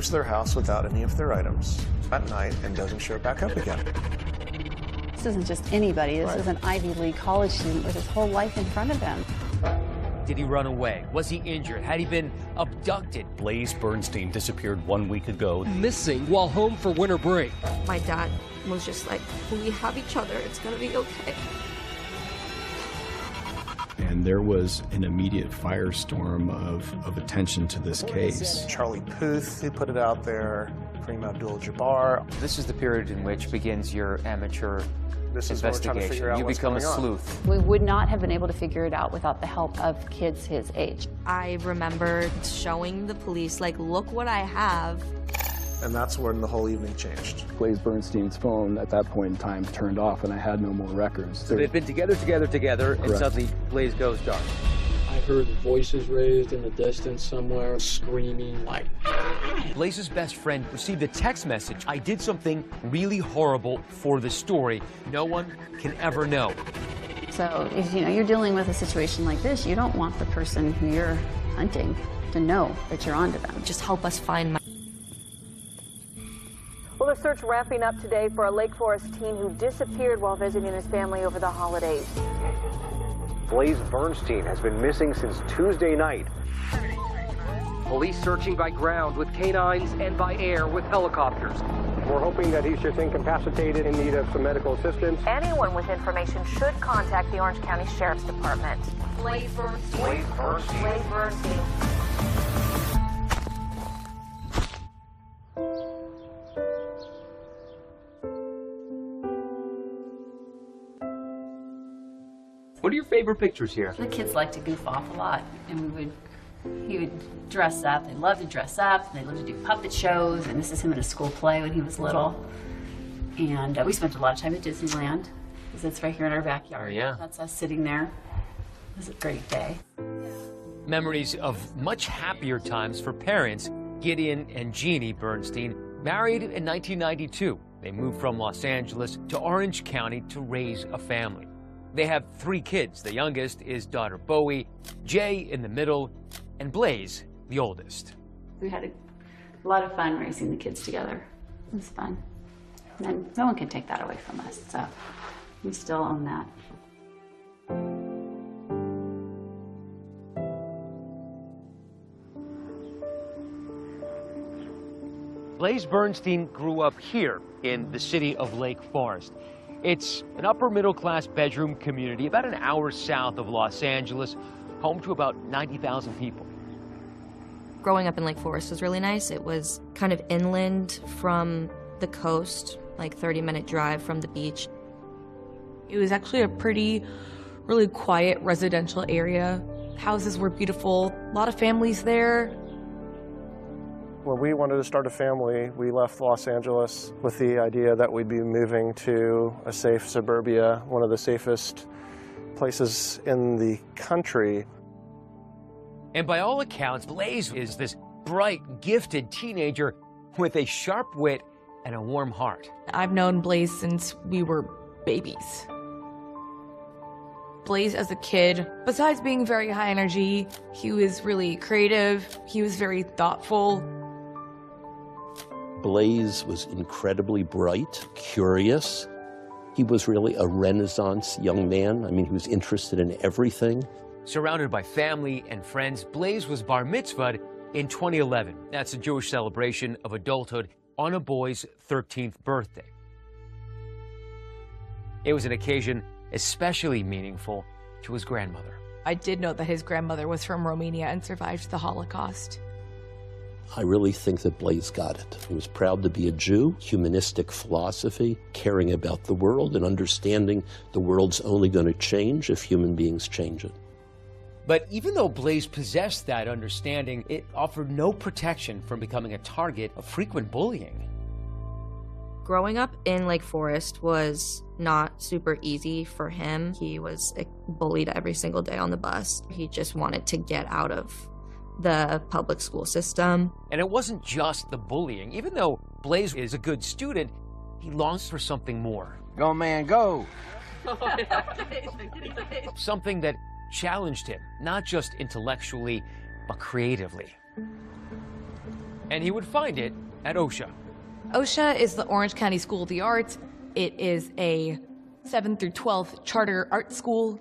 to their house without any of their items at night and doesn't show back up again. This isn't just anybody. This Right. is an Ivy League college student with his whole life in front of him. Did he run away? Was he injured? Had he been abducted? Blaze Bernstein disappeared 1 week ago. Missing while home for winter break. My dad was just like, we have each other, it's gonna be okay. And there was an immediate firestorm of attention to this case. Charlie Puth, who put it out there, Kareem Abdul-Jabbar. This is the period in which begins your amateur This is where we're trying to investigation. figure out You what's become a going on. sleuth. We would not have been able to figure it out without the help of kids his age. I remember showing the police, like, look what I have. And that's when the whole evening changed. Blaze Bernstein's phone at that point in time turned off, and I had no more records. So they've been together, and Correct. suddenly Blaze goes dark. I heard voices raised in the distance somewhere, screaming like. Blaze's best friend received a text message. I did something really horrible for the story. No one can ever know. So if you're dealing with a situation like this, you don't want the person who you're hunting to know that you're onto them. Just help us find my... Well, the search ramping up today for a Lake Forest teen who disappeared while visiting his family over the holidays. Blaze Bernstein has been missing since Tuesday night. Police searching by ground with canines and by air with helicopters. We're hoping that he's just incapacitated in need of some medical assistance. Anyone with information should contact the Orange County Sheriff's Department. Blaze Bernstein. Blaze Bernstein. What are your favorite pictures here? The kids like to goof off a lot, and he would dress up. They love to dress up. They love to do puppet shows, and this is him in a school play when he was little. And we spent a lot of time at Disneyland, because it's right here in our backyard. Oh, yeah. That's us sitting there. It was a great day. Memories of much happier times for parents. Gideon and Jeannie Bernstein married in 1992. They moved from Los Angeles to Orange County to raise a family. They have 3 kids. The youngest is daughter Bowie, Jay in the middle, and Blaze, the oldest. We had a lot of fun raising the kids together. It was fun. And no one can take that away from us, so we still own that. Blaze Bernstein grew up here in the city of Lake Forest. It's an upper middle class bedroom community about an hour south of Los Angeles, home to about 90,000 people. Growing up in Lake Forest was really nice. It was kind of inland from the coast, like 30-minute drive from the beach. It was actually a really quiet residential area. Houses were beautiful, a lot of families there. When we wanted to start a family, we left Los Angeles with the idea that we'd be moving to a safe suburbia, one of the safest places in the country. And by all accounts, Blaze is this bright, gifted teenager with a sharp wit and a warm heart. I've known Blaze since we were babies. Blaze as a kid, besides being very high energy, he was really creative, he was very thoughtful. Blaze was incredibly bright, curious. He was really a Renaissance young man. I mean, he was interested in everything. Surrounded by family and friends, Blaze was bar mitzvahed in 2011. That's a Jewish celebration of adulthood on a boy's 13th birthday. It was an occasion especially meaningful to his grandmother. I did know that his grandmother was from Romania and survived the Holocaust. I really think that Blaze got it. He was proud to be a Jew, humanistic philosophy, caring about the world and understanding the world's only going to change if human beings change it. But even though Blaze possessed that understanding, it offered no protection from becoming a target of frequent bullying. Growing up in Lake Forest was not super easy for him. He was bullied every single day on the bus. He just wanted to get out of the public school system. And it wasn't just the bullying. Even though Blaze is a good student, he longs for something more. Go, man, go! Something that challenged him, not just intellectually, but creatively. and he would find it at OSHA. OSHA is the Orange County School of the Arts. It is a 7th through 12th charter art school.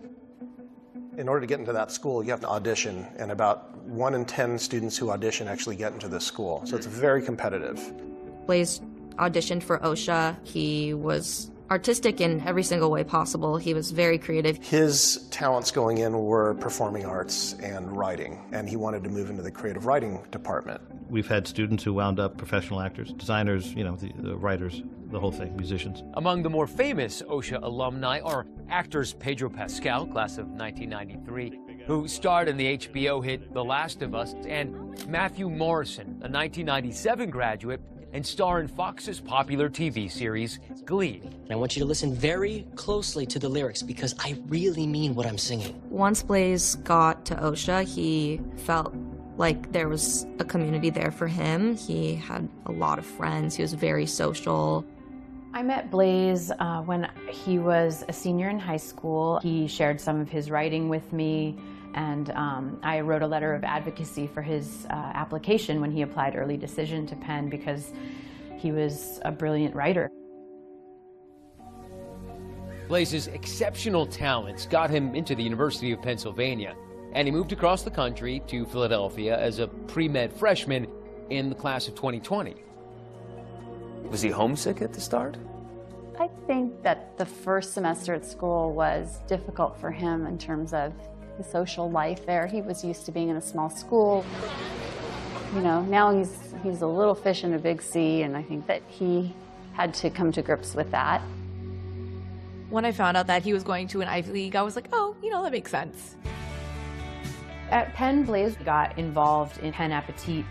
In order to get into that school, you have to audition, and about 1 in 10 students who audition actually get into this school. So it's very competitive. Blaze auditioned for OSHA. He was artistic in every single way possible. He was very creative. His talents going in were performing arts and writing, and he wanted to move into the creative writing department. We've had students who wound up professional actors, designers, the writers, the whole thing, musicians. Among the more famous OSHA alumni are actors Pedro Pascal, class of 1993, who starred in the HBO hit The Last of Us, and Matthew Morrison, a 1997 graduate and star in Fox's popular TV series, Glee. And I want you to listen very closely to the lyrics because I really mean what I'm singing. Once Blaze got to OSHA, he felt like there was a community there for him. He had a lot of friends. He was very social. I met Blaze when he was a senior in high school. He shared some of his writing with me, and I wrote a letter of advocacy for his application when he applied early decision to Penn because he was a brilliant writer. Blaze's exceptional talents got him into the University of Pennsylvania, and he moved across the country to Philadelphia as a pre-med freshman in the class of 2020. Was he homesick at the start? I think that the first semester at school was difficult for him in terms of the social life there. He was used to being in a small school. Now he's a little fish in a big sea, and I think that he had to come to grips with that. When I found out that he was going to an Ivy League, I was like, oh, that makes sense. At Penn, Blaze got involved in Pen Appetit.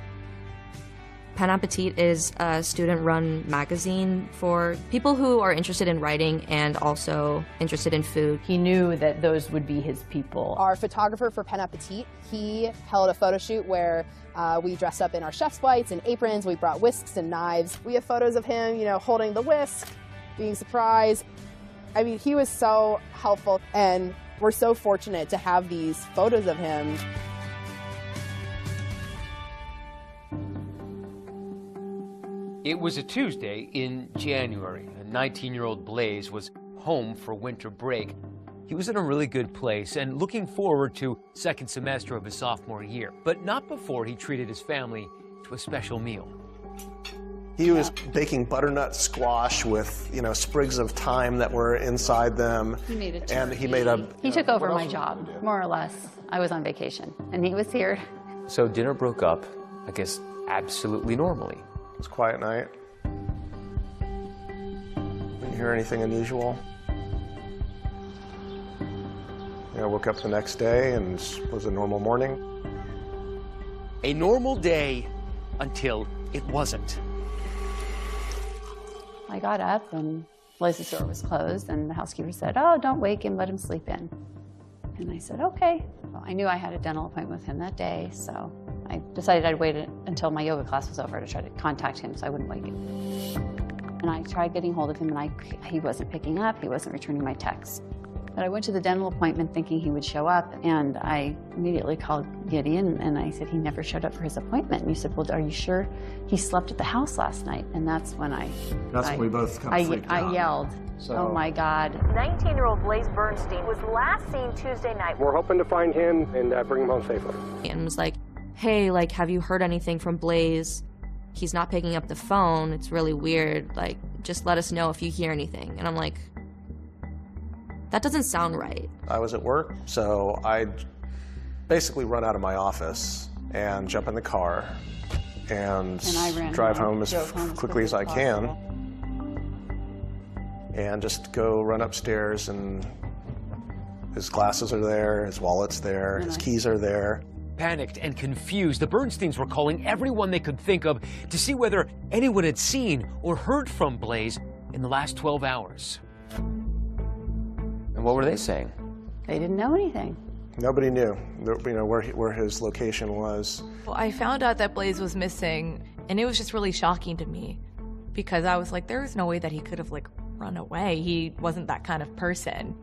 Pen Appetit is a student-run magazine for people who are interested in writing and also interested in food. He knew that those would be his people. Our photographer for Pen Appetit, he held a photo shoot where we dressed up in our chef's whites and aprons. We brought whisks and knives. We have photos of him, holding the whisk, being surprised. I mean, he was so helpful, and we're so fortunate to have these photos of him. It was a Tuesday in January. A 19-year-old Blaze was home for winter break. He was in a really good place and looking forward to second semester of his sophomore year, but not before he treated his family to a special meal. He was baking butternut squash with, sprigs of thyme that were inside them. He made a turkey. And he made a... He took over my job, more or less. I was on vacation, and he was here. So dinner broke up, I guess, absolutely normally. It was a quiet night. Didn't hear anything unusual. I woke up the next day and it was a normal morning. A normal day until it wasn't. I got up and Blaze's door was closed, and the housekeeper said, "Oh, don't wake him, let him sleep in." And I said, okay. Well, I knew I had a dental appointment with him that day, so I decided I'd wait until my yoga class was over to try to contact him so I wouldn't wake him. And I tried getting hold of him, and he wasn't picking up, he wasn't returning my texts. But I went to the dental appointment thinking he would show up, and I immediately called Gideon, and I said he never showed up for his appointment. And you said, well, are you sure he slept at the house last night? And that's when when we both kind of freaked out. I yelled, oh my God. 19-year-old Blaze Bernstein was last seen Tuesday night. We're hoping to find him and bring him home safely. And was like, hey, have you heard anything from Blaze? He's not picking up the phone. It's really weird. Just let us know if you hear anything. And I'm like, that doesn't sound right. I was at work, so I basically run out of my office and jump in the car and drive home as quickly as I can. And just go run upstairs, and his glasses are there, his wallet's there, his keys are there. Panicked and confused, the Bernsteins were calling everyone they could think of to see whether anyone had seen or heard from Blaze in the last 12 hours. And what were they saying? They didn't know anything. Nobody knew, where his location was. Well, I found out that Blaze was missing, and it was just really shocking to me because I was like, there was no way that he could have run away. He wasn't that kind of person.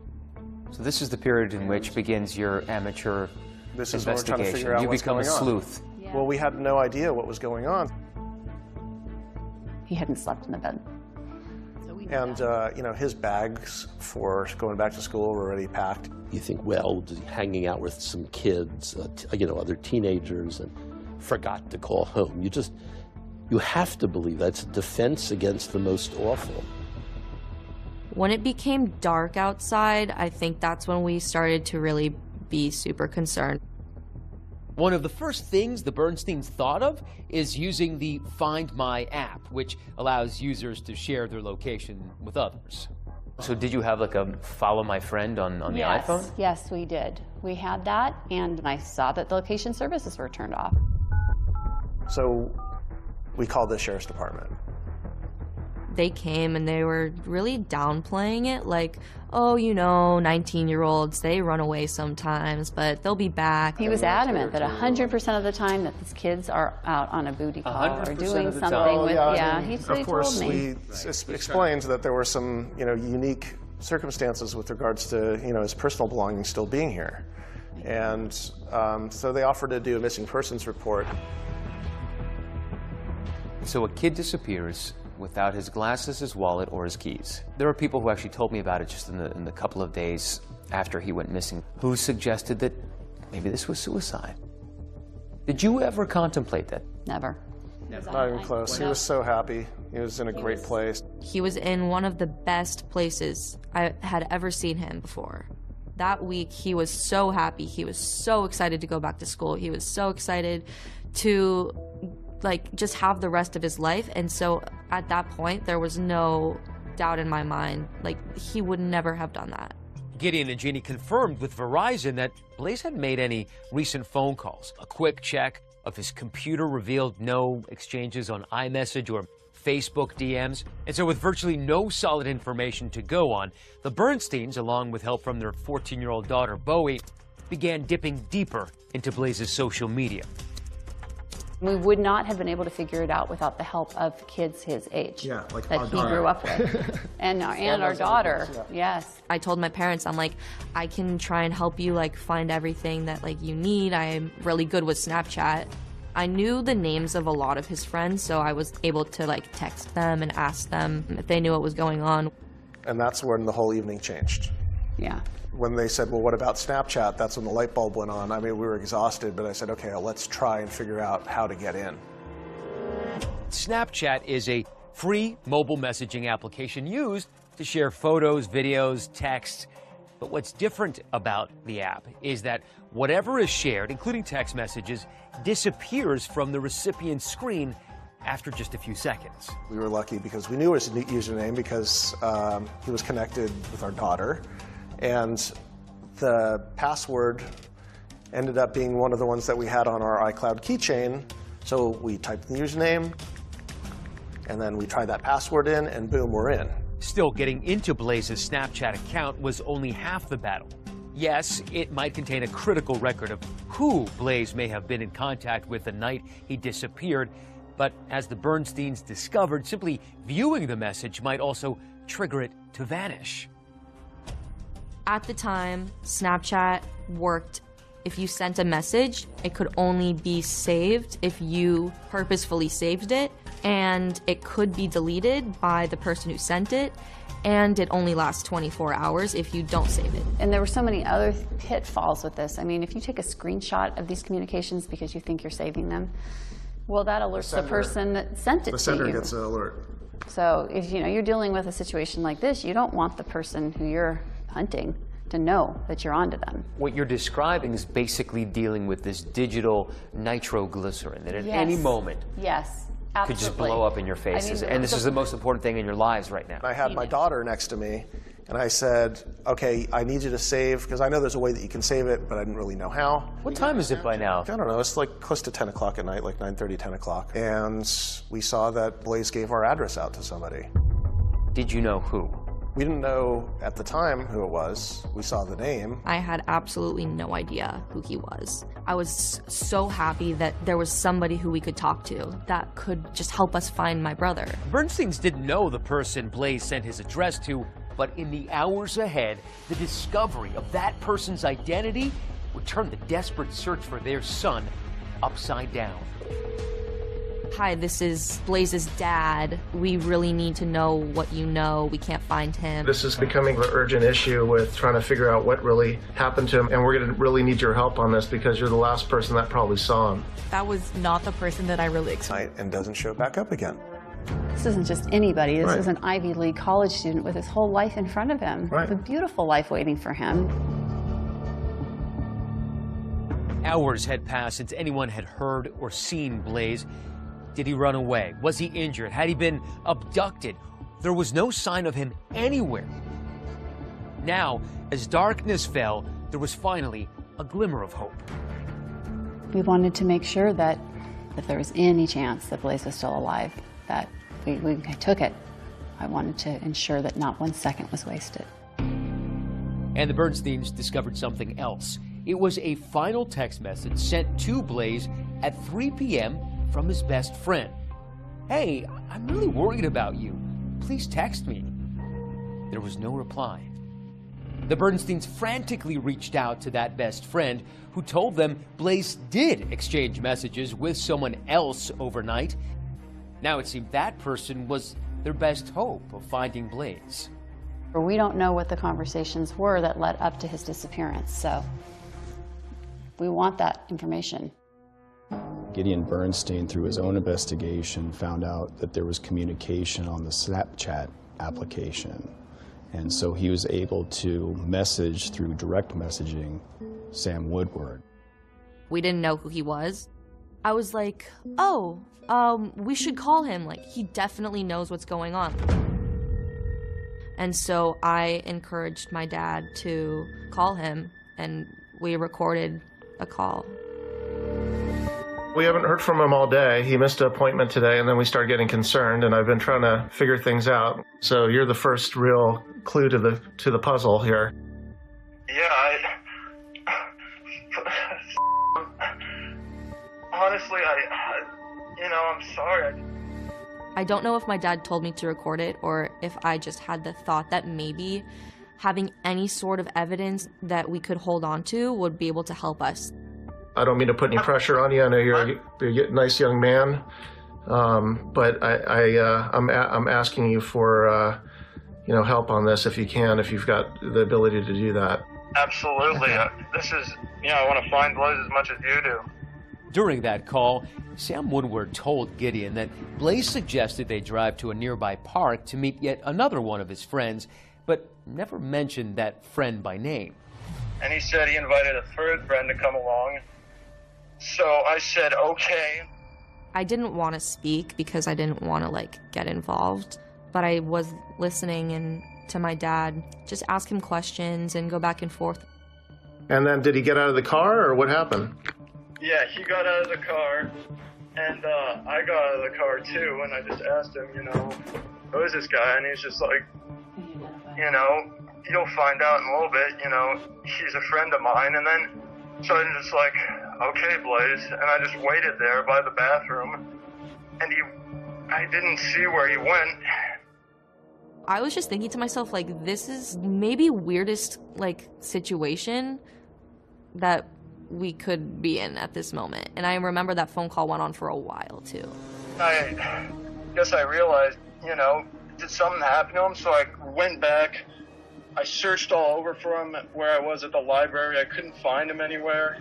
So this is the period in which begins your amateur This is what we're trying to figure out You what's become going a sleuth. Well, we had no idea what was going on. he hadn't slept in the bed. And, you know, his bags for going back to school were already packed. You think, well, hanging out with some kids, you know, other teenagers, and forgot to call home. You have to believe that's a defense against the most awful. When it became dark outside, I think that's when we started to really be super concerned. One of the first things the Bernsteins thought of is using the Find My app, which allows users to share their location with others. So did you have like a follow my friend on the iPhone? Yes, we did. We had that, and I saw that the location services were turned off. So we called the sheriff's department. They came and they were really downplaying it, like, oh, you know, 19-year-olds, they run away sometimes, but they'll be back. He was adamant that 100% of the time that these kids are out on a booty call or doing something with, he told me. Of course, we explained that there were some, you know, unique circumstances with regards to, you know, his personal belongings still being here. And so they offered to do a missing persons report. So a kid disappears without his glasses, his wallet, or his keys. There are people who actually told me about it just in the couple of days after he went missing, who suggested that maybe this was suicide. Did you ever contemplate that? Never. Not even close. He was so happy. He was in a great place. He was in one of the best places I had ever seen him before. That week, he was so happy. He was so excited to go back to school. He was so excited to just have the rest of his life. And so at that point, there was no doubt in my mind, he would never have done that. Gideon and Jeannie confirmed with Verizon that Blaze hadn't made any recent phone calls. A quick check of his computer revealed no exchanges on iMessage or Facebook DMs. And so with virtually no solid information to go on, the Bernsteins, along with help from their 14-year-old daughter, Bowie, began dipping deeper into Blaze's social media. We would not have been able to figure it out without the help of kids his age that he grew up with. and our daughter, yes. I told my parents, I'm like, I can try and help you find everything that you need. I'm really good with Snapchat. I knew the names of a lot of his friends, so I was able to text them and ask them if they knew what was going on. And that's when the whole evening changed. Yeah. When they said, well, what about Snapchat? That's when the light bulb went on. I mean, we were exhausted, but I said, okay, let's try and figure out how to get in. Snapchat is a free mobile messaging application used to share photos, videos, texts. But what's different about the app is that whatever is shared, including text messages, disappears from the recipient's screen after just a few seconds. We were lucky because we knew his username because he was connected with our daughter. And the password ended up being one of the ones that we had on our iCloud keychain. So we typed the username, and then we tried that password in, and boom, we're in. Still, getting into Blaze's Snapchat account was only half the battle. Yes, it might contain a critical record of who Blaze may have been in contact with the night he disappeared, but as the Bernsteins discovered, simply viewing the message might also trigger it to vanish. At the time, Snapchat worked. If you sent a message, it could only be saved if you purposefully saved it, and it could be deleted by the person who sent it, and it only lasts 24 hours if you don't save it. And there were so many other pitfalls with this. I mean, if you take a screenshot of these communications because you think you're saving them, well, that alerts the person that sent it to you. The sender gets an alert. So if you're dealing with a situation like this, you don't want the person who you're hunting to know that you're onto them. What you're describing is basically dealing with this digital nitroglycerin that at any moment could just blow up in your faces. And this is the most important thing in your lives right now. I had my daughter next to me, and I said, okay, I need you to save, because I know there's a way that you can save it, but I didn't really know how. What time is it by now? I don't know. It's close to 10 o'clock at night, 9:30, 10 o'clock. And we saw that Blaze gave our address out to somebody. Did you know who? We didn't know at the time who it was. We saw the name. I had absolutely no idea who he was. I was so happy that there was somebody who we could talk to that could just help us find my brother. Bernsteins didn't know the person Blaze sent his address to, but in the hours ahead, the discovery of that person's identity would turn the desperate search for their son upside down. Hi, this is Blaze's dad. We really need to know what you know. We can't find him. This is becoming an urgent issue with trying to figure out what really happened to him, and we're going to really need your help on this because you're the last person that probably saw him. That was not the person that I really expected. And doesn't show back up again. This isn't just anybody. This Right. is an Ivy League college student with his whole life in front of him. Right. With a beautiful life waiting for him. Hours had passed since anyone had heard or seen Blaze. Did he run away? Was he injured? Had he been abducted? There was no sign of him anywhere. Now, as darkness fell, there was finally a glimmer of hope. We wanted to make sure that if there was any chance that Blaze was still alive, that we took it. I wanted to ensure that not 1 second was wasted. And the Bernsteins discovered something else. It was a final text message sent to Blaze at 3 p.m. from his best friend. Hey, I'm really worried about you. Please text me. There was no reply. The Bernsteins frantically reached out to that best friend, who told them Blaze did exchange messages with someone else overnight. Now it seemed that person was their best hope of finding Blaze. We don't know what the conversations were that led up to his disappearance, so we want that information. Gideon Bernstein, through his own investigation, found out that there was communication on the Snapchat application. And so he was able to message through direct messaging Sam Woodward. We didn't know who he was. I was like, oh, we should call him. Like, he definitely knows what's going on. And so I encouraged my dad to call him, and we recorded a call. We haven't heard from him all day. He missed an appointment today, and then we started getting concerned, and I've been trying to figure things out. So you're the first real clue to the puzzle here. Yeah, honestly, I'm sorry. I don't know if my dad told me to record it or if I just had the thought that maybe having any sort of evidence that we could hold on to would be able to help us. I don't mean to put any pressure on you. I know you're a nice young man, but I'm asking you for help on this if you can, if you've got the ability to do that. Absolutely. This is, I want to find Blaze as much as you do. During that call, Sam Woodward told Gideon that Blaze suggested they drive to a nearby park to meet yet another one of his friends, but never mentioned that friend by name. And he said he invited a third friend to come along. So I said, okay. I didn't want to speak because I didn't want to get involved, but I was listening and to my dad, just ask him questions and go back and forth. And then did he get out of the car, or what happened? Yeah, he got out of the car, and I got out of the car too, and I just asked him, who is this guy? And he's just like, you'll find out in a little bit, he's a friend of mine. And then, so I'm just like, okay, Blaze, and I just waited there by the bathroom, and I didn't see where he went. I was just thinking to myself, this is maybe weirdest, situation that we could be in at this moment. And I remember that phone call went on for a while, too. I guess I realized, did something happen to him? So I went back. I searched all over for him where I was at the library. I couldn't find him anywhere.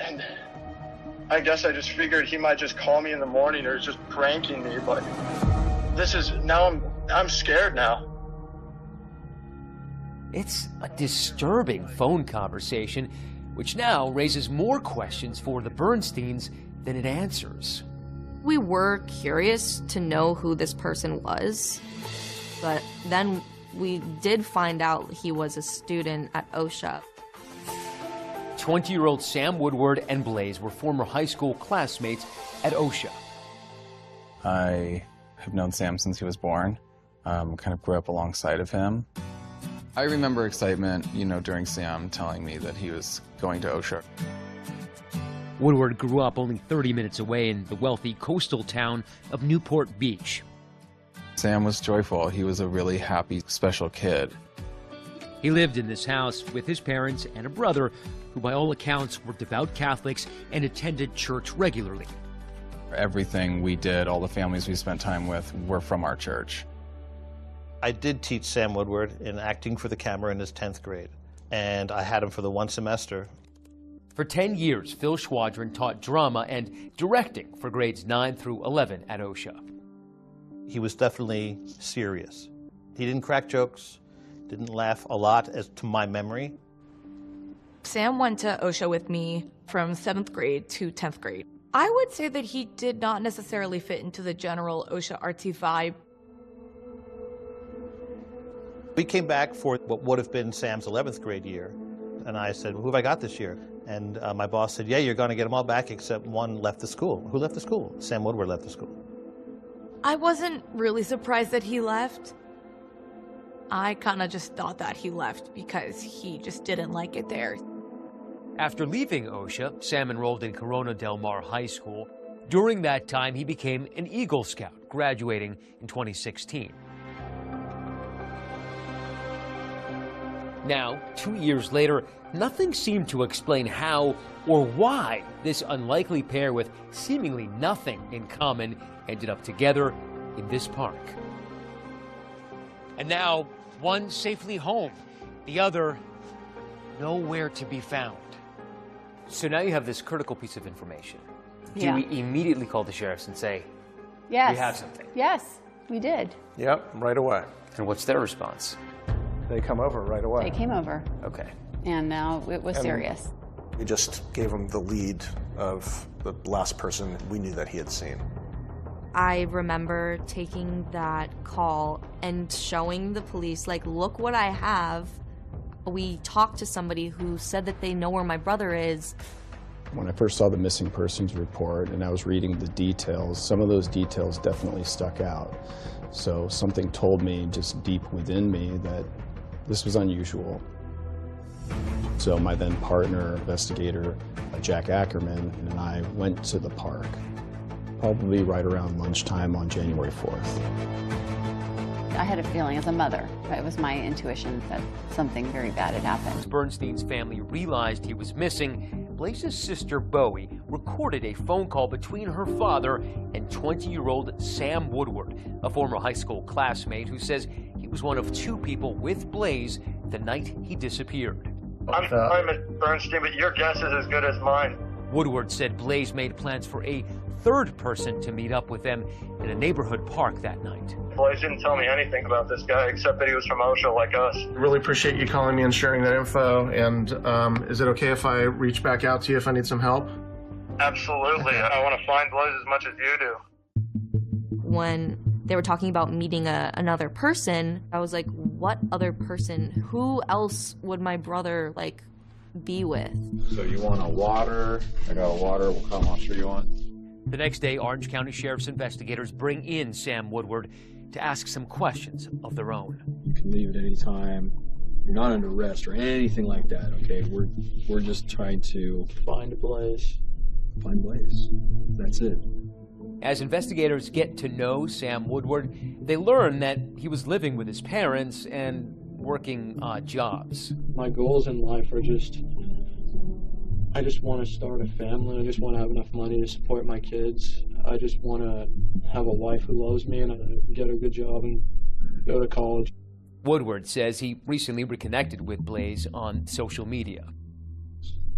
And I guess I just figured he might just call me in the morning or just pranking me, but now I'm scared now. It's a disturbing phone conversation, which now raises more questions for the Bernsteins than it answers. We were curious to know who this person was, but then we did find out he was a student at OSHA. 20-year-old Sam Woodward and Blaze were former high school classmates at OSHA. I have known Sam since he was born, kind of grew up alongside of him. I remember excitement, during Sam telling me that he was going to OSHA. Woodward grew up only 30 minutes away in the wealthy coastal town of Newport Beach. Sam was joyful. He was a really happy, special kid. He lived in this house with his parents and a brother who by all accounts were devout Catholics and attended church regularly. Everything we did, all the families we spent time with, were from our church. I did teach Sam Woodward in acting for the camera in his 10th grade, and I had him for the one semester. For 10 years, Phil Schwadron taught drama and directing for grades 9 through 11 at OSHA. He was definitely serious. He didn't crack jokes, didn't laugh a lot, as to my memory. Sam went to OSHA with me from 7th grade to 10th grade. I would say that he did not necessarily fit into the general OSHA artsy vibe. We came back for what would have been Sam's 11th grade year, and I said, who have I got this year? And my boss said, yeah, you're going to get them all back except one left the school. Who left the school? Sam Woodward left the school. I wasn't really surprised that he left. I kind of just thought that he left because he just didn't like it there. After leaving OSHA, Sam enrolled in Corona Del Mar High School. During that time, he became an Eagle Scout, graduating in 2016. Now, 2 years later, nothing seemed to explain how or why this unlikely pair with seemingly nothing in common ended up together in this park. And now, one safely home, the other nowhere to be found. So now you have this critical piece of information. Do Yeah. you immediately call the sheriffs and say, Yes. we have something? Yes, we did. Yep, right away. And what's their response? They come over right away. They came over, Okay. and now it was And serious. We just gave him the lead of the last person we knew that he had seen. I remember taking that call and showing the police, like, look what I have. We talked to somebody who said that they know where my brother is. When I first saw the missing persons report and I was reading the details, some of those details definitely stuck out. So something told me just deep within me that this was unusual. So my then partner, investigator, Jack Ackerman, and I went to the park, probably right around lunchtime on January 4th. I had a feeling as a mother, it was my intuition that something very bad had happened. Bernstein's family realized he was missing. Blaze's sister, Bowie, recorded a phone call between her father and 20-year-old Sam Woodward, a former high school classmate who says he was one of 2 people with Blaze the night he disappeared. I'm sorry, Mr. Bernstein, but your guess is as good as mine. Woodward said Blaze made plans for a 3rd person to meet up with them in a neighborhood park that night. Blaze didn't tell me anything about this guy except that he was from OSHA like us. Really appreciate you calling me and sharing that info. And is it okay if I reach back out to you if I need some help? Absolutely. I want to find Blaze as much as you do. When they were talking about meeting another person, I was like, what other person? Who else would my brother, like, be with? So you want a water? I got a water. What kind of monster you want? The next day, Orange County Sheriff's investigators bring in Sam Woodward to ask some questions of their own. You can leave at any time. You're not under arrest or anything like that, okay? We're just trying to find Blaze. Find Blaze. That's it. As investigators get to know Sam Woodward, they learn that he was living with his parents and working odd jobs. My goals in life are I just want to start a family. I just want to have enough money to support my kids. I just want to have a wife who loves me and get a good job and go to college. Woodward says he recently reconnected with Blaze on social media.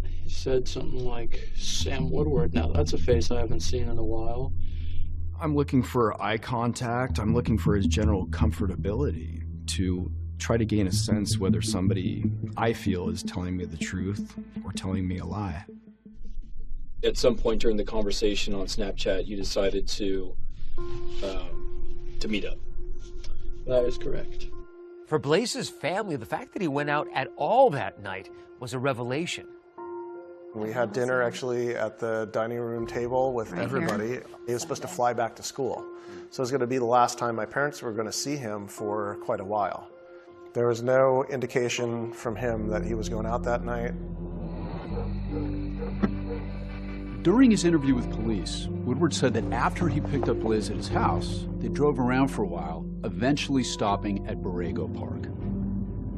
He said something like, Sam Woodward. Now, that's a face I haven't seen in a while. I'm looking for eye contact. I'm looking for his general comfortability to try to gain a sense whether somebody I feel is telling me the truth or telling me a lie. At some point during the conversation on Snapchat, you decided to meet up. That is correct. For Blaze's family, the fact that he went out at all that night was a revelation. We had dinner actually at the dining room table with everybody. He was supposed to fly back to school. So it was going to be the last time my parents were going to see him for quite a while. There was no indication from him that he was going out that night. During his interview with police, Woodward said that after he picked up Liz at his house, they drove around for a while, eventually stopping at Borrego Park.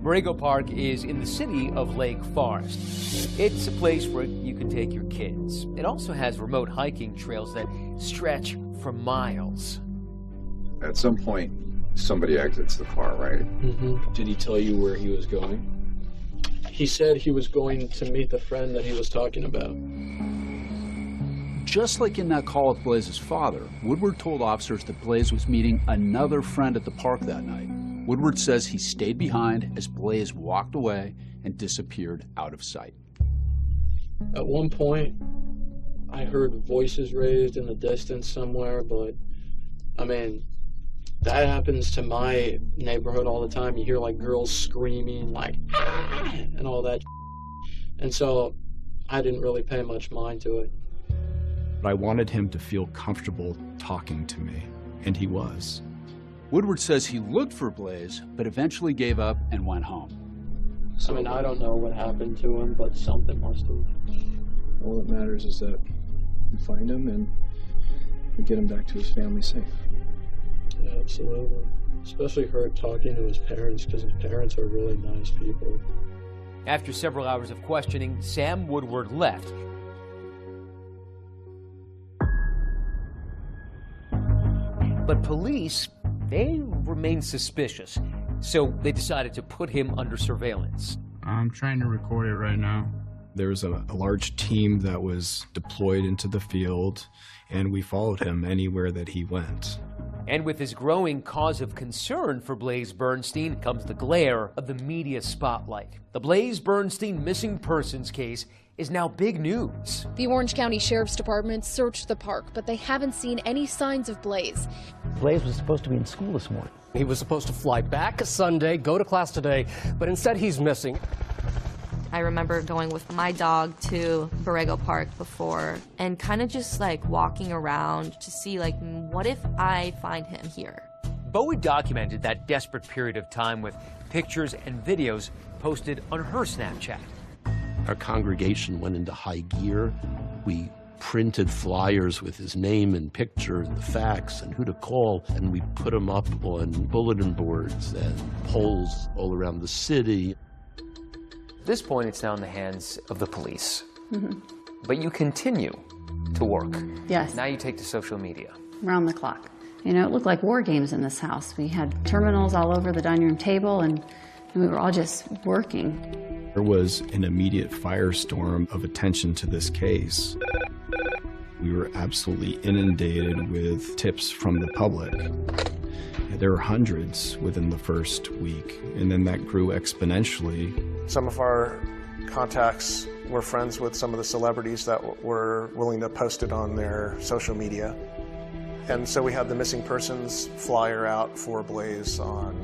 Borrego Park is in the city of Lake Forest. It's a place where you can take your kids. It also has remote hiking trails that stretch for miles. At some point, somebody exits the car, right? Mm-hmm. Did he tell you where he was going? He said he was going to meet the friend that he was talking about. Just like in that call with Blaze's father, Woodward told officers that Blaze was meeting another friend at the park that night. Woodward says he stayed behind as Blaze walked away and disappeared out of sight. At one point, I heard voices raised in the distance somewhere, but I mean, that happens to my neighborhood all the time. You hear like girls screaming, like, ah! And all that. And so I didn't really pay much mind to it. But I wanted him to feel comfortable talking to me, and he was. Woodward says he looked for Blaze, but eventually gave up and went home. I mean, I don't know what happened to him, but something must have. All that matters is that we find him and we get him back to his family safe. Yeah, absolutely. Especially her talking to his parents, because his parents are really nice people. After several hours of questioning, Sam Woodward left. But police, they remained suspicious, so they decided to put him under surveillance. I'm trying to record it right now. There was a large team that was deployed into the field, and we followed him anywhere that he went. And with this growing cause of concern for Blaze Bernstein comes the glare of the media spotlight. The Blaze Bernstein missing persons case is now big news. The Orange County Sheriff's Department searched the park, but they haven't seen any signs of Blaze. Blaze was supposed to be in school this morning. He was supposed to fly back Sunday, go to class today, but instead he's missing. I remember going with my dog to Breakup Park before and kind of just like walking around to see like, what if I find him here? Bowie documented that desperate period of time with pictures and videos posted on her Snapchat. Our congregation went into high gear. We printed flyers with his name and picture and the facts and who to call, and we put them up on bulletin boards and poles all around the city. At this point, it's now in the hands of the police. Mm-hmm. But you continue to work. Yes. Now you take to social media. Around the clock. You know, it looked like war games in this house. We had terminals all over the dining room table, and we were all just working. There was an immediate firestorm of attention to this case. We were absolutely inundated with tips from the public. There were hundreds within the first week, and then that grew exponentially. Some of our contacts were friends with some of the celebrities that were willing to post it on their social media. And so we had the missing persons flyer out for Blaze on,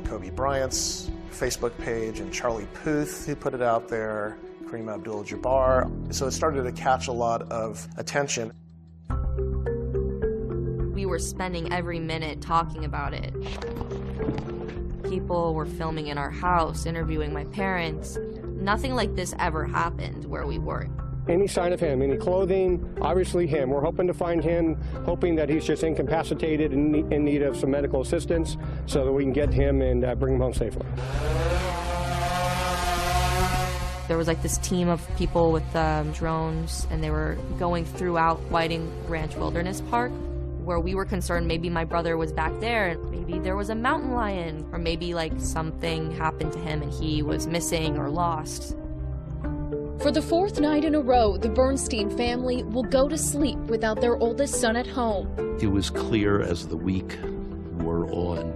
Kobe Bryant's Facebook page, and Charlie Puth, who put it out there, Kareem Abdul-Jabbar. So it started to catch a lot of attention. We were spending every minute talking about it. People were filming in our house, interviewing my parents. Nothing like this ever happened where we were. Any sign of him, any clothing, obviously him. We're hoping to find him, hoping that he's just incapacitated and in need of some medical assistance so that we can get him and bring him home safely. There was like this team of people with drones, and they were going throughout Whiting Ranch Wilderness Park, where we were concerned maybe my brother was back there, and maybe there was a mountain lion, or maybe like something happened to him and he was missing or lost. For the fourth night in a row, the Bernstein family will go to sleep without their oldest son at home. It was clear as the week wore on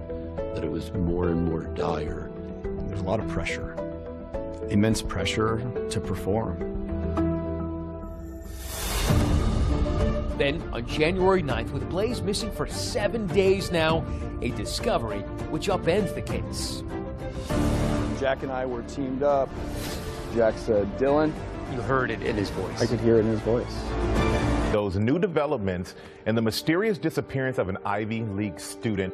that it was more and more dire. There's a lot of pressure, immense pressure to perform. Then, on January 9th, with Blaze missing for 7 days now, a discovery which upends the case. Jack and I were teamed up. Jack said, "Dylan." You heard it in his voice. I could hear it in his voice. Those new developments and the mysterious disappearance of an Ivy League student.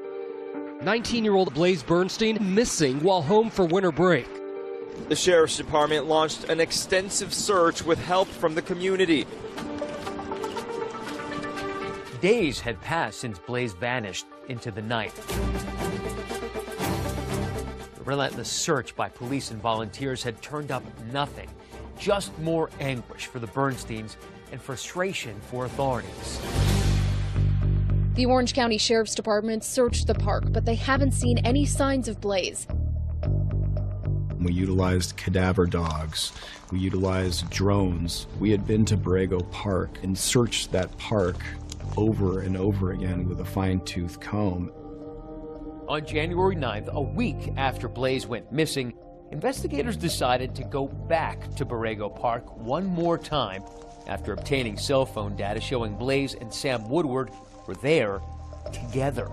19-year-old Blaze Bernstein missing while home for winter break. The Sheriff's Department launched an extensive search with help from the community. Days had passed since Blaze vanished into the night. The relentless search by police and volunteers had turned up nothing, just more anguish for the Bernsteins and frustration for authorities. The Orange County Sheriff's Department searched the park, but they haven't seen any signs of Blaze. We utilized cadaver dogs. We utilized drones. We had been to Breakup Park and searched that park over and over again with a fine-tooth comb. On January 9th, a week after Blaze went missing, investigators decided to go back to Breakup Park one more time after obtaining cell phone data showing Blaze and Sam Woodward were there together.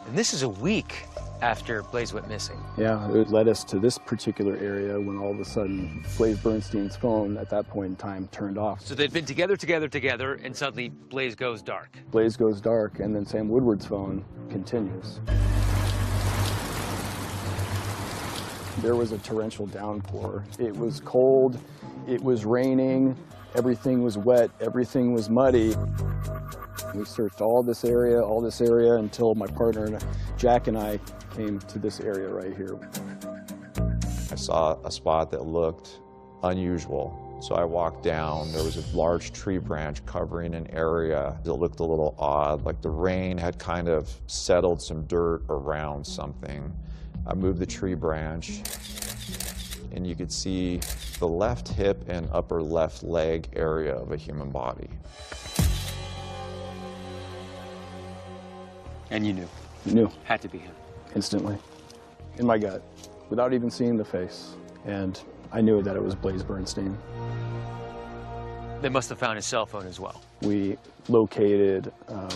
And this is a week after Blaze went missing. Yeah, it led us to this particular area when all of a sudden Blaze Bernstein's phone at that point in time turned off. So they'd been together, and suddenly Blaze goes dark. Blaze goes dark, and then Sam Woodward's phone continues. There was a torrential downpour. It was cold, it was raining, everything was wet, everything was muddy. We searched all this area until my partner, Jack, and I came to this area right here. I saw a spot that looked unusual. So I walked down. There was a large tree branch covering an area that looked a little odd, like the rain had kind of settled some dirt around something. I moved the tree branch, and you could see the left hip and upper left leg area of a human body. And you knew? Knew. Had to be him. Instantly. In my gut, without even seeing the face. And I knew that it was Blaze Bernstein. They must have found his cell phone as well. We located a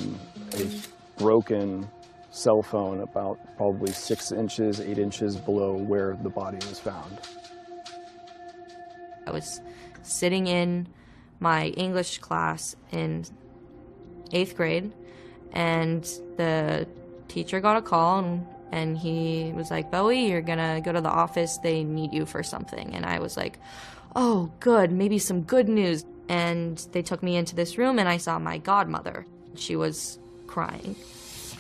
broken cell phone about probably 6 inches, 8 inches below where the body was found. I was sitting in my English class in 8th grade, and the teacher got a call, and he was like, "Bowie, you're gonna go to the office, they need you for something." And I was like, "Oh, good, maybe some good news." And they took me into this room, and I saw my godmother. She was crying,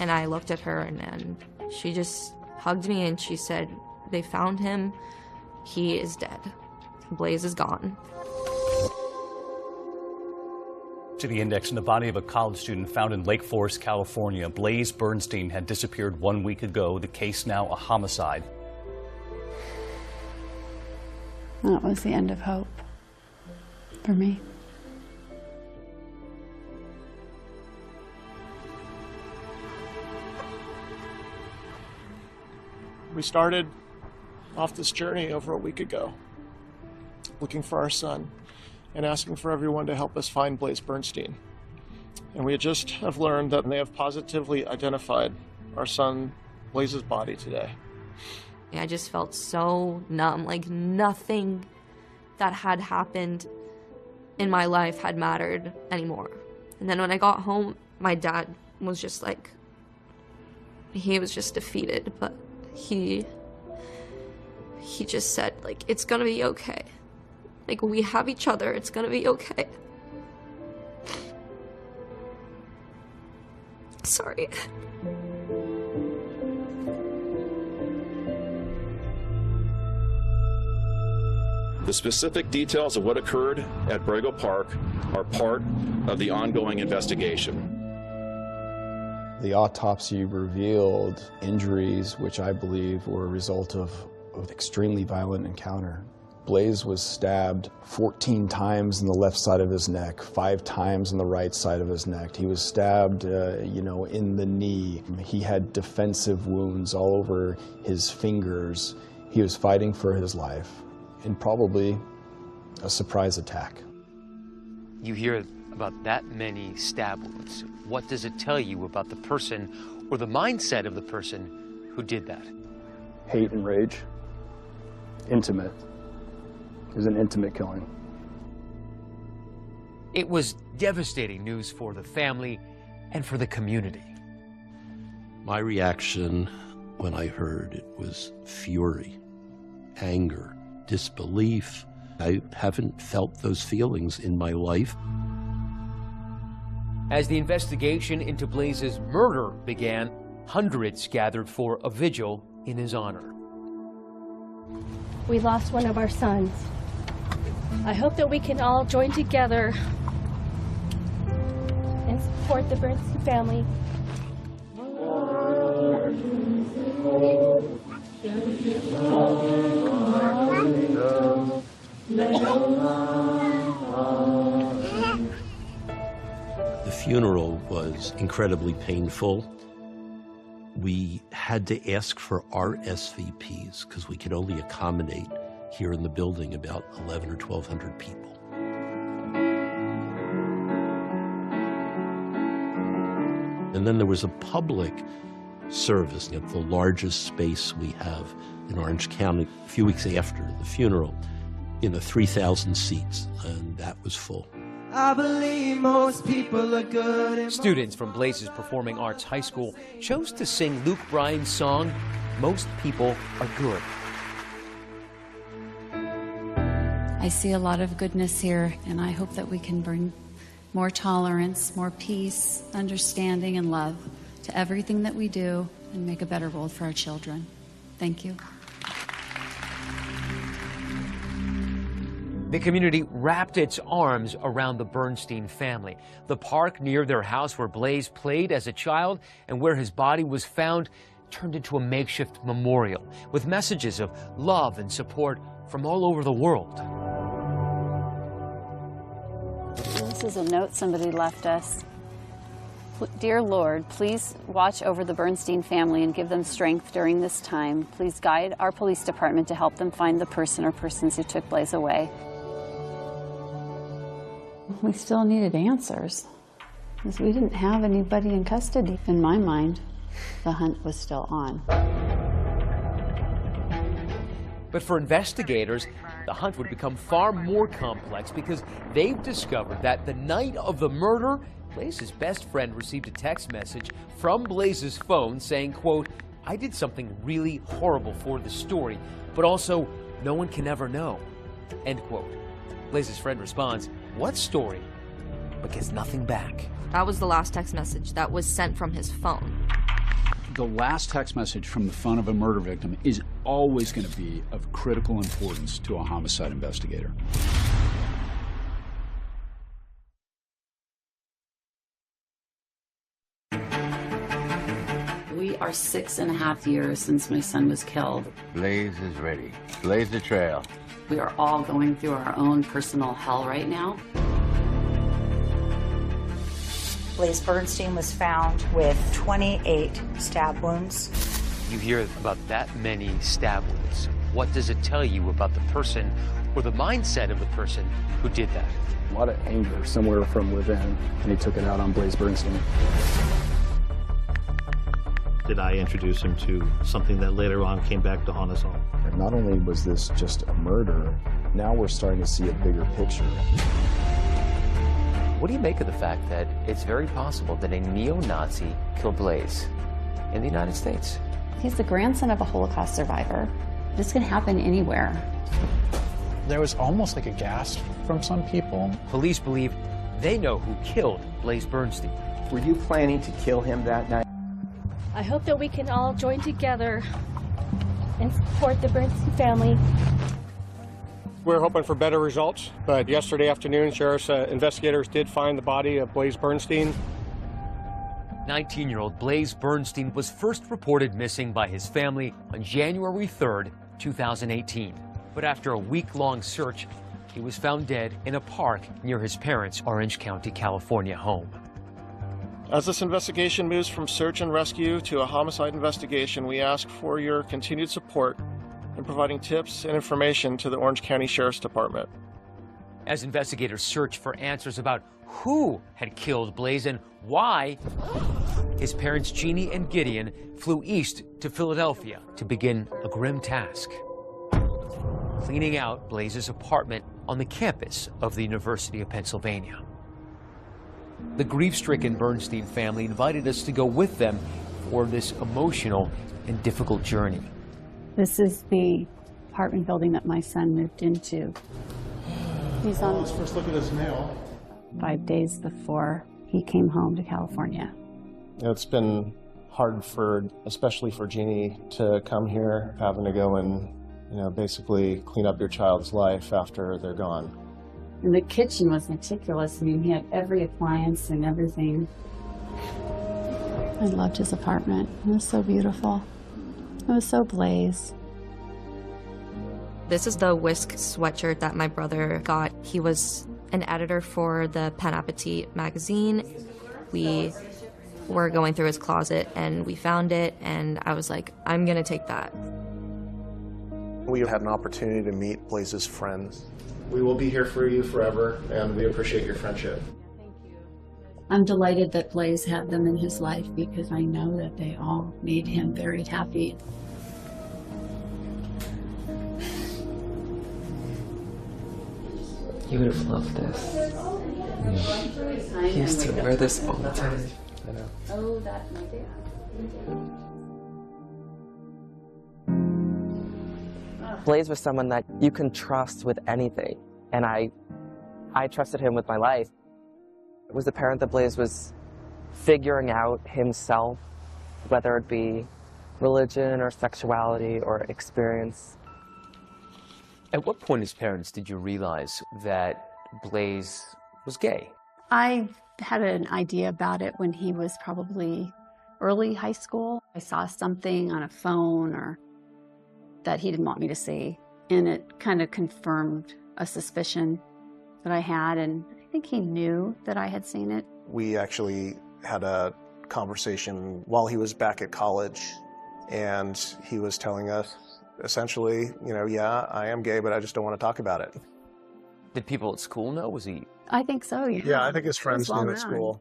and I looked at her, and she just hugged me, and she said, "They found him, he is dead. Blaze is gone." To the index in the body of a college student found in Lake Forest, California. Blaze Bernstein had disappeared 1 week ago. The case now a homicide. That was the end of hope for me. We started off this journey over a week ago, looking for our son and asking for everyone to help us find Blaze Bernstein. And we just have learned that they have positively identified our son Blaze's body today. I just felt so numb, like nothing that had happened in my life had mattered anymore. And then when I got home, my dad was just like, he was just defeated, but he just said, like, "It's gonna be okay. Like, we have each other, it's gonna be okay." Sorry. The specific details of what occurred at Breakup Park are part of the ongoing investigation. The autopsy revealed injuries which I believe were a result of an extremely violent encounter. Blaze was stabbed 14 times in the left side of his neck, 5 times in the right side of his neck. He was stabbed, in the knee. He had defensive wounds all over his fingers. He was fighting for his life, and probably a surprise attack. You hear about that many stab wounds. What does it tell you about the person or the mindset of the person who did that? Hate and rage. Intimate. It was an intimate killing. It was devastating news for the family and for the community. My reaction when I heard it was fury, anger, disbelief. I haven't felt those feelings in my life. As the investigation into Blaze's murder began, hundreds gathered for a vigil in his honor. We lost one of our sons. I hope that we can all join together and support the Bernstein family. The funeral was incredibly painful. We had to ask for RSVPs because we could only accommodate here in the building about 11 or 1,200 people. And then there was a public service at the largest space we have in Orange County a few weeks after the funeral, 3,000 seats, and that was full. I believe most people are good. Students from Blaze's Performing Arts High School chose to sing Luke Bryan's song, Most People Are Good. I see a lot of goodness here, and I hope that we can bring more tolerance, more peace, understanding, and love to everything that we do and make a better world for our children. Thank you. The community wrapped its arms around the Bernstein family. The park near their house where Blaze played as a child and where his body was found turned into a makeshift memorial with messages of love and support from all over the world. This is a note somebody left us. Dear Lord, please watch over the Bernstein family and give them strength during this time. Please guide our police department to help them find the person or persons who took Blaze away. We still needed answers because we didn't have anybody in custody. In my mind, the hunt was still on. But for investigators, the hunt would become far more complex because they've discovered that the night of the murder, Blaze's best friend received a text message from Blaze's phone saying, quote, I did something really horrible for the story, but also no one can ever know, end quote. Blaze's friend responds, what story? But gets nothing back. That was the last text message that was sent from his phone. The last text message from the phone of a murder victim is always going to be of critical importance to a homicide investigator. We are 6.5 years since my son was killed. Blaze is ready. Blaze the trail. We are all going through our own personal hell right now. Blaze Bernstein was found with 28 stab wounds. You hear about that many stab wounds. What does it tell you about the person or the mindset of the person who did that? A lot of anger somewhere from within, and he took it out on Blaze Bernstein. Did I introduce him to something that later on came back to haunt us all? And not only was this just a murder, now we're starting to see a bigger picture. What do you make of the fact that it's very possible that a neo-Nazi killed Blaze in the United States? He's the grandson of a Holocaust survivor. This can happen anywhere. There was almost like a gasp from some people. Police believe they know who killed Blaze Bernstein. Were you planning to kill him that night? I hope that we can all join together and support the Bernstein family. We're hoping for better results, but yesterday afternoon, sheriff's investigators did find the body of Blaze Bernstein. 19-year-old Blaze Bernstein was first reported missing by his family on January 3rd, 2018. But after a week-long search, he was found dead in a park near his parents' Orange County, California home. As this investigation moves from search and rescue to a homicide investigation, we ask for your continued support in providing tips and information to the Orange County Sheriff's Department. As investigators search for answers about who had killed Blaze and why, his parents Jeannie and Gideon flew east to Philadelphia to begin a grim task: cleaning out Blaze's apartment on the campus of the University of Pennsylvania. The grief-stricken Bernstein family invited us to go with them for this emotional and difficult journey. This is the apartment building that my son moved into. He's on. Let's first look at his mail. 5 days before he came home to California. It's been hard especially for Jeannie, to come here, having to go and, basically clean up your child's life after they're gone. And the kitchen was meticulous. I mean, he had every appliance and everything. I loved his apartment. It was so beautiful. It was so Blaze. This is the Whisk sweatshirt that my brother got. He was an editor for the Pen Appetit magazine. We were going through his closet and we found it, and I was like, I'm gonna take that. We had an opportunity to meet Blaze's friends. We will be here for you forever, and we appreciate your friendship. I'm delighted that Blaze had them in his life because I know that they all made him very happy. He would have loved this. He used to wear this all the time. I know. Oh, that's my dad. Blaze was someone that you can trust with anything, and I trusted him with my life. It was the parent that Blaze was figuring out himself, whether it be religion or sexuality or experience. At what point as parents did you realize that Blaze was gay? I had an idea about it when he was probably early high school. I saw something on a phone or that he didn't want me to see, and it kind of confirmed a suspicion that I had, and I think he knew that I had seen it. We actually had a conversation while he was back at college, and he was telling us essentially, you know, yeah, I am gay, but I just don't want to talk about it. Did people at school know? Was he? I think so, yeah. Yeah, I think his friends knew at school.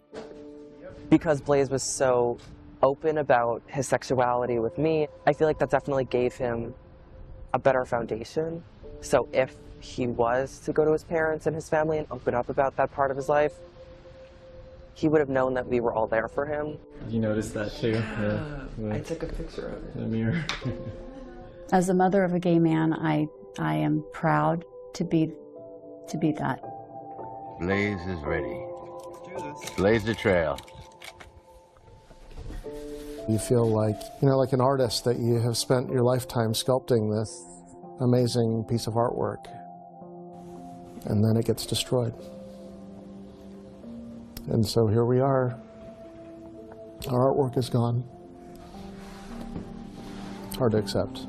Because Blaze was so open about his sexuality with me, I feel like that definitely gave him a better foundation. So if he was to go to his parents and his family and open up about that part of his life, he would have known that we were all there for him. You noticed that too? I took a picture of it. In the mirror. As a mother of a gay man, I am proud to be that. Blaze is ready. Blaze the trail. You feel like, you know, like an artist that you have spent your lifetime sculpting this amazing piece of artwork, and then it gets destroyed. And so here we are. Our artwork is gone. Hard to accept.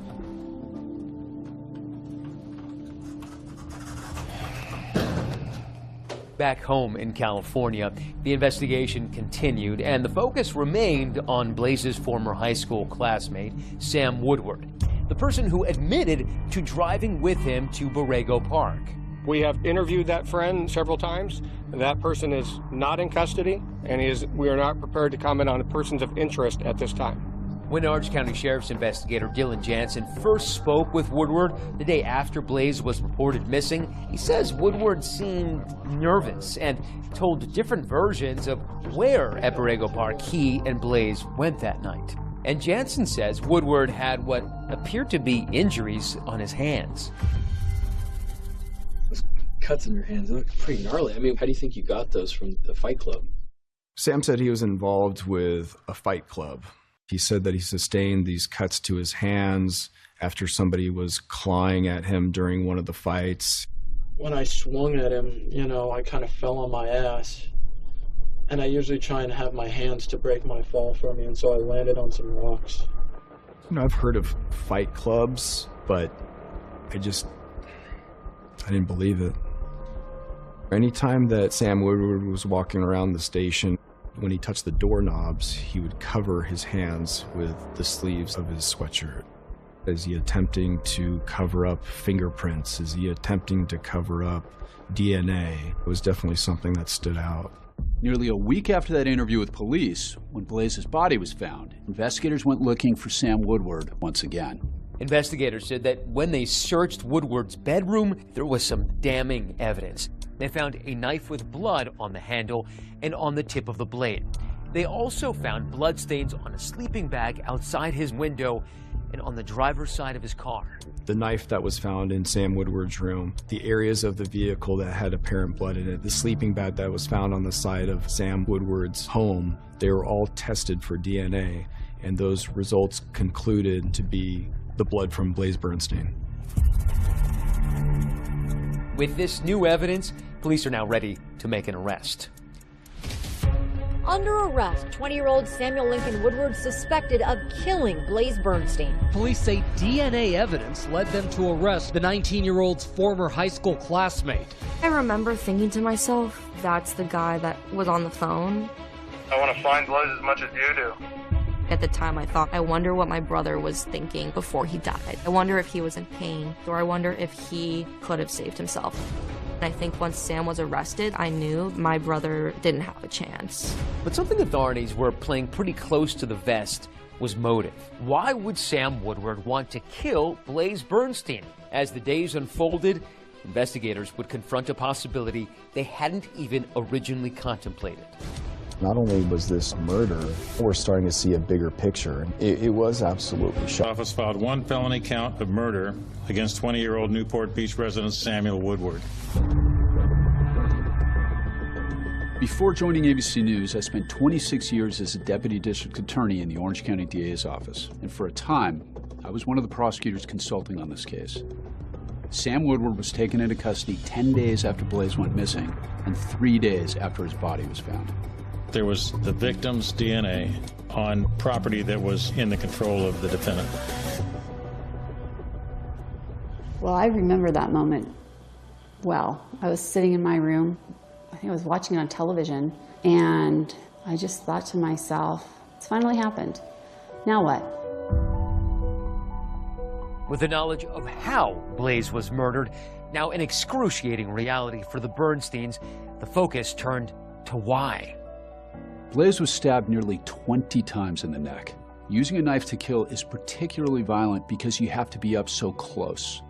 Back home in California, the investigation continued, and the focus remained on Blaze's former high school classmate, Sam Woodward, the person who admitted to driving with him to Borrego Park. We have interviewed that friend several times. That person is not in custody, and we are not prepared to comment on persons of interest at this time. When Orange County Sheriff's investigator Dylan Jansen first spoke with Woodward the day after Blaze was reported missing, he says Woodward seemed nervous and told different versions of where at Borrego Park he and Blaze went that night. And Jansen says Woodward had what appeared to be injuries on his hands. Those cuts in your hands look pretty gnarly. I mean, how do you think you got those from the fight club? Sam said he was involved with a fight club. He said that he sustained these cuts to his hands after somebody was clawing at him during one of the fights. When I swung at him, you know, I kind of fell on my ass. And I usually try and have my hands to break my fall for me, and so I landed on some rocks. You know, I've heard of fight clubs, but I didn't believe it. Anytime that Sam Woodward was walking around the station, when he touched the doorknobs, he would cover his hands with the sleeves of his sweatshirt. Is he attempting to cover up fingerprints? Is he attempting to cover up DNA? It was definitely something that stood out. Nearly a week after that interview with police, when Blaze's body was found, investigators went looking for Sam Woodward once again. Investigators said that when they searched Woodward's bedroom, there was some damning evidence. They found a knife with blood on the handle and on the tip of the blade. They also found bloodstains on a sleeping bag outside his window and on the driver's side of his car. The knife that was found in Sam Woodward's room, the areas of the vehicle that had apparent blood in it, the sleeping bag that was found on the side of Sam Woodward's home, they were all tested for DNA, and those results concluded to be the blood from Blaze Bernstein. With this new evidence, Police are now ready to make an arrest. Under arrest, 20-year-old Samuel Lincoln Woodward suspected of killing Blaze Bernstein. Police say DNA evidence led them to arrest the 19-year-old's former high school classmate. I remember thinking to myself, that's the guy that was on the phone. I want to find Blaze as much as you do. At the time, I thought, I wonder what my brother was thinking before he died. I wonder if he was in pain, or I wonder if he could have saved himself. I think once Sam was arrested, I knew my brother didn't have a chance. But something authorities were playing pretty close to the vest was motive. Why would Sam Woodward want to kill Blaze Bernstein? As the days unfolded, investigators would confront a possibility they hadn't even originally contemplated. Not only was this murder, we're starting to see a bigger picture. It was absolutely shocking. Office filed one felony count of murder against 20-year-old Newport Beach resident Samuel Woodward. Before joining ABC News, I spent 26 years as a deputy district attorney in the Orange County DA's office. And for a time, I was one of the prosecutors consulting on this case. Sam Woodward was taken into custody 10 days after Blaze went missing and 3 days after his body was found. There was the victim's DNA on property that was in the control of the defendant. Well, I remember that moment well. I was sitting in my room. I think I was watching it on television, and I just thought to myself, it's finally happened. Now what? With the knowledge of how Blaze was murdered, now an excruciating reality for the Bernsteins, the focus turned to why. Blaze was stabbed nearly 20 times in the neck. Using a knife to kill is particularly violent because you have to be up so close.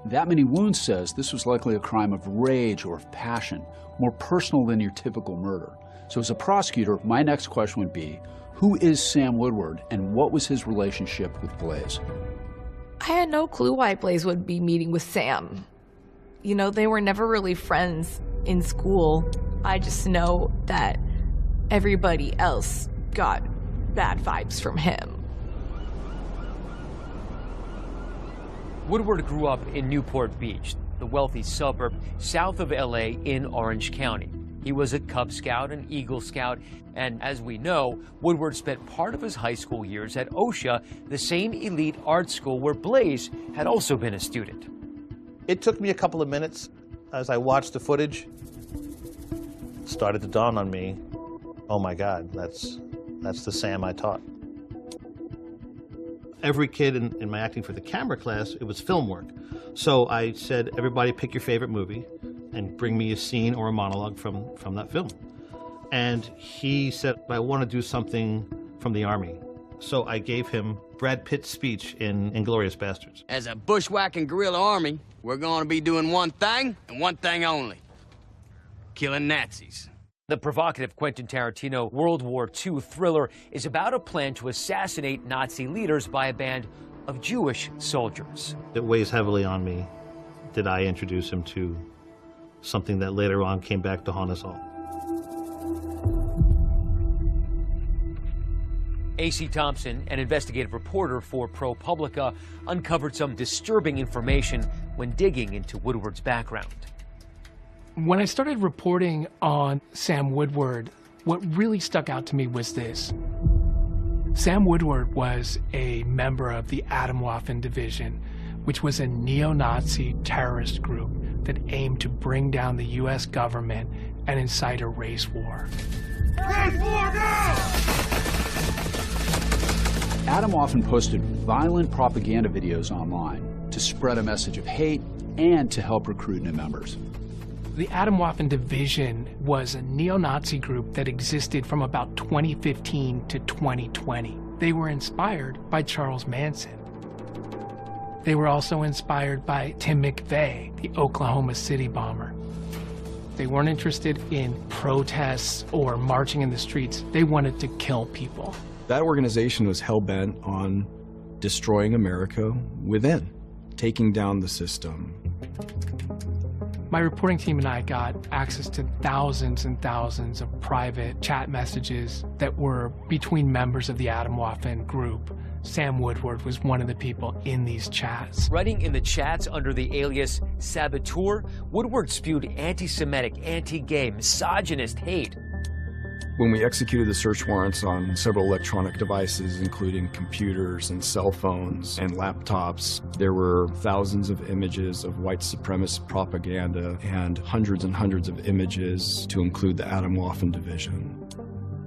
That many wounds says this was likely a crime of rage or of passion, more personal than your typical murder. So as a prosecutor, my next question would be, who is Sam Woodward and what was his relationship with Blaze? I had no clue why Blaze would be meeting with Sam. You know, they were never really friends in school. I just know that everybody else got bad vibes from him. Woodward grew up in Newport Beach, the wealthy suburb south of LA in Orange County. He was a Cub Scout and Eagle Scout, and as we know, Woodward spent part of his high school years at OSHA, the same elite art school where Blaze had also been a student. It took me a couple of minutes as I watched the footage. It started to dawn on me, oh my God, that's the Sam I taught. Every kid in my acting for the camera class, it was film work. So I said, everybody pick your favorite movie and bring me a scene or a monologue from that film. And he said, I want to do something from the Army. So I gave him Brad Pitt's speech in Inglourious Bastards. As a bushwhacking guerrilla army, we're going to be doing one thing and one thing only: killing Nazis. The provocative Quentin Tarantino World War II thriller is about a plan to assassinate Nazi leaders by a band of Jewish soldiers. It weighs heavily on me that I introduce him to something that later on came back to haunt us all. A.C. Thompson, an investigative reporter for ProPublica, uncovered some disturbing information when digging into Woodward's background. When I started reporting on Sam Woodward, what really stuck out to me was this. Sam Woodward was a member of the Atomwaffen Division, which was a neo-Nazi terrorist group that aimed to bring down the U.S. government and incite a race war. Race war now! Atomwaffen posted violent propaganda videos online to spread a message of hate and to help recruit new members. The Atomwaffen Division was a neo-Nazi group that existed from about 2015 to 2020. They were inspired by Charles Manson. They were also inspired by Tim McVeigh, the Oklahoma City bomber. They weren't interested in protests or marching in the streets. They wanted to kill people. That organization was hell-bent on destroying America within, taking down the system. My reporting team and I got access to thousands and thousands of private chat messages that were between members of the Atomwaffen group. Sam Woodward was one of the people in these chats. Writing in the chats under the alias Saboteur, Woodward spewed anti-Semitic, anti-gay, misogynist hate. When we executed the search warrants on several electronic devices, including computers and cell phones and laptops, there were thousands of images of white supremacist propaganda and hundreds of images to include the Atomwaffen division.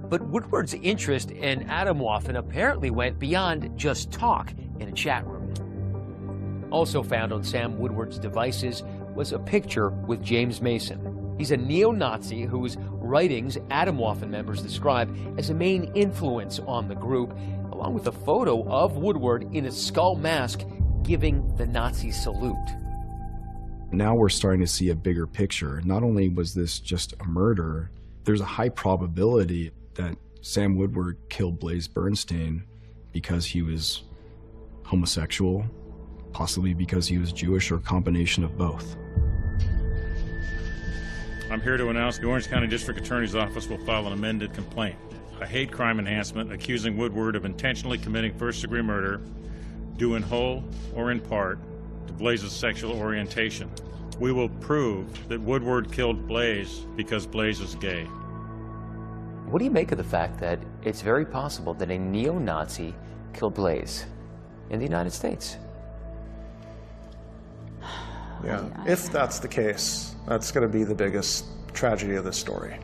But Woodward's interest in Atomwaffen apparently went beyond just talk in a chat room. Also found on Sam Woodward's devices was a picture with James Mason. He's a neo-Nazi whose writings Atomwaffen members describe as a main influence on the group, along with a photo of Woodward in a skull mask giving the Nazi salute. Now we're starting to see a bigger picture. Not only was this just a murder, there's a high probability that Sam Woodward killed Blaze Bernstein because he was homosexual, possibly because he was Jewish, or a combination of both. I'm here to announce the Orange County District Attorney's Office will file an amended complaint, a hate crime enhancement accusing Woodward of intentionally committing first-degree murder, due in whole or in part to Blaze's sexual orientation. We will prove that Woodward killed Blaze because Blaze is gay. What do you make of the fact that it's very possible that a neo-Nazi killed Blaze in the United States? Yeah, if that's the case, that's going to be the biggest tragedy of this story.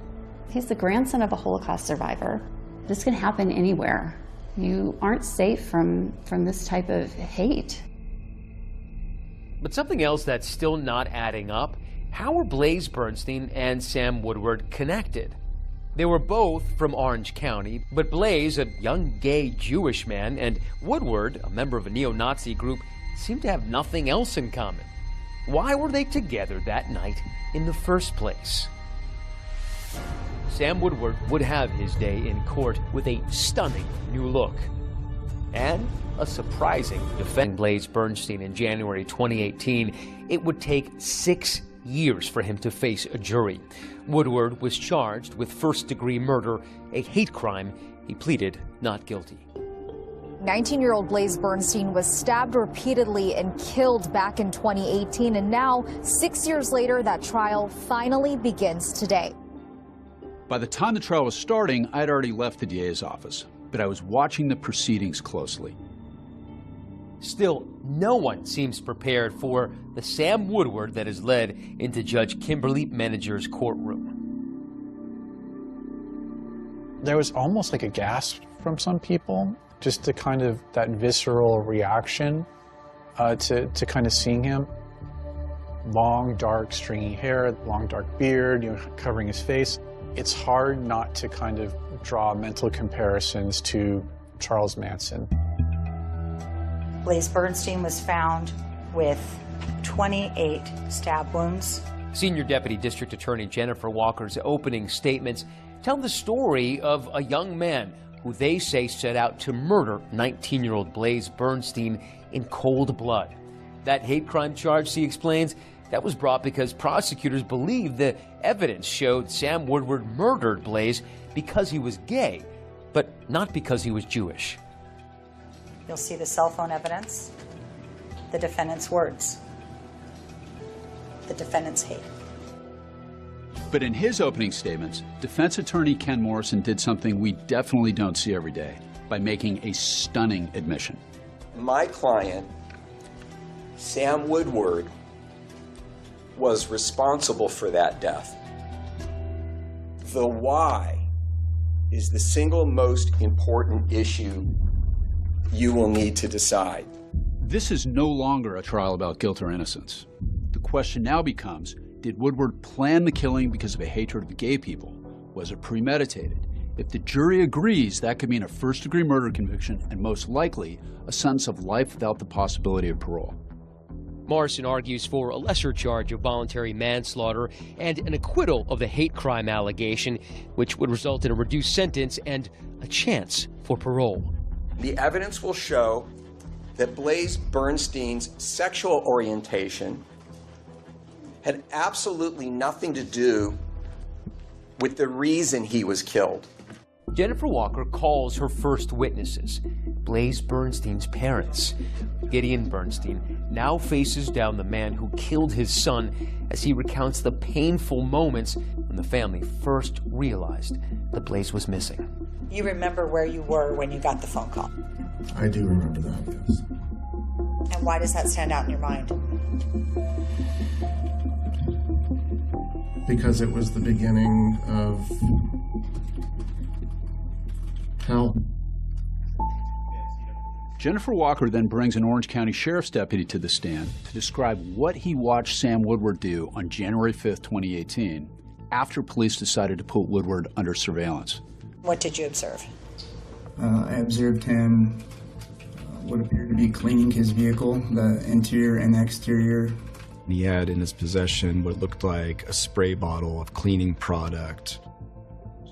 He's the grandson of a Holocaust survivor. This can happen anywhere. You aren't safe from this type of hate. But something else that's still not adding up, how were Blaze Bernstein and Sam Woodward connected? They were both from Orange County, but Blaze, a young gay Jewish man, and Woodward, a member of a neo-Nazi group, seemed to have nothing else in common. Why were they together that night in the first place? Sam Woodward would have his day in court with a stunning new look and a surprising defense. Blaze Bernstein in January 2018, it would take 6 years for him to face a jury. Woodward was charged with first-degree murder, a hate crime. He pleaded not guilty. 19-year-old Blaze Bernstein was stabbed repeatedly and killed back in 2018, and now, 6 years later, that trial finally begins today. By the time the trial was starting, I'd already left the DA's office, but I was watching the proceedings closely. Still, no one seems prepared for the Sam Woodward that has led into Judge Kimberly Menager's courtroom. There was almost like a gasp from some people, just to kind of that visceral reaction to kind of seeing him. Long, dark, stringy hair, long, dark beard, covering his face. It's hard not to kind of draw mental comparisons to Charles Manson. Blaze Bernstein was found with 28 stab wounds. Senior Deputy District Attorney Jennifer Walker's opening statements tell the story of a young man who they say set out to murder 19-year-old Blaze Bernstein in cold blood. That hate crime charge, she explains, that was brought because prosecutors believed the evidence showed Sam Woodward murdered Blaze because he was gay, but not because he was Jewish. You'll see the cell phone evidence, the defendant's words, the defendant's hate. But in his opening statements, defense attorney Ken Morrison did something we definitely don't see every day by making a stunning admission. My client, Sam Woodward, was responsible for that death. The why is the single most important issue you will need to decide. This is no longer a trial about guilt or innocence. The question now becomes, did Woodward plan the killing because of a hatred of gay people? Was it premeditated? If the jury agrees, that could mean a first-degree murder conviction and most likely a sentence of life without the possibility of parole. Morrison argues for a lesser charge of voluntary manslaughter and an acquittal of the hate crime allegation, which would result in a reduced sentence and a chance for parole. The evidence will show that Blaze Bernstein's sexual orientation had absolutely nothing to do with the reason he was killed. Jennifer Walker calls her first witnesses, Blaze Bernstein's parents. Gideon Bernstein now faces down the man who killed his son as he recounts the painful moments when the family first realized that Blaze was missing. You remember where you were when you got the phone call? I do remember that, yes. And why does that stand out in your mind? Because it was the beginning of hell. Jennifer Walker then brings an Orange County Sheriff's deputy to the stand to describe what he watched Sam Woodward do on January 5th, 2018, after police decided to put Woodward under surveillance. What did you observe? I observed him what appeared to be cleaning his vehicle, the interior and exterior. He had in his possession what looked like a spray bottle of cleaning product.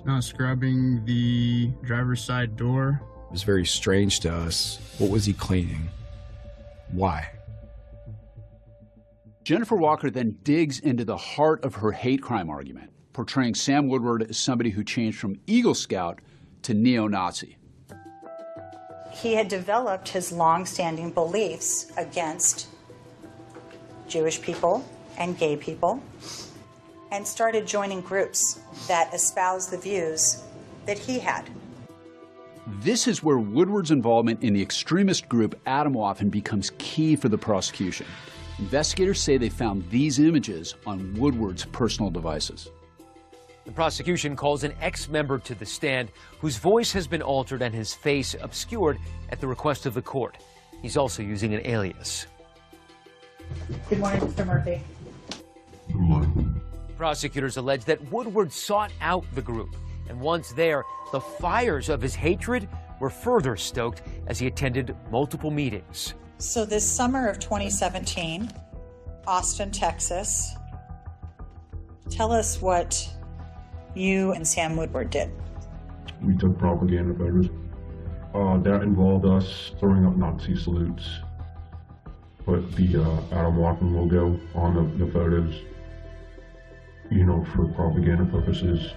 Not scrubbing the driver's side door. It was very strange to us. What was he cleaning? Why? Jennifer Walker then digs into the heart of her hate crime argument, portraying Sam Woodward as somebody who changed from Eagle Scout to neo-Nazi. He had developed his long-standing beliefs against Jewish people and gay people, and started joining groups that espoused the views that he had. This is where Woodward's involvement in the extremist group Atomwaffen becomes key for the prosecution. Investigators say they found these images on Woodward's personal devices. The prosecution calls an ex-member to the stand whose voice has been altered and his face obscured at the request of the court. He's also using an alias. Good morning, Mr. Murphy. Good morning. Prosecutors allege that Woodward sought out the group, and once there, the fires of his hatred were further stoked as he attended multiple meetings. So this summer of 2017, Austin, Texas, tell us what you and Sam Woodward did. We took propaganda photos. That involved us throwing up Nazi salutes. Put the Atomwaffen logo on the photos, you know, for propaganda purposes.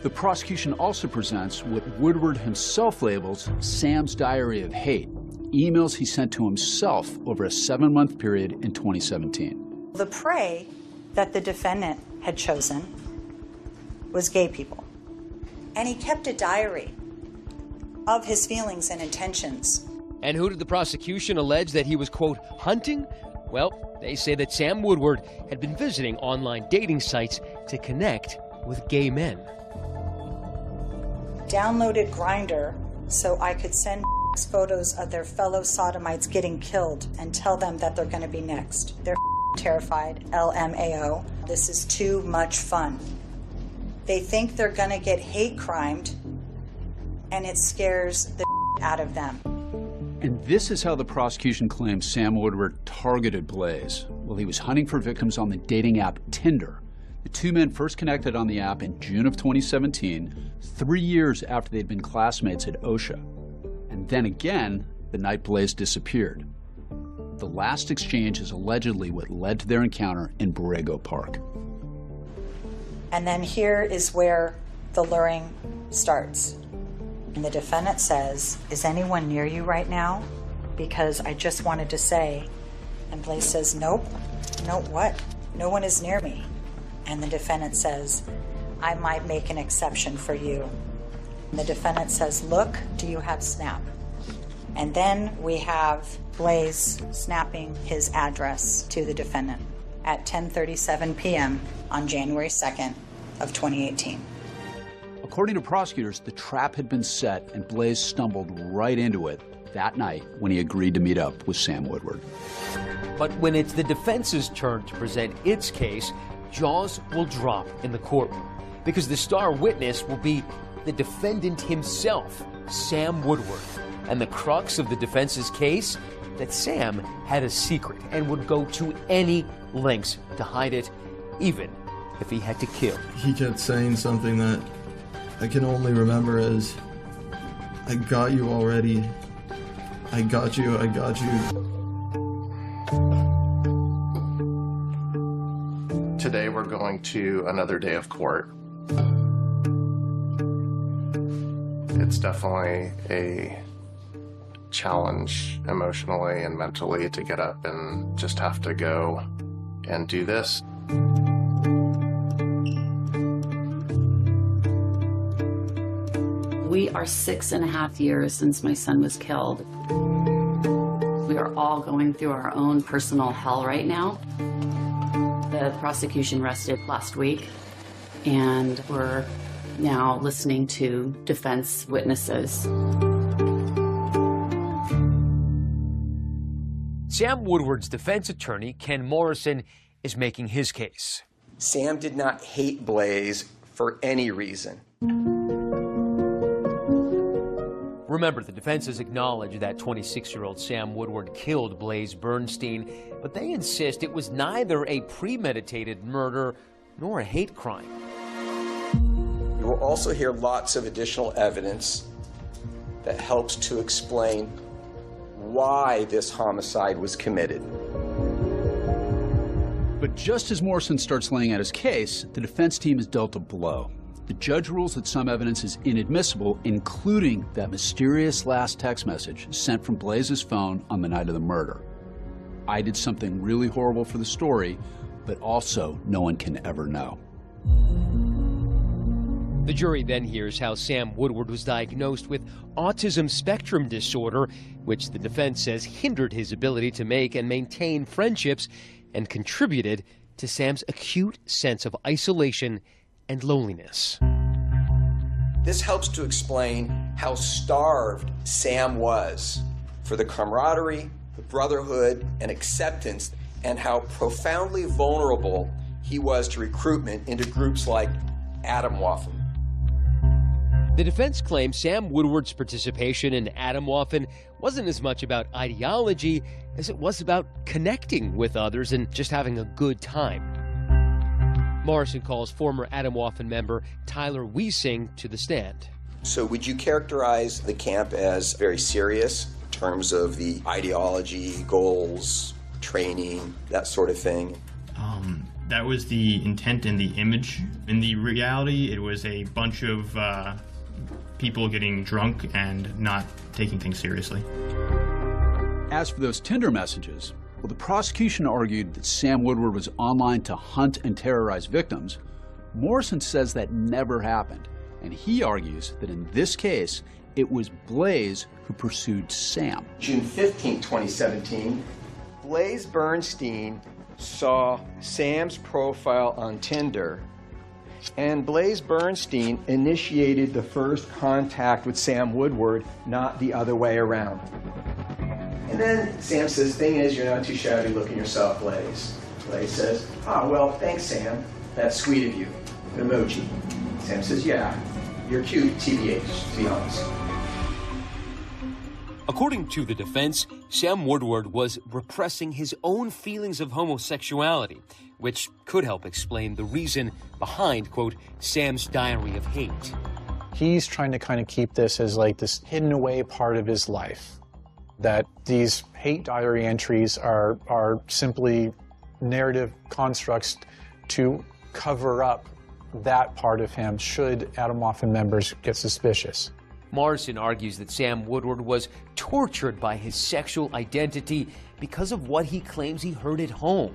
The prosecution also presents what Woodward himself labels Sam's diary of hate, emails he sent to himself over a 7-month period in 2017. The prey that the defendant had chosen was gay people. And he kept a diary of his feelings and intentions. And who did the prosecution allege that he was, quote, hunting? Well, they say that Sam Woodward had been visiting online dating sites to connect with gay men. Downloaded Grindr so I could send photos of their fellow sodomites getting killed and tell them that they're going to be next. They're terrified, LMAO. This is too much fun. They think they're going to get hate crimed, and it scares the out of them. And this is how the prosecution claims Sam Woodward targeted Blaze while he was hunting for victims on the dating app Tinder. The two men first connected on the app in June of 2017, 3 years after they'd been classmates at OSHA. And then again, the night Blaze disappeared. The last exchange is allegedly what led to their encounter in Borrego Park. And then here is where the luring starts. And the defendant says, "Is anyone near you right now? Because I just wanted to say." And Blaze says, "Nope." "Nope, what?" "No one is near me." And the defendant says, "I might make an exception for you." And the defendant says, "Look, do you have Snap?" And then we have Blaze snapping his address to the defendant at 10:37 p.m. on January 2nd of 2018. According to prosecutors, the trap had been set and Blaze stumbled right into it that night when he agreed to meet up with Sam Woodward. But when it's the defense's turn to present its case, jaws will drop in the courtroom because the star witness will be the defendant himself, Sam Woodward. And the crux of the defense's case, that Sam had a secret and would go to any lengths to hide it, even if he had to kill. He kept saying something that I can only remember as, "I got you already. I got you, I got you." today we're going to another day of court. It's definitely a challenge emotionally and mentally to get up and just have to go and do this. We are 6.5 years since my son was killed. We are all going through our own personal hell right now. The prosecution rested last week, and we're now listening to defense witnesses. Sam Woodward's defense attorney, Ken Morrison, is making his case. Sam did not hate Blaze for any reason. Remember, the defense has acknowledged that 26-year-old Sam Woodward killed Blaze Bernstein, but they insist it was neither a premeditated murder nor a hate crime. You will also hear lots of additional evidence that helps to explain why this homicide was committed. But just as Morrison starts laying out his case, the defense team is dealt a blow. The judge rules that some evidence is inadmissible, including that mysterious last text message sent from Blaze's phone on the night of the murder. I did something really horrible for the story, but also no one can ever know. The jury then hears how Sam Woodward was diagnosed with autism spectrum disorder, which the defense says hindered his ability to make and maintain friendships and contributed to Sam's acute sense of isolation and loneliness. This helps to explain how starved Sam was for the camaraderie, the brotherhood, and acceptance, and how profoundly vulnerable he was to recruitment into groups like Atomwaffen. The defense claims Sam Woodward's participation in Atomwaffen wasn't as much about ideology as it was about connecting with others and just having a good time. Morrison calls former Atomwaffen member Tyler Wiesing to the stand. So would you characterize the camp as very serious in terms of the ideology, goals, training, that sort of thing? That was the intent and the image. In the reality, it was a bunch of people getting drunk and not taking things seriously. As for those Tinder messages, well, the prosecution argued that Sam Woodward was online to hunt and terrorize victims. Morrison says that never happened, and he argues that in this case, it was Blaze who pursued Sam. June 15, 2017, Blaze Bernstein saw Sam's profile on Tinder, and Blaze Bernstein initiated the first contact with Sam Woodward, not the other way around. And then Sam says, thing is, you're not too shabby looking yourself, Blaze. Blaze says, well, thanks, Sam. That's sweet of you. An emoji. Sam says, yeah, you're cute, TBH, to be honest. According to the defense, Sam Woodward was repressing his own feelings of homosexuality, which could help explain the reason behind, quote, Sam's diary of hate. He's trying to kind of keep this as like this hidden away part of his life. That these hate diary entries are simply narrative constructs to cover up that part of him should Atomwaffen members get suspicious. Morrison argues that Sam Woodward was tortured by his sexual identity because of what he claims he heard at home.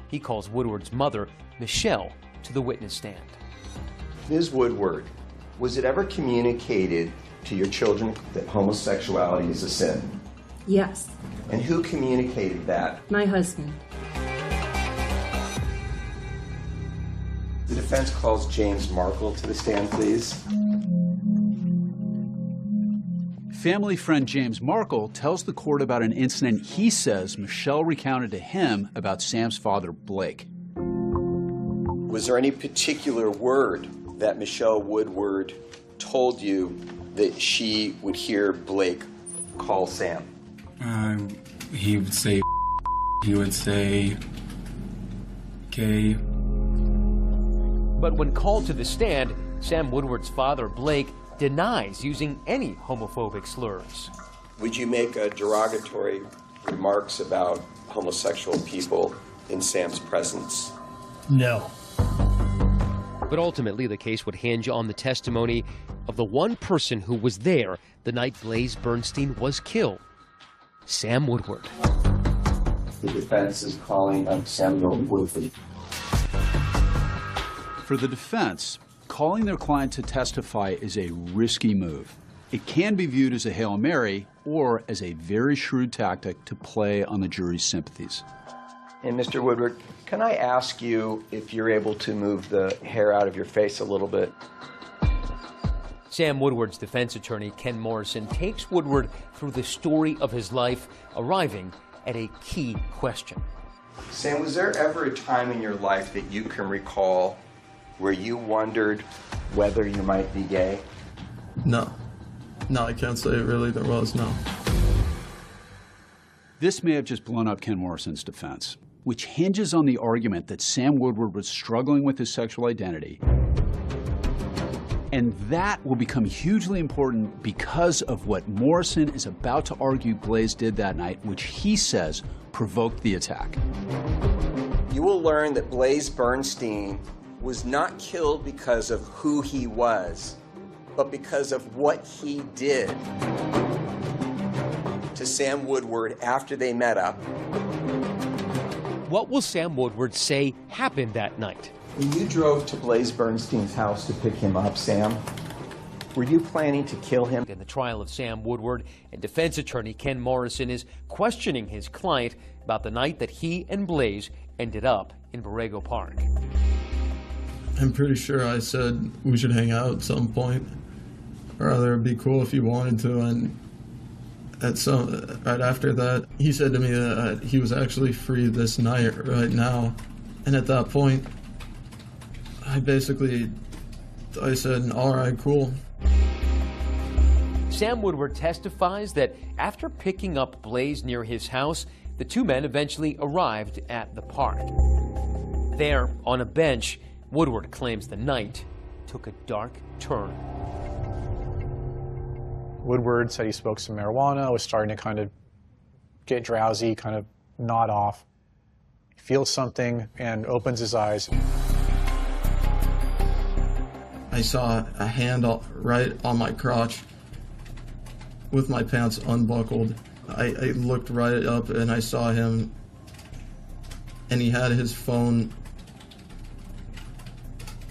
He calls Woodward's mother, Michelle, to the witness stand. Ms. Woodward, was it ever communicated to your children that homosexuality is a sin? Yes. And who communicated that? My husband. The defense calls James Markle to the stand, please. Family friend James Markle tells the court about an incident he says Michelle recounted to him about Sam's father, Blake. Was there any particular word that Michelle Woodward told you that she would hear Blake call Sam? He would say, he would say, gay. But when called to the stand, Sam Woodward's father, Blake, denies using any homophobic slurs. Would you make derogatory remarks about homosexual people in Sam's presence? No. But ultimately, the case would hinge on the testimony of the one person who was there the night Blaze Bernstein was killed, Sam Woodward. The defense is calling up Samuel Woodward. For the defense, calling their client to testify is a risky move. It can be viewed as a Hail Mary or as a very shrewd tactic to play on the jury's sympathies. And Mr. Woodward, can I ask you if you're able to move the hair out of your face a little bit? Sam Woodward's defense attorney, Ken Morrison, takes Woodward through the story of his life, arriving at a key question. Sam, was there ever a time in your life that you can recall where you wondered whether you might be gay? No. No, I can't say really there was, no. This may have just blown up Ken Morrison's defense, which hinges on the argument that Sam Woodward was struggling with his sexual identity. And that will become hugely important because of what Morrison is about to argue Blaze did that night, which he says provoked the attack. You will learn that Blaze Bernstein was not killed because of who he was, but because of what he did to Sam Woodward after they met up. What will Sam Woodward say happened that night? When you drove to Blaze Bernstein's house to pick him up, Sam, were you planning to kill him? In the trial of Sam Woodward, and defense attorney Ken Morrison is questioning his client about the night that he and Blaze ended up in Borrego Park. I'm pretty sure I said we should hang out at some point, or rather it'd be cool if you wanted to, and right after that, he said to me that he was actually free this night, right now, and at that point, I said, all right, cool. Sam Woodward testifies that after picking up Blaze near his house, the two men eventually arrived at the park. There, on a bench, Woodward claims the night took a dark turn. Woodward said he smoked some marijuana, was starting to kind of get drowsy, kind of nod off. He feels something and opens his eyes. I saw a hand right on my crotch with my pants unbuckled. I looked right up and I saw him, and he had his phone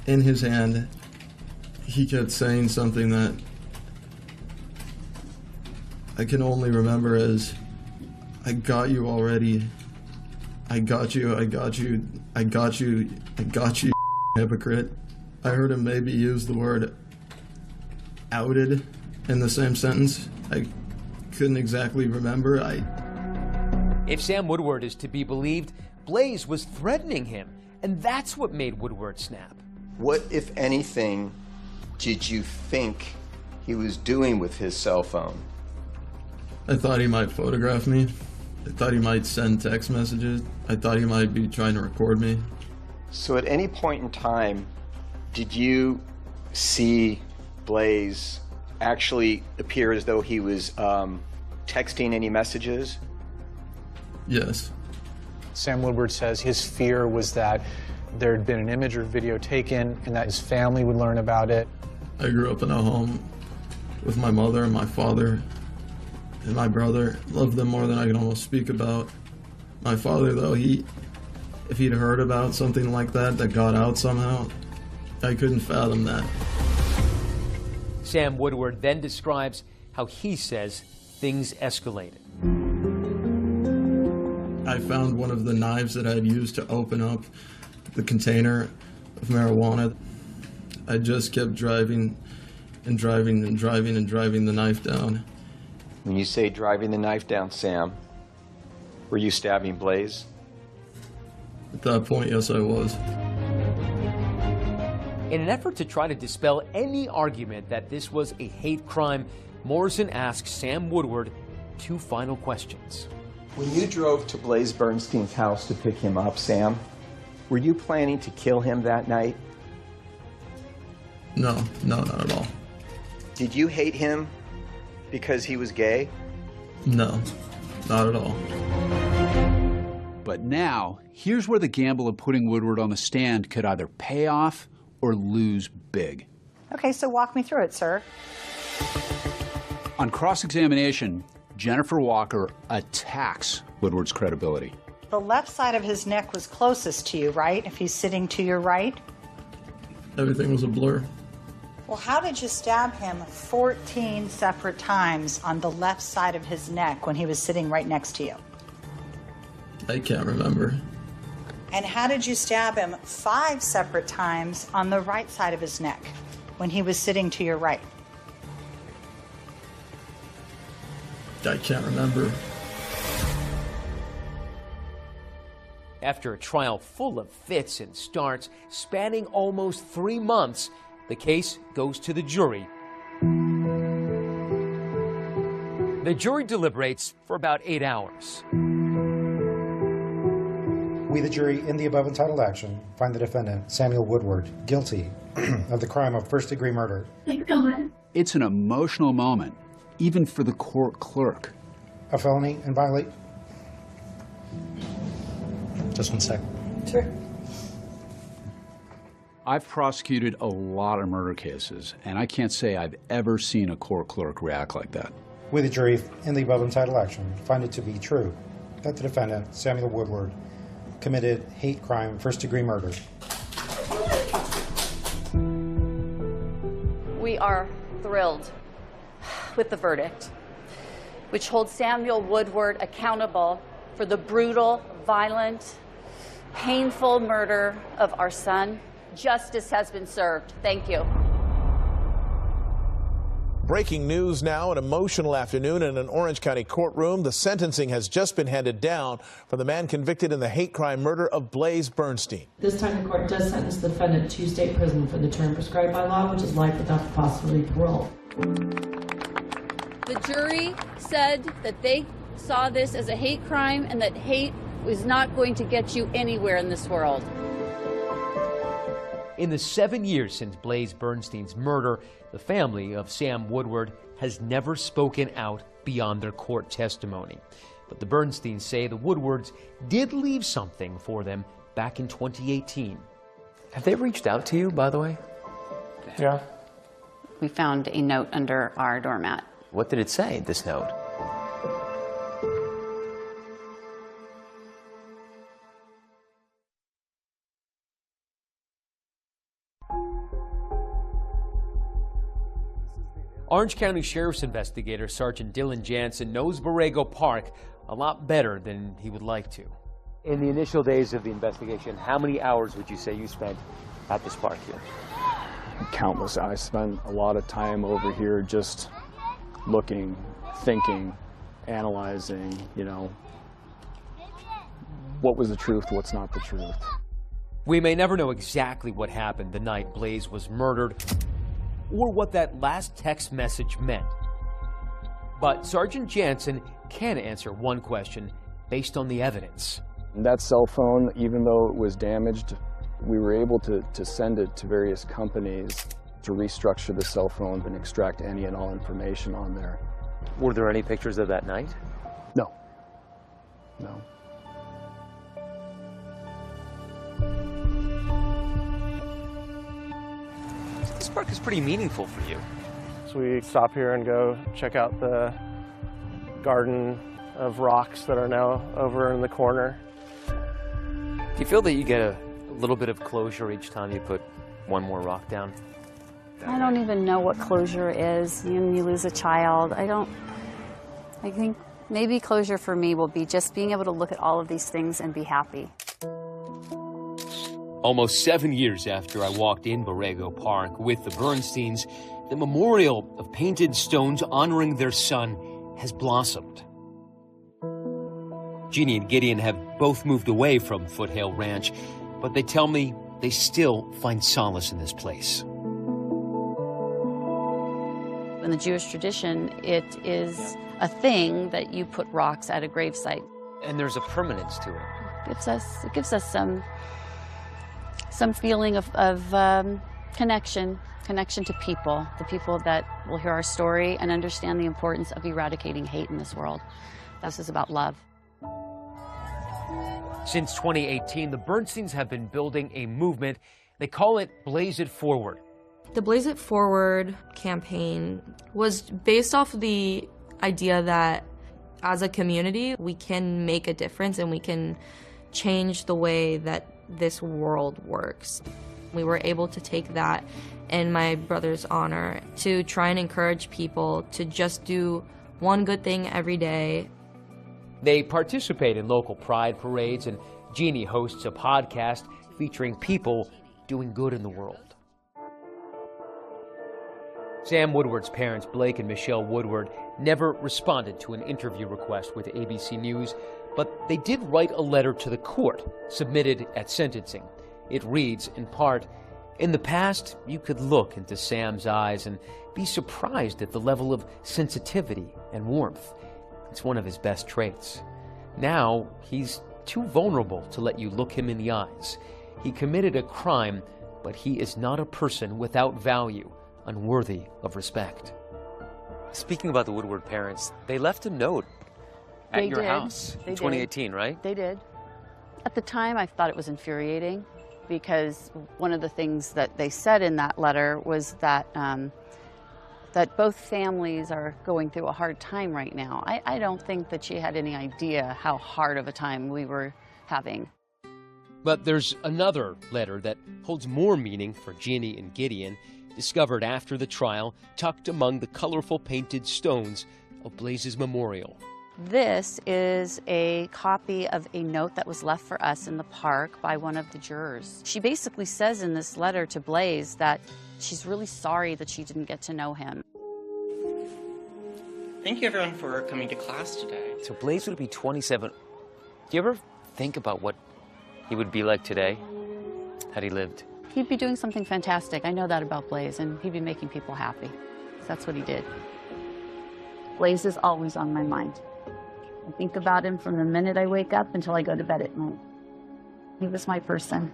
in his hand. He kept saying something that I can only remember as, I got you already. I got you, I got you, I got you, I got you, hypocrite. I heard him maybe use the word outed in the same sentence. I couldn't exactly remember. If Sam Woodward is to be believed, Blaze was threatening him, and that's what made Woodward snap. What, if anything, did you think he was doing with his cell phone? I thought he might photograph me. I thought he might send text messages. I thought he might be trying to record me. So at any point in time, did you see Blaze actually appear as though he was texting any messages? Yes. Sam Woodward says his fear was that there had been an image or video taken and that his family would learn about it. I grew up in a home with my mother and my father and my brother. Loved them more than I can almost speak about. My father, though, if he'd heard about something like that got out somehow, I couldn't fathom that. Sam Woodward then describes how he says things escalated. I found one of the knives that I had used to open up the container of marijuana. I just kept driving and driving and driving and driving the knife down. When you say driving the knife down, Sam, were you stabbing Blaze? At that point, yes, I was. In an effort to try to dispel any argument that this was a hate crime, Morrison asks Sam Woodward two final questions. When you drove to Blaze Bernstein's house to pick him up, Sam, were you planning to kill him that night? No, not at all. Did you hate him because he was gay? No, not at all. But now, here's where the gamble of putting Woodward on the stand could either pay off or lose big. Okay, so walk me through it, sir. On cross-examination, Jennifer Walker attacks Woodward's credibility. The left side of his neck was closest to you, right? If he's sitting to your right? Everything was a blur. Well, how did you stab him 14 separate times on the left side of his neck when he was sitting right next to you? I can't remember. And how did you stab him 5 separate times on the right side of his neck when he was sitting to your right? I can't remember. After a trial full of fits and starts, spanning almost 3 months, the case goes to the jury. The jury deliberates for about 8 hours. We, the jury, in the above entitled action, find the defendant, Samuel Woodward, guilty of the crime of first-degree murder. It's an emotional moment, even for the court clerk. A felony and violate. Just 1 second. Sure. I've prosecuted a lot of murder cases, and I can't say I've ever seen a court clerk react like that. We, the jury, in the above entitled action, find it to be true that the defendant, Samuel Woodward, committed hate crime, first-degree murder. We are thrilled with the verdict, which holds Samuel Woodward accountable for the brutal, violent, painful murder of our son. Justice has been served. Thank you. Breaking news now, an emotional afternoon in an Orange County courtroom. The sentencing has just been handed down for the man convicted in the hate crime murder of Blaze Bernstein. This time the court does sentence the defendant to state prison for the term prescribed by law, which is life without the possibility of parole. The jury said that they saw this as a hate crime and that hate was not going to get you anywhere in this world. In the 7 years since Blaze Bernstein's murder, the family of Sam Woodward has never spoken out beyond their court testimony. But the Bernsteins say the Woodwards did leave something for them back in 2018. Have they reached out to you, by the way? Yeah. We found a note under our doormat. What did it say, this note? Orange County Sheriff's investigator Sergeant Dylan Jansen knows Borrego Park a lot better than he would like to. In the initial days of the investigation, how many hours would you say you spent at this park here? Countless. I spent a lot of time over here just looking, thinking, analyzing, what was the truth, what's not the truth. We may never know exactly what happened the night Blaze was murdered, or what that last text message meant. But Sergeant Jansen can answer one question based on the evidence. That cell phone, even though it was damaged, we were able to send it to various companies to restructure the cell phone and extract any and all information on there. Were there any pictures of that night? No. No. This park is pretty meaningful for you. So we stop here and go check out the garden of rocks that are now over in the corner. Do you feel that you get a little bit of closure each time you put one more rock down? I don't even know what closure is. When you lose a child, I think maybe closure for me will be just being able to look at all of these things and be happy. Almost 7 years after I walked in Borrego Park with the Bernsteins, the memorial of painted stones honoring their son has blossomed. Jeannie and Gideon have both moved away from Foothill Ranch, but they tell me they still find solace in this place. In the Jewish tradition, it is a thing that you put rocks at a gravesite. And there's a permanence to it. It gives us some feeling of connection to people, the people that will hear our story and understand the importance of eradicating hate in this world. This is about love. Since 2018, the Bernsteins have been building a movement They call it Blaze It Forward. The Blaze It Forward campaign was based off the idea that as a community, we can make a difference and we can change the way that this world works. We were able to take that in my brother's honor to try and encourage people to just do one good thing every day. They participate in local pride parades, and Jeannie hosts a podcast featuring people doing good in the world. Sam Woodward's parents, Blake and Michelle Woodward, never responded to an interview request with ABC News, but they did write a letter to the court, submitted at sentencing. It reads, in part, "In the past, you could look into Sam's eyes and be surprised at the level of sensitivity and warmth. It's one of his best traits. Now, he's too vulnerable to let you look him in the eyes. He committed a crime, but he is not a person without value, unworthy of respect." Speaking about the Woodward parents, they left a note at your house in 2018, right? They did. At the time, I thought it was infuriating because one of the things that they said in that letter was that that both families are going through a hard time right now. I don't think that she had any idea how hard of a time we were having. But there's another letter that holds more meaning for Jeannie and Gideon, discovered after the trial, tucked among the colorful painted stones of Blaze's memorial. This is a copy of a note that was left for us in the park by one of the jurors. She basically says in this letter to Blaze that she's really sorry that she didn't get to know him. Thank you, everyone, for coming to class today. So Blaze would be 27. Do you ever think about what he would be like today had he lived? He'd be doing something fantastic. I know that about Blaze, and he'd be making people happy. That's what he did. Blaze is always on my mind. I think about him from the minute I wake up until I go to bed at night. He was my person.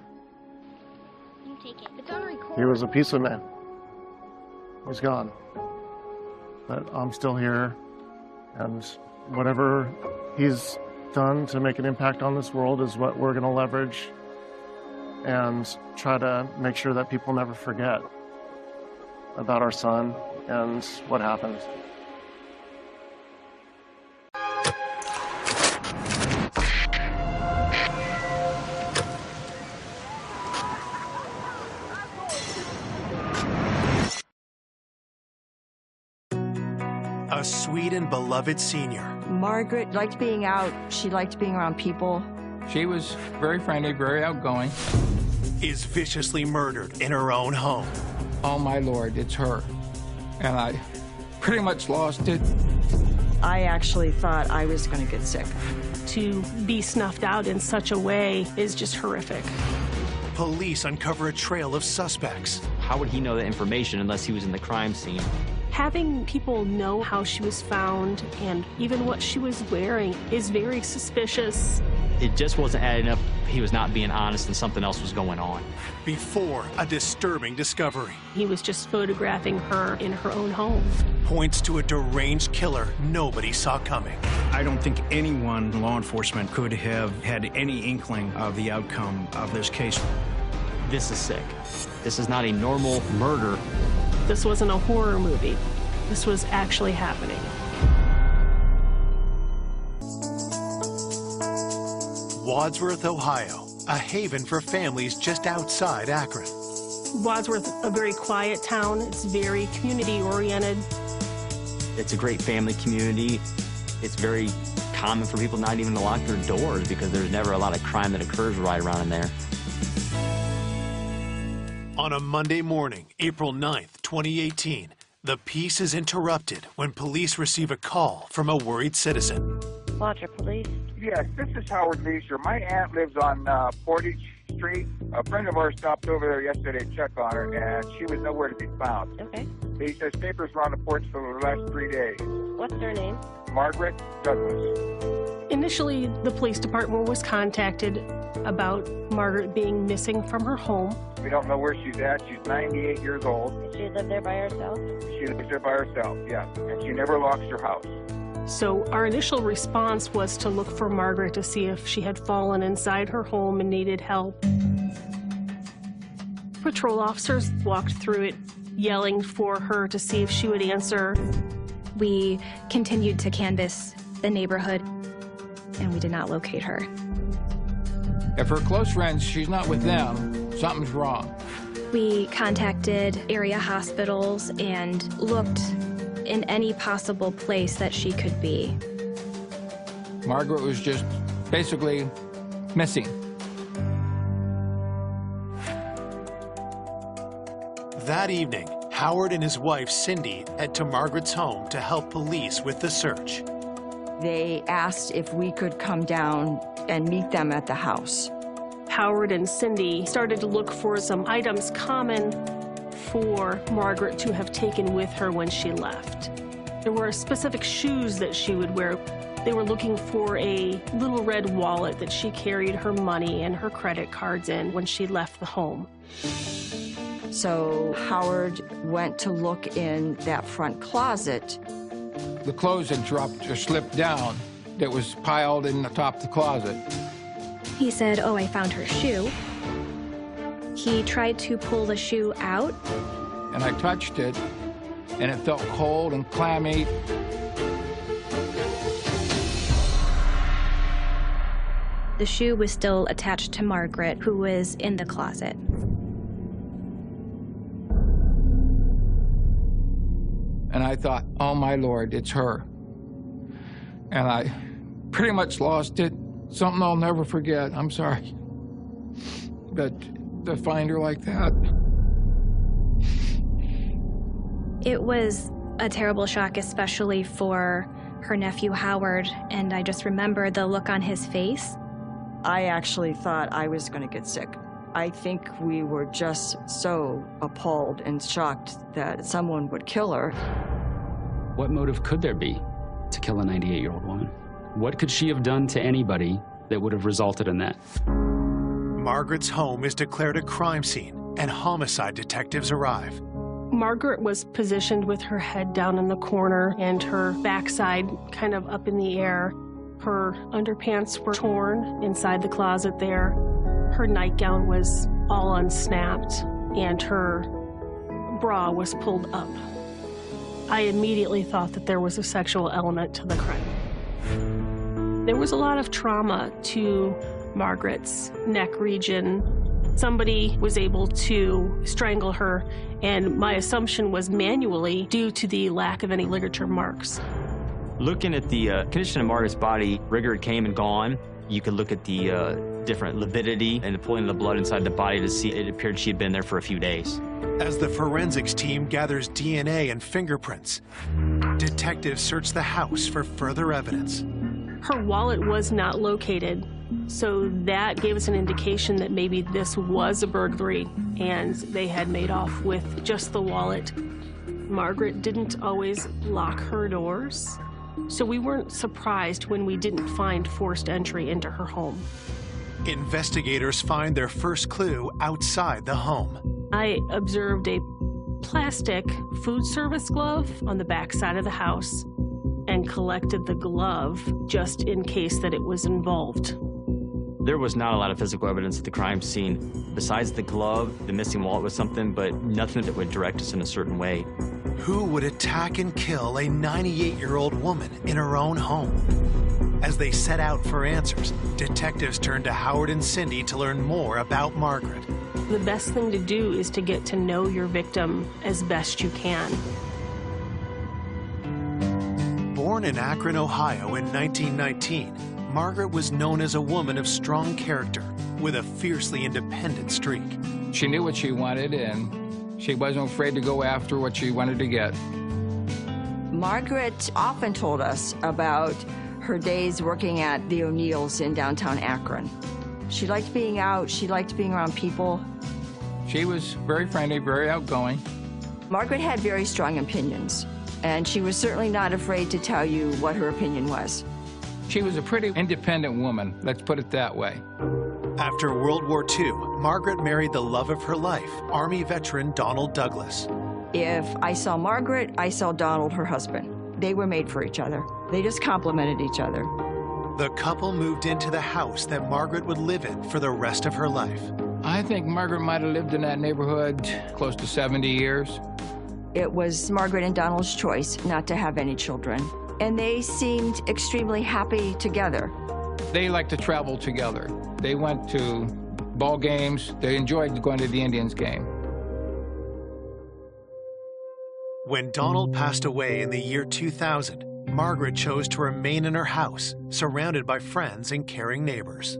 You take it. It's on record. He was a piece of man. He's gone. But I'm still here, and whatever he's done to make an impact on this world is what we're going to leverage and try to make sure that people never forget about our son and what happened. A sweet and beloved senior. Margaret liked being out. She liked being around people. She was very friendly, very outgoing. Is viciously murdered in her own home. Oh my Lord, it's her. And I pretty much lost it. I actually thought I was going to get sick. To be snuffed out in such a way is just horrific. Police uncover a trail of suspects. How would he know the information unless he was in the crime scene? Having people know how she was found and even what she was wearing is very suspicious. It just wasn't adding up. He was not being honest and something else was going on. Before a disturbing discovery. He was just photographing her in her own home. Points to a deranged killer nobody saw coming. I don't think anyone in law enforcement could have had any inkling of the outcome of this case. This is sick. This is not a normal murder. This wasn't a horror movie. This was actually happening. Wadsworth, Ohio, a haven for families just outside Akron. Wadsworth, a very quiet town. It's very community-oriented. It's a great family community. It's very common for people not even to lock their doors because there's never a lot of crime that occurs right around in there. On a Monday morning, April 9th, 2018, the peace is interrupted when police receive a call from a worried citizen. Water Police. Yes, this is Howard Leisure. My aunt lives on Portage Street. A friend of ours stopped over there yesterday to check on her, and she was nowhere to be found. Okay. He says papers were on the porch for the last 3 days. What's her name? Margaret Douglas. Initially, the police department was contacted about Margaret being missing from her home. We don't know where she's at. She's 98 years old. Does she live there by herself? She lives there by herself, yeah. And she never locks her house. So our initial response was to look for Margaret to see if she had fallen inside her home and needed help. patrol officers walked through it, yelling for her to see if she would answer. We continued to canvass the neighborhood, and we did not locate her. If her close friends, she's not with them, something's wrong. We contacted area hospitals and looked in any possible place that she could be. Margaret was just basically missing. That evening, Howard and his wife, Cindy, head to Margaret's home to help police with the search. They asked if we could come down and meet them at the house. Howard and Cindy started to look for some items common for Margaret to have taken with her when she left. There were specific shoes that she would wear. They were looking for a little red wallet that she carried her money and her credit cards in when she left the home. So Howard went to look in that front closet. The clothes had dropped or slipped down that was piled in the top of the closet. He said, "Oh, I found her shoe." He tried to pull the shoe out. And I touched it, and it felt cold and clammy. The shoe was still attached to Margaret, who was in the closet. And I thought, oh my Lord, it's her. And I pretty much lost it. Something I'll never forget, I'm sorry. But to find her like that. It was a terrible shock, especially for her nephew Howard, and I just remember the look on his face. I actually thought I was going to get sick. I think we were just so appalled and shocked that someone would kill her. What motive could there be to kill a 98-year-old woman? What could she have done to anybody that would have resulted in that? Margaret's home is declared a crime scene, and homicide detectives arrive. Margaret was positioned with her head down in the corner and her backside kind of up in the air. Her underpants were torn inside the closet there. Her nightgown was all unsnapped, and her bra was pulled up. I immediately thought that there was a sexual element to the crime. There was a lot of trauma to Margaret's neck region. Somebody was able to strangle her, and my assumption was manually due to the lack of any ligature marks. Looking at the condition of Margaret's body, rigor had came and gone. You could look at the different lividity and the pulling of the blood inside the body to see it appeared she had been there for a few days. As the forensics team gathers DNA and fingerprints, detectives search the house for further evidence. Her wallet was not located, so that gave us an indication that maybe this was a burglary and they had made off with just the wallet. Margaret didn't always lock her doors, so we weren't surprised when we didn't find forced entry into her home. Investigators find their first clue outside the home. I observed a plastic food service glove on the back side of the house and collected the glove just in case that it was involved. There was not a lot of physical evidence at the crime scene. Besides the glove, the missing wallet was something, but nothing that would direct us in a certain way. Who would attack and kill a 98-year-old woman in her own home? As they set out for answers, detectives turn to Howard and Cindy to learn more about Margaret. The best thing to do is to get to know your victim as best you can. Born in Akron, Ohio in 1919, Margaret was known as a woman of strong character with a fiercely independent streak. She knew what she wanted, and she wasn't afraid to go after what she wanted to get. Margaret often told us about her days working at the O'Neills in downtown Akron. She liked being out, she liked being around people. She was very friendly, very outgoing. Margaret had very strong opinions, and she was certainly not afraid to tell you what her opinion was. She was a pretty independent woman, let's put it that way. After World War II, Margaret married the love of her life, Army veteran Donald Douglas. If I saw Margaret, I saw Donald, her husband. They were made for each other. They just complemented each other. The couple moved into the house that Margaret would live in for the rest of her life. I I think Margaret might have lived in that neighborhood close to 70 years. It was Margaret and Donald's choice not to have any children, and they seemed extremely happy together. They liked to travel together. They went to ball games. They enjoyed going to the Indians game. When Donald passed away in the year 2000, Margaret chose to remain in her house, surrounded by friends and caring neighbors.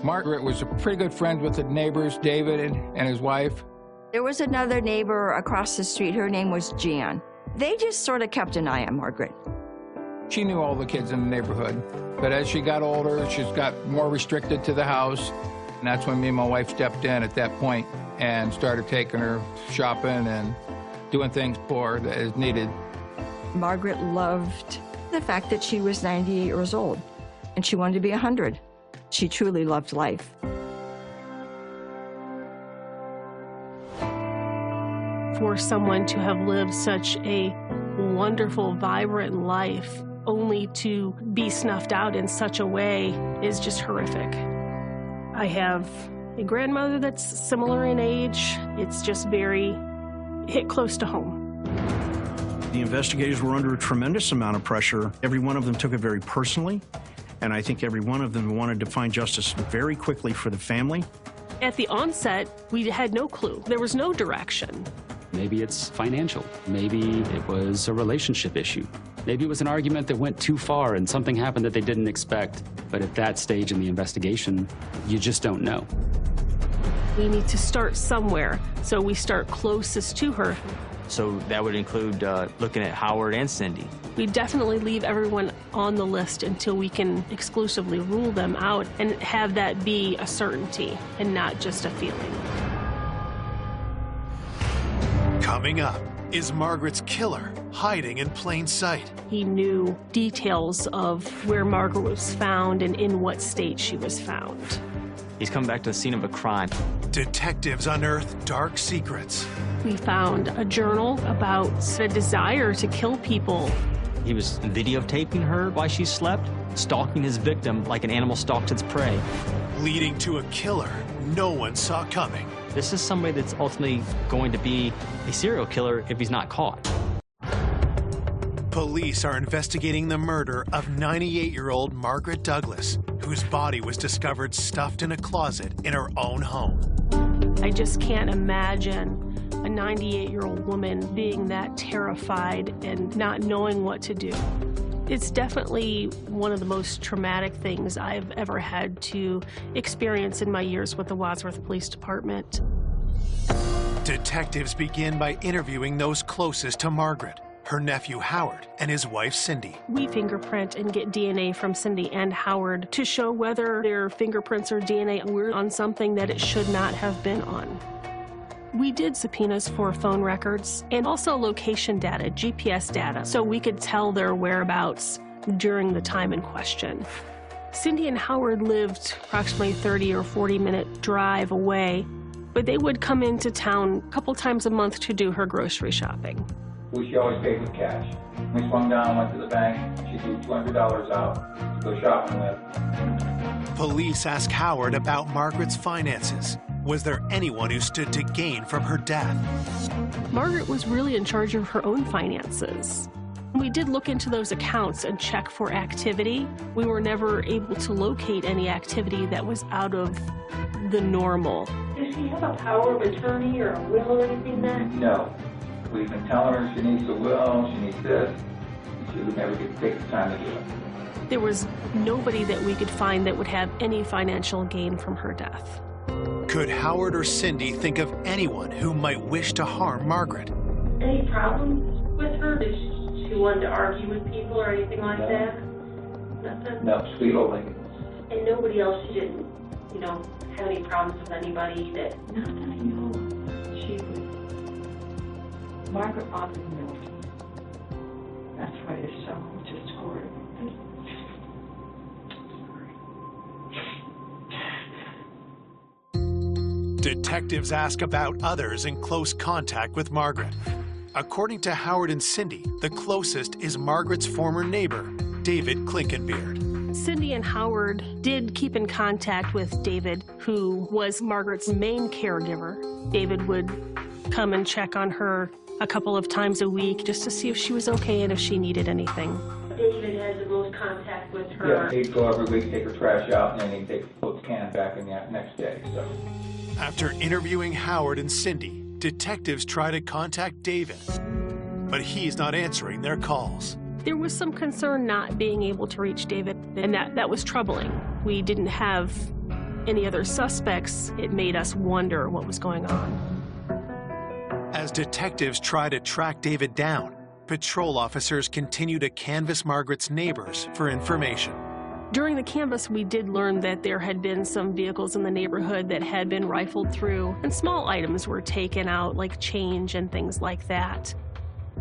Margaret was a pretty good friend with the neighbors, David and his wife. There was another neighbor across the street. Her name was Jan. They just sort of kept an eye on Margaret. She knew all the kids in the neighborhood, but as she got older, she's got more restricted to the house. And that's when me and my wife stepped in at that point and started taking her shopping and doing things for her that is needed. Margaret loved the fact that she was 98 years old, and she wanted to be 100. She truly loved life. For someone to have lived such a wonderful, vibrant life, only to be snuffed out in such a way is just horrific. I have a grandmother that's similar in age. It's just very hit close to home. The investigators were under a tremendous amount of pressure. Every one of them took it very personally, and I think every one of them wanted to find justice very quickly for the family. At the onset, we had no clue. There was no direction. Maybe it's financial. Maybe it was a relationship issue. Maybe it was an argument that went too far and something happened that they didn't expect. But at that stage in the investigation, you just don't know. We need to start somewhere, so we start closest to her. So that would include looking at Howard and Cindy. We definitely leave everyone on the list until we can exclusively rule them out and have that be a certainty and not just a feeling. Coming up, is Margaret's killer hiding in plain sight? He knew details of where Margaret was found and in what state she was found. He's come back to the scene of a crime. Detectives unearth dark secrets. We found a journal about a desire to kill people. He was videotaping her while she slept, stalking his victim like an animal stalks its prey. Leading to a killer no one saw coming. This is somebody that's ultimately going to be a serial killer if he's not caught. Police are investigating the murder of 98-year-old Margaret Douglas, whose body was discovered stuffed in a closet in her own home. I just can't imagine a 98-year-old woman being that terrified and not knowing what to do. It's definitely one of the most traumatic things I've ever had to experience in my years with the Wadsworth Police Department. Detectives begin by interviewing those closest to Margaret, her nephew Howard and his wife Cindy. We fingerprint and get DNA from Cindy and Howard to show whether their fingerprints or DNA were on something that it should not have been on. We did subpoenas for phone records and also location data, GPS data, so we could tell their whereabouts during the time in question. Cindy and Howard lived approximately 30 or 40-minute drive away, but they would come into town a couple times a month to do her grocery shopping. She always paid with cash. We swung down, went to the bank, she drew $200 out to go shopping with. Police ask Howard about Margaret's finances. Was there anyone who stood to gain from her death? Margaret was really in charge of her own finances. We did look into those accounts and check for activity. We were never able to locate any activity that was out of the normal. Does she have a power of attorney or a will or anything then? No. We've been telling her she needs a will, she needs this. She would never take the time to do it. There was nobody that we could find that would have any financial gain from her death. Could Howard or Cindy think of anyone who might wish to harm Margaret? Any problems with her? Did she want to argue with people or anything like that? Nothing? No, sweet old lady. And nobody else, she didn't, have any problems with anybody that... Not that I know of. She was... Margaret bothered me. That's why it's so just horrible. Detectives ask about others in close contact with Margaret. According to Howard and Cindy, the closest is Margaret's former neighbor, David Klinkenbeard. Cindy and Howard did keep in contact with David, who was Margaret's main caregiver. David would come and check on her a couple of times a week just to see if she was okay and if she needed anything. David has the most contact with her. Yeah, he'd go every week, take her trash out, and then he'd take the can back in the next day. So. After interviewing Howard and Cindy, detectives try to contact David, but he's not answering their calls. There was some concern not being able to reach David, and that was troubling. We didn't have any other suspects. It made us wonder what was going on. As detectives try to track David down, patrol officers continue to canvass Margaret's neighbors for information. During the canvass, we did learn that there had been some vehicles in the neighborhood that had been rifled through, and small items were taken out, like change and things like that.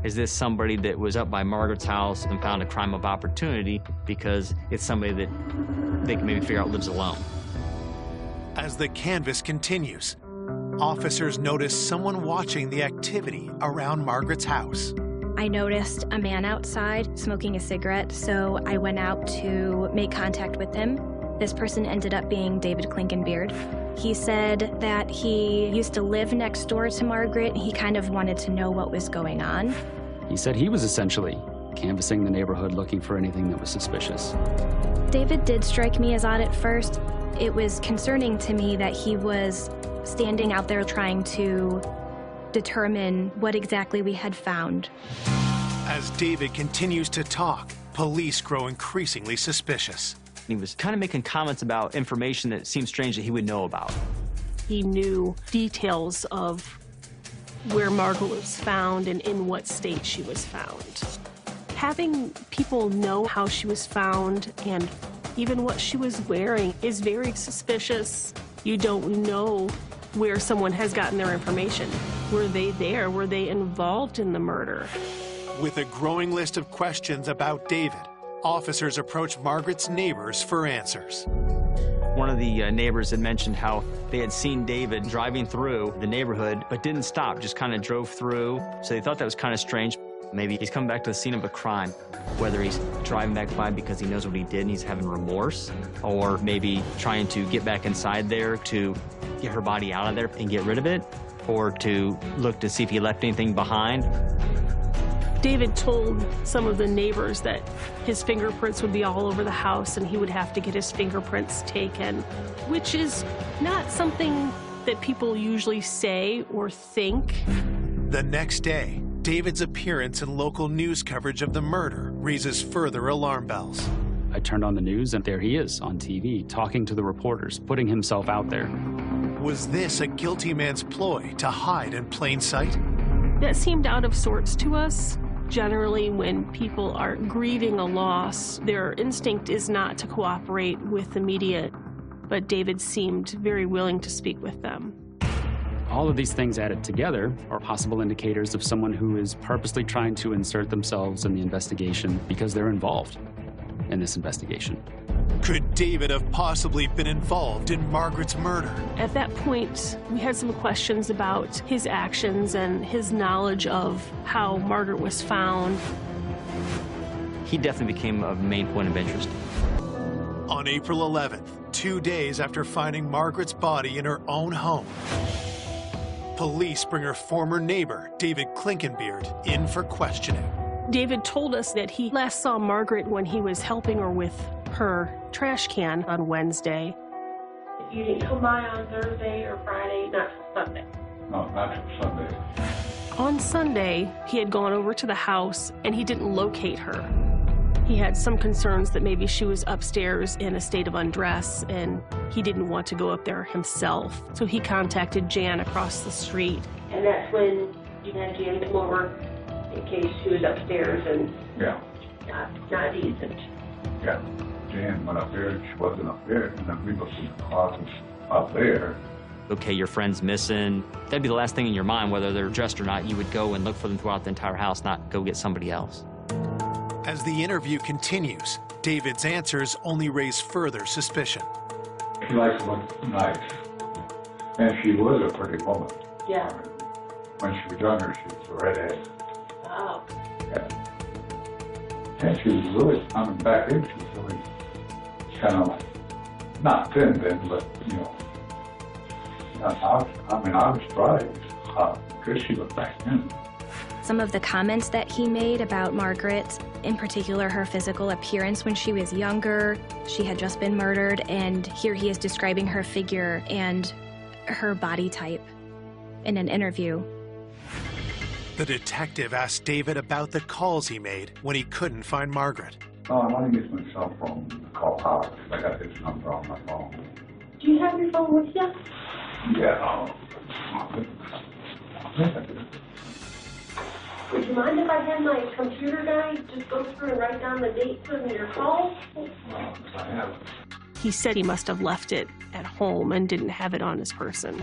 Is this somebody that was up by Margaret's house and found a crime of opportunity because it's somebody that they can maybe figure out lives alone? As the canvass continues, officers notice someone watching the activity around Margaret's house. I noticed a man outside smoking a cigarette, so I went out to make contact with him. This person ended up being David Klinkenbeard. He said that he used to live next door to Margaret. He kind of wanted to know what was going on. He said he was essentially canvassing the neighborhood looking for anything that was suspicious. David did strike me as odd at first. It was concerning to me that he was standing out there trying to determine what exactly we had found. As David continues to talk, police grow increasingly suspicious. He was kind of making comments about information that seemed strange that he would know about. He knew details of where Margaret was found and in what state she was found. Having people know how she was found and even what she was wearing is very suspicious. You don't know where someone has gotten their information. Were they there? Were they involved in the murder? With a growing list of questions about David, officers approach Margaret's neighbors for answers. One of the neighbors had mentioned how they had seen David driving through the neighborhood, but didn't stop, just kind of drove through. So they thought that was kind of strange. Maybe he's come back to the scene of a crime, whether he's driving back by because he knows what he did and he's having remorse, or maybe trying to get back inside there to get her body out of there and get rid of it, or to look to see if he left anything behind. David told some of the neighbors that his fingerprints would be all over the house and he would have to get his fingerprints taken, which is not something that people usually say or think. The next day, David's appearance in local news coverage of the murder raises further alarm bells. I turned on the news and there he is on TV, talking to the reporters, putting himself out there. Was this a guilty man's ploy to hide in plain sight? That seemed out of sorts to us. Generally, when people are grieving a loss, their instinct is not to cooperate with the media, but David seemed very willing to speak with them. All of these things added together are possible indicators of someone who is purposely trying to insert themselves in the investigation because they're involved in this investigation. Could David have possibly been involved in Margaret's murder? At that point, we had some questions about his actions and his knowledge of how Margaret was found. He definitely became a main point of interest. On April 11th, 2 days after finding Margaret's body in her own home, police bring her former neighbor, David Klinkenbeard, in for questioning. David told us that he last saw Margaret when he was helping her with her trash can on Wednesday. You didn't come by on Thursday or Friday, not till Sunday? No, not till Sunday. On Sunday, he had gone over to the house and he didn't locate her. He had some concerns that maybe she was upstairs in a state of undress and he didn't want to go up there himself. So he contacted Jan across the street. And that's when you had Jan come over in case she was upstairs and not decent. Yeah, Jan went up there, she wasn't up there, and then we looked in the closet up there. Okay, your friend's missing. That'd be the last thing in your mind, whether they're dressed or not. You would go and look for them throughout the entire house, not go get somebody else. As the interview continues, David's answers only raise further suspicion. She likes to look nice, and she was a pretty woman. Yeah. When she was younger, she was a redhead. Wow. Yeah. And she was really, I mean, back then she was really kind of like, not thin, but, you know, I was surprised how good she looked back then. Some of the comments that he made about Margaret, in particular her physical appearance when she was younger, she had just been murdered, and here he is describing her figure and her body type in an interview. The detective asked David about the calls he made when he couldn't find Margaret. Oh, I want to use my cell phone to call Howard. I got his number on my phone. Do you have your phone with you? Yeah. Would you mind if I had my computer guy just go through and write down the dates of your calls? I have. He said he must have left it at home and didn't have it on his person.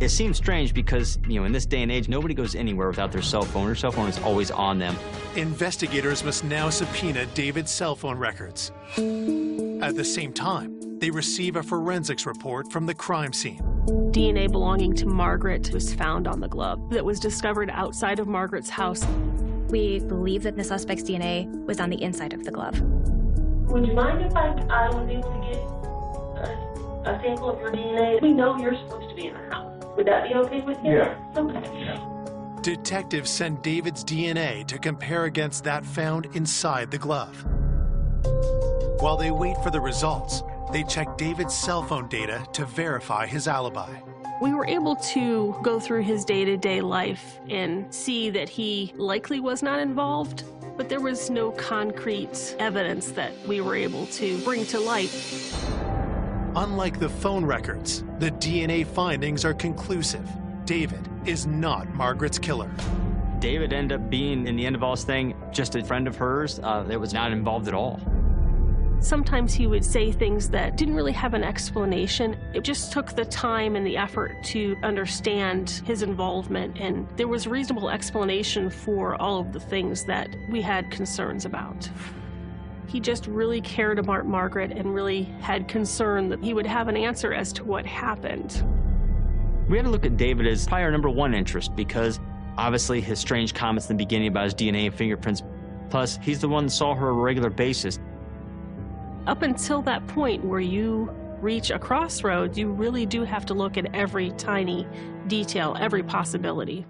It seems strange because, you know, in this day and age, nobody goes anywhere without their cell phone. Their cell phone is always on them. Investigators must now subpoena David's cell phone records. At the same time, they receive a forensics report from the crime scene. DNA belonging to Margaret was found on the glove that was discovered outside of Margaret's house. We believe that the suspect's DNA was on the inside of the glove. Would you mind if I was able to get a sample of your DNA? We know you're supposed to be in the house. Would that be okay with you? Yeah. Okay. Detectives send David's DNA to compare against that found inside the glove. While they wait for the results, they check David's cell phone data to verify his alibi. We were able to go through his day-to-day life and see that he likely was not involved, but there was no concrete evidence that we were able to bring to light. Unlike the phone records, the DNA findings are conclusive. David is not Margaret's killer. David ended up being, in the end of all this thing, just a friend of hers that was not involved at all. Sometimes he would say things that didn't really have an explanation. It just took the time and the effort to understand his involvement, and there was reasonable explanation for all of the things that we had concerns about. He just really cared about Margaret and really had concern that he would have an answer as to what happened. We had to look at David as probably our #1 interest because obviously his strange comments in the beginning about his DNA and fingerprints, plus he's the one that saw her on a regular basis. Up until that point where you reach a crossroads, you really do have to look at every tiny detail, every possibility.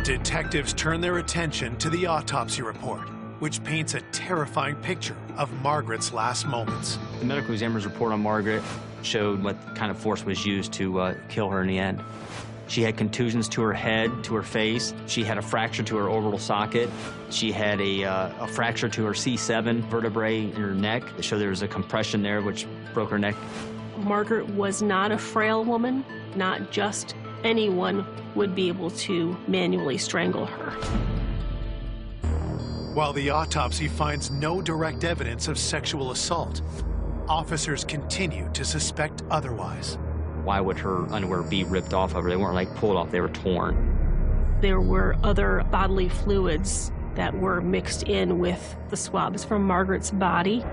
Detectives turn their attention to the autopsy report, which paints a terrifying picture of Margaret's last moments. The medical examiner's report on Margaret showed what kind of force was used to kill her in the end. She had contusions to her head, to her face. She had a fracture to her orbital socket. She had a fracture to her C7 vertebrae in her neck. So there was a compression there, which broke her neck. Margaret was not a frail woman. Not just anyone would be able to manually strangle her. While the autopsy finds no direct evidence of sexual assault, officers continue to suspect otherwise. Why would her underwear be ripped off of her? They weren't like pulled off, they were torn. There were other bodily fluids that were mixed in with the swabs from Margaret's body.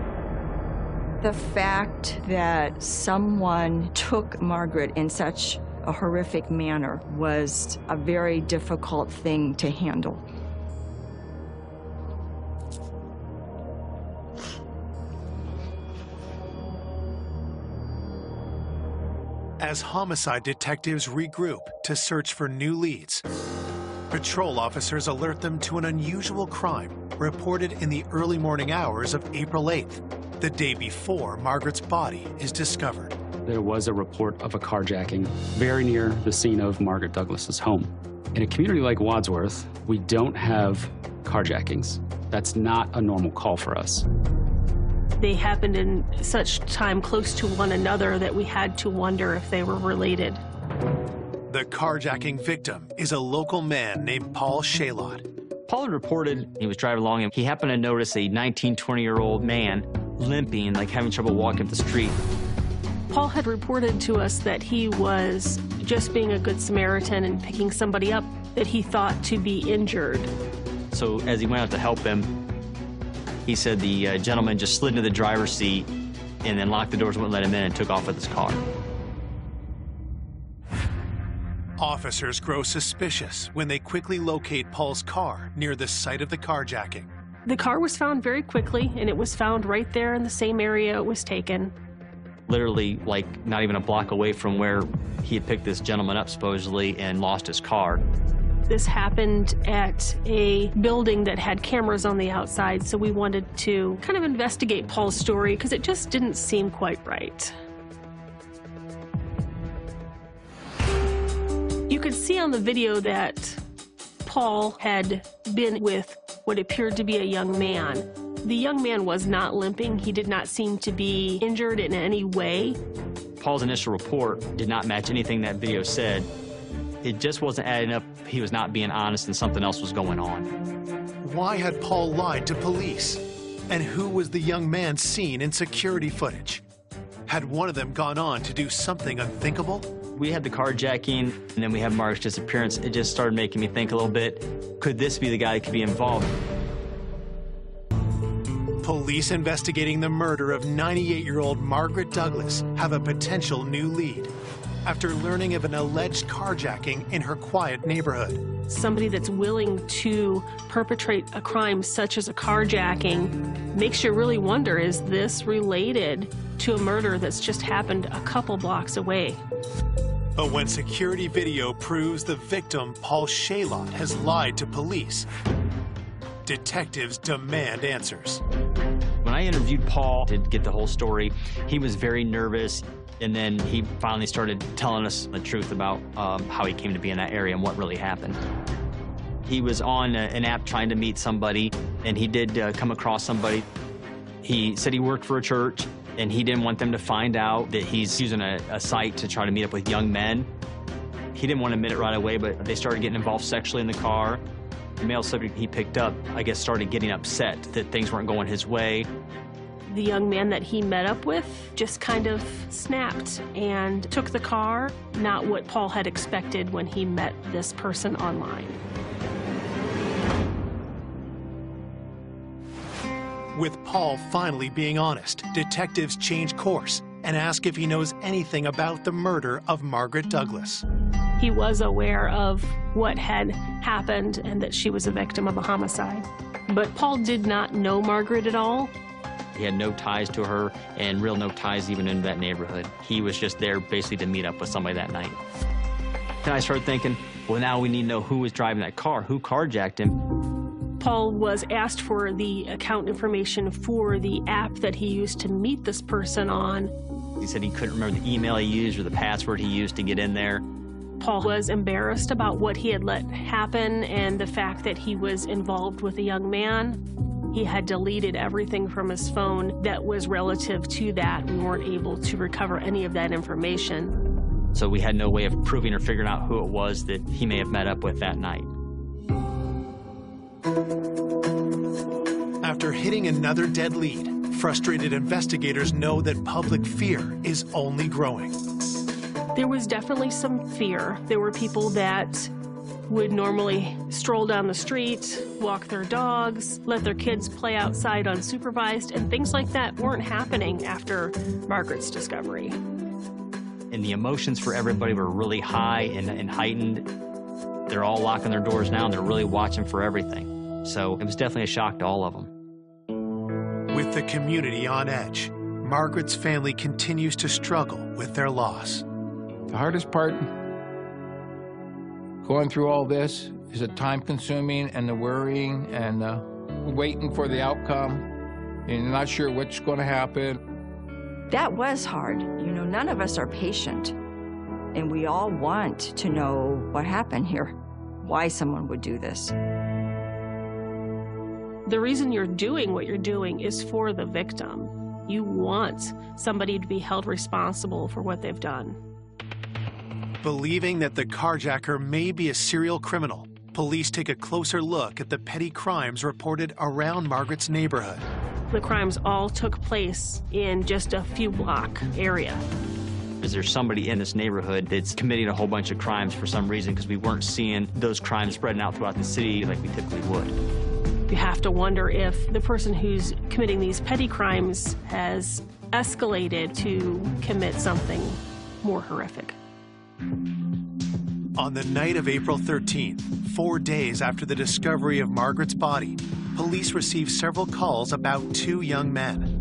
The fact that someone took Margaret in such a horrific manner was a very difficult thing to handle. As homicide detectives regroup to search for new leads, patrol officers alert them to an unusual crime reported in the early morning hours of April 8th, the day before Margaret's body is discovered. There was a report of a carjacking very near the scene of Margaret Douglas's home. In a community like Wadsworth, we don't have carjackings. That's not a normal call for us. They happened in such time close to one another that we had to wonder if they were related. The carjacking victim is a local man named Paul Shalott. Paul had reported he was driving along and he happened to notice a 19, 20-year-old man limping, like having trouble walking up the street. Paul had reported to us that he was just being a good Samaritan and picking somebody up that he thought to be injured. So as he went out to help him, he said the gentleman just slid into the driver's seat and then locked the doors, wouldn't let him in, and took off with his car. Officers grow suspicious when they quickly locate Paul's car near the site of the carjacking. The car was found very quickly, and it was found right there in the same area it was taken. Literally, like, not even a block away from where he had picked this gentleman up, supposedly, and lost his car. This happened at a building that had cameras on the outside, so we wanted to kind of investigate Paul's story because it just didn't seem quite right. You could see on the video that Paul had been with what appeared to be a young man. The young man was not limping. He did not seem to be injured in any way. Paul's initial report did not match anything that video said. It just wasn't adding up. He was not being honest and something else was going on. Why had Paul lied to police? And who was the young man seen in security footage? Had one of them gone on to do something unthinkable? We had the carjacking, and then we had Mark's disappearance. It just started making me think a little bit, could this be the guy that could be involved? Police investigating the murder of 98-year-old Margaret Douglas have a potential new lead after learning of an alleged carjacking in her quiet neighborhood. Somebody that's willing to perpetrate a crime such as a carjacking makes you really wonder, is this related to a murder that's just happened a couple blocks away? But when security video proves the victim, Paul Shalott, has lied to police, detectives demand answers. When I interviewed Paul to get the whole story, he was very nervous, and then he finally started telling us the truth about how he came to be in that area and what really happened. He was on an app trying to meet somebody, and he did come across somebody. He said he worked for a church, and he didn't want them to find out that he's using a site to try to meet up with young men. He didn't want to admit it right away, but they started getting involved sexually in the car. The male subject he picked up, I guess, started getting upset that things weren't going his way. The young man that he met up with just kind of snapped and took the car, not what Paul had expected when he met this person online. With Paul finally being honest, detectives change course and ask if he knows anything about the murder of Margaret Douglas. He was aware of what had happened and that she was a victim of a homicide. But Paul did not know Margaret at all. He had no ties to her, and real no ties even in that neighborhood. He was just there basically to meet up with somebody that night. Then I started thinking, well, now we need to know who was driving that car, who carjacked him. Paul was asked for the account information for the app that he used to meet this person on. He said he couldn't remember the email he used or the password he used to get in there. Paul was embarrassed about what he had let happen and the fact that he was involved with a young man. He had deleted everything from his phone that was relative to that. We weren't able to recover any of that information. So we had no way of proving or figuring out who it was that he may have met up with that night. After hitting another dead lead, frustrated investigators know that public fear is only growing. There was definitely some fear. There were people that would normally stroll down the street, walk their dogs, let their kids play outside unsupervised, and things like that weren't happening after Margaret's discovery. And the emotions for everybody were really high and heightened. They're all locking their doors now, and they're really watching for everything. So it was definitely a shock to all of them. With the community on edge, Margaret's family continues to struggle with their loss. The hardest part going through all this is the time-consuming and the worrying and waiting for the outcome and not sure what's going to happen. That was hard. You know, none of us are patient, and we all want to know what happened here, why someone would do this. The reason you're doing what you're doing is for the victim. You want somebody to be held responsible for what they've done. Believing that the carjacker may be a serial criminal, police take a closer look at the petty crimes reported around Margaret's neighborhood. The crimes all took place in just a few block area. Is there somebody in this neighborhood that's committing a whole bunch of crimes for some reason, because we weren't seeing those crimes spreading out throughout the city like we typically would? You have to wonder if the person who's committing these petty crimes has escalated to commit something more horrific. On the night of April 13th, 4 days after the discovery of Margaret's body, police received several calls about 2 young men.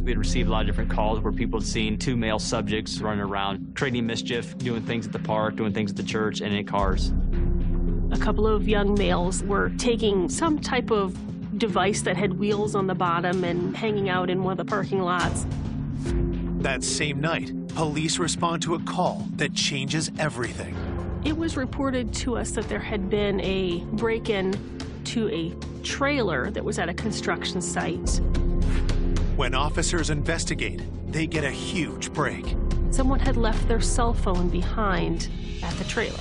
We had received a lot of different calls where people had seen 2 male subjects running around, creating mischief, doing things at the park, doing things at the church, and in cars. A couple of young males were taking some type of device that had wheels on the bottom and hanging out in one of the parking lots. That same night, police respond to a call that changes everything. It was reported to us that there had been a break-in to a trailer that was at a construction site. When officers investigate, they get a huge break. Someone had left their cell phone behind at the trailer.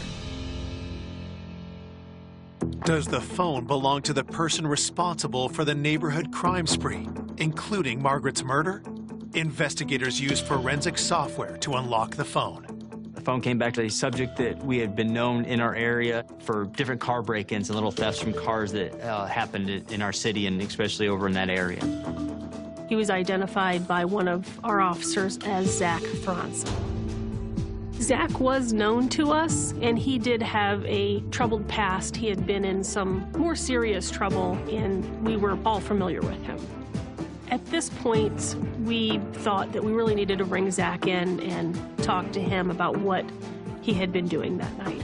Does the phone belong to the person responsible for the neighborhood crime spree, including Margaret's murder? Investigators used forensic software to unlock the phone. The phone came back to a subject that we had been known in our area for different car break-ins and little thefts from cars that happened in our city and especially over in that area. He was identified by one of our officers as Zach Franzen. Zach was known to us, and he did have a troubled past. He had been in some more serious trouble, and we were all familiar with him. At this point, we thought that we really needed to bring Zach in and talk to him about what he had been doing that night.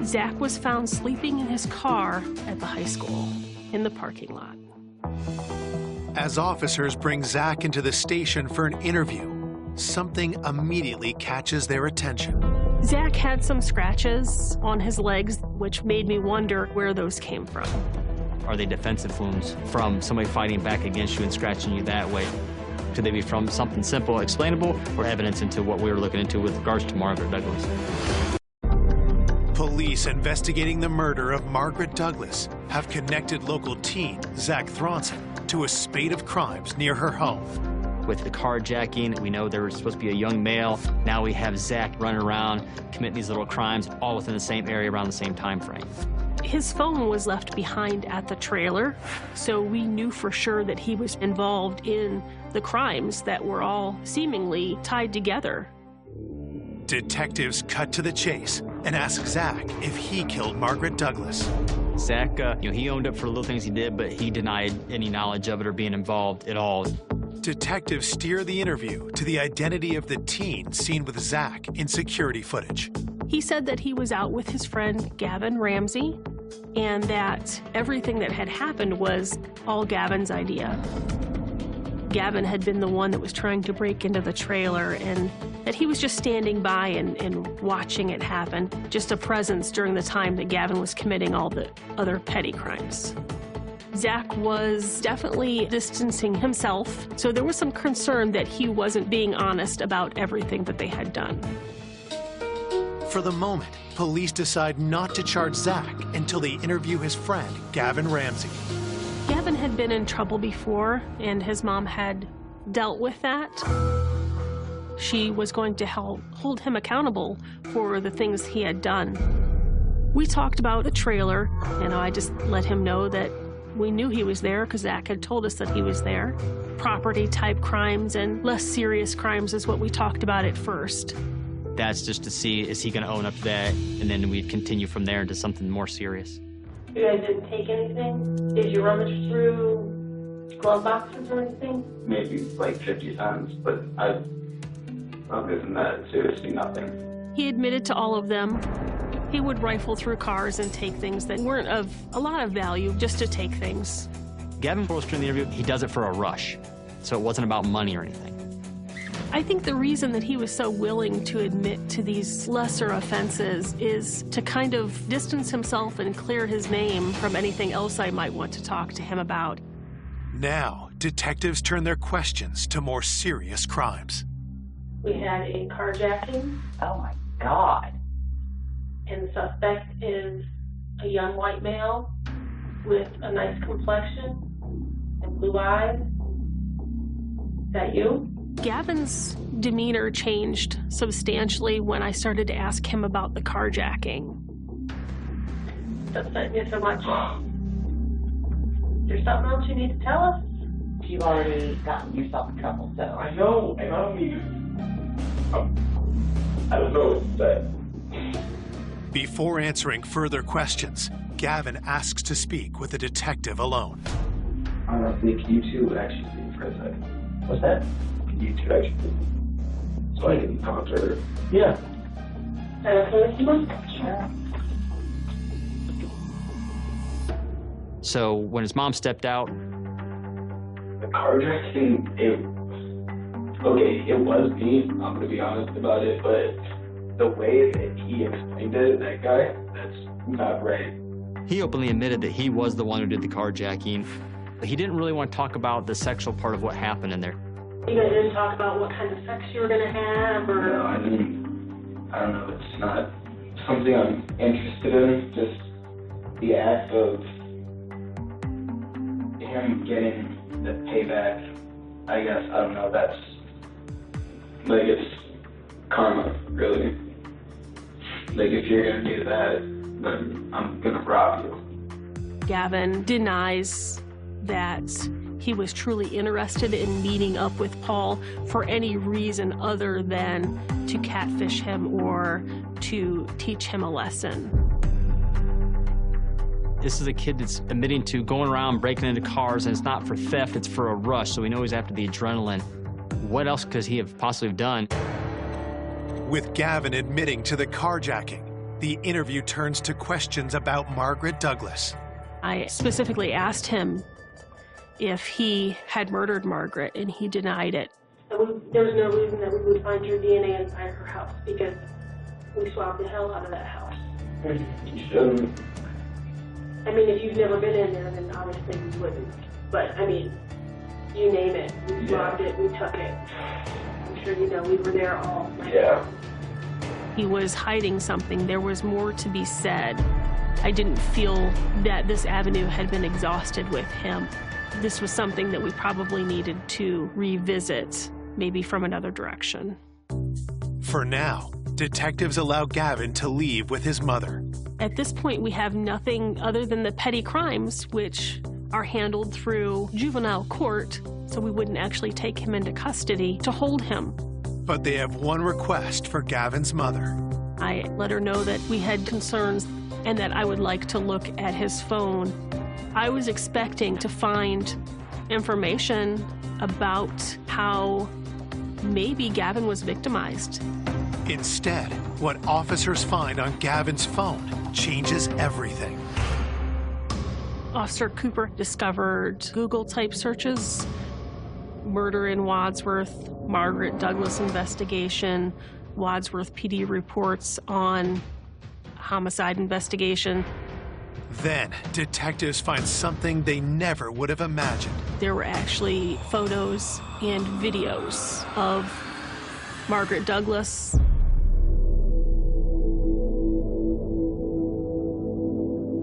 Zach was found sleeping in his car at the high school in the parking lot. As officers bring Zach into the station for an interview, something immediately catches their attention. Zach had some scratches on his legs, which made me wonder where those came from. Are they defensive wounds from somebody fighting back against you and scratching you that way? Could they be from something simple, explainable, or evidence into what we were looking into with regards to Margaret Douglas? Police investigating the murder of Margaret Douglas have connected local teen Zach Franzen to a spate of crimes near her home. With the carjacking, we know there was supposed to be a young male. Now we have Zach running around, committing these little crimes, all within the same area around the same time frame. His phone was left behind at the trailer, so we knew for sure that he was involved in the crimes that were all seemingly tied together. Detectives cut to the chase and ask Zach if he killed Margaret Douglas. Zach, he owned up for the little things he did, but he denied any knowledge of it or being involved at all. Detectives steer the interview to the identity of the teen seen with Zach in security footage. He said that he was out with his friend Gavin Ramsey, and that everything that had happened was all Gavin's idea. Gavin had been the one that was trying to break into the trailer, and that he was just standing by and watching it happen, just a presence during the time that Gavin was committing all the other petty crimes. Zach was definitely distancing himself, so there was some concern that he wasn't being honest about everything that they had done. For the moment, police decide not to charge Zach until they interview his friend, Gavin Ramsey. Gavin had been in trouble before, and his mom had dealt with that. She was going to hold him accountable for the things he had done. We talked about the trailer, and I just let him know that we knew he was there because Zach had told us that he was there. Property-type crimes and less serious crimes is what we talked about at first. That's just to see, is he going to own up to that? And then we'd continue from there into something more serious. You guys didn't take anything? Did you rummage through glove boxes or anything? Maybe like 50 times, but other than that, seriously nothing. He admitted to all of them. He would rifle through cars and take things that weren't of a lot of value, just to take things. Gavin told us during the interview he does it for a rush, so it wasn't about money or anything. I think the reason that he was so willing to admit to these lesser offenses is to kind of distance himself and clear his name from anything else I might want to talk to him about. Now, detectives turn their questions to more serious crimes. We had a carjacking. Oh my God. And the suspect is a young white male with a nice complexion and blue eyes. Is that you? Gavin's demeanor changed substantially when I started to ask him about the carjacking. It's upset me so much. There's something else you need to tell us? You've already gotten yourself in trouble, so. I know, and I don't need I don't know what to say. Before answering further questions, Gavin asks to speak with a detective alone. Honestly, can you two actually leave for a second? What's that? Can you two actually leave? So I can talk to her. Yeah. Sure. So when his mom stepped out, The carjacking, it was me, I'm gonna be honest about it, but the way that he explained it, that guy, that's not right. he openly admitted that he was the one who did the carjacking. He didn't really want to talk about the sexual part of what happened in there. You guys didn't talk about what kind of sex you were gonna have, or? No, I don't know, it's not something I'm interested in, just the act of him getting the payback, I guess, I don't know, that's, like, it's karma, really. Like, if you're gonna do that, then I'm gonna rob you. Gavin denies that he was truly interested in meeting up with Paul for any reason other than to catfish him or to teach him a lesson. This is a kid that's admitting to going around breaking into cars, and it's not for theft, it's for a rush, so we know he's after the adrenaline. What else could he have possibly done? With Gavin admitting to the carjacking, the interview turns to questions about Margaret Douglas. I specifically asked him if he had murdered Margaret, and he denied it. There's no reason that we would find your DNA inside her house because we swabbed the hell out of that house. You shouldn't. I mean, if you've never been in there, then obviously we wouldn't. But, I mean, you name it. We swabbed it, we took it. I'm sure you know we were there all night. Yeah. He was hiding something. There was more to be said. I didn't feel that this avenue had been exhausted with him. This was something that we probably needed to revisit, maybe from another direction. For now, detectives allow Gavin to leave with his mother. At this point, we have nothing other than the petty crimes, which are handled through juvenile court, so we wouldn't actually take him into custody to hold him. But they have one request for Gavin's mother. I let her know that we had concerns and that I would like to look at his phone. I was expecting to find information about how maybe Gavin was victimized. Instead, what officers find on Gavin's phone changes everything. Officer Cooper discovered Google-type searches, murder in Wadsworth, Margaret Douglas investigation, Wadsworth PD reports on homicide investigation. Then, detectives find something they never would have imagined. There were actually photos and videos of Margaret Douglas.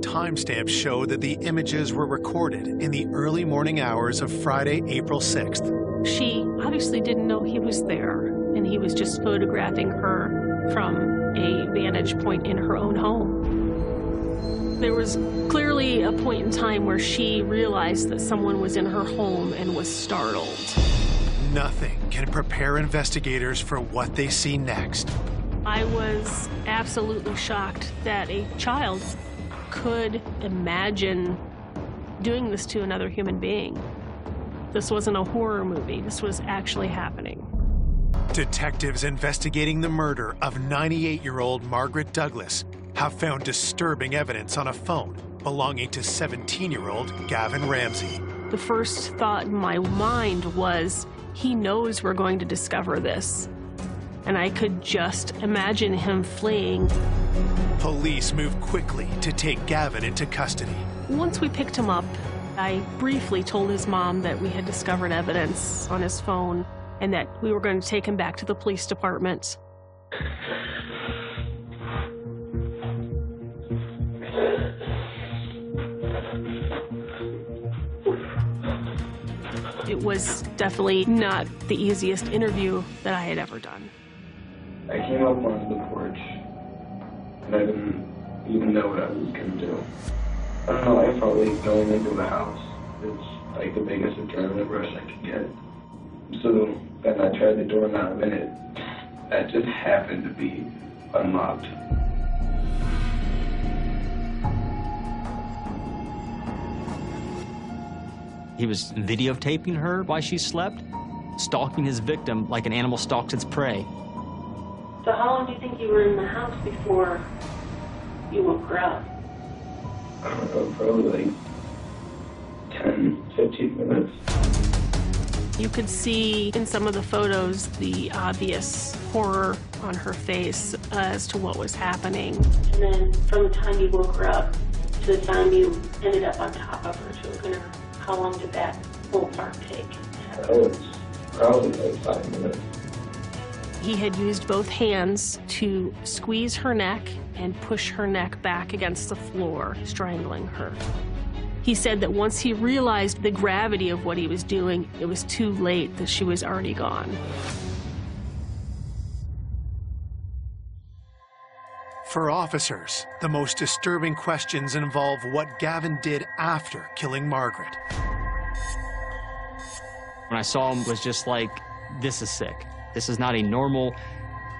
Timestamps show that the images were recorded in the early morning hours of Friday, April 6th. She obviously didn't know he was there, and he was just photographing her from a vantage point in her own home. There was clearly a point in time where she realized that someone was in her home and was startled. Nothing can prepare investigators for what they see next. I was absolutely shocked that a child could imagine doing this to another human being. This wasn't a horror movie. This was actually happening. Detectives investigating the murder of 98-year-old Margaret Douglas have found disturbing evidence on a phone belonging to 17-year-old Gavin Ramsey. The first thought in my mind was, he knows we're going to discover this. And I could just imagine him fleeing. Police moved quickly to take Gavin into custody. Once we picked him up, I briefly told his mom that we had discovered evidence on his phone and that we were going to take him back to the police department. It was definitely not the easiest interview that I had ever done. I came up onto the porch, and I didn't even know what I was going to do. I don't know, I felt like going into the house is like the biggest adrenaline rush I could get. So then I tried the doorknob, and that just happened to be unlocked. He was videotaping her while she slept, stalking his victim like an animal stalks its prey. So how long do you think you were in the house before you woke her up? I don't know, probably like 10, 15 minutes. You could see in some of the photos the obvious horror on her face as to what was happening. And then from the time you woke her up to the time you ended up on top of her, choking her, how long did that whole part take? That was probably like 5 minutes. He had used both hands to squeeze her neck and push her neck back against the floor, strangling her. He said that once he realized the gravity of what he was doing, it was too late, that she was already gone. For officers, the most disturbing questions involve what Gavin did after killing Margaret. When I saw him, was just like, this is sick. This is not a normal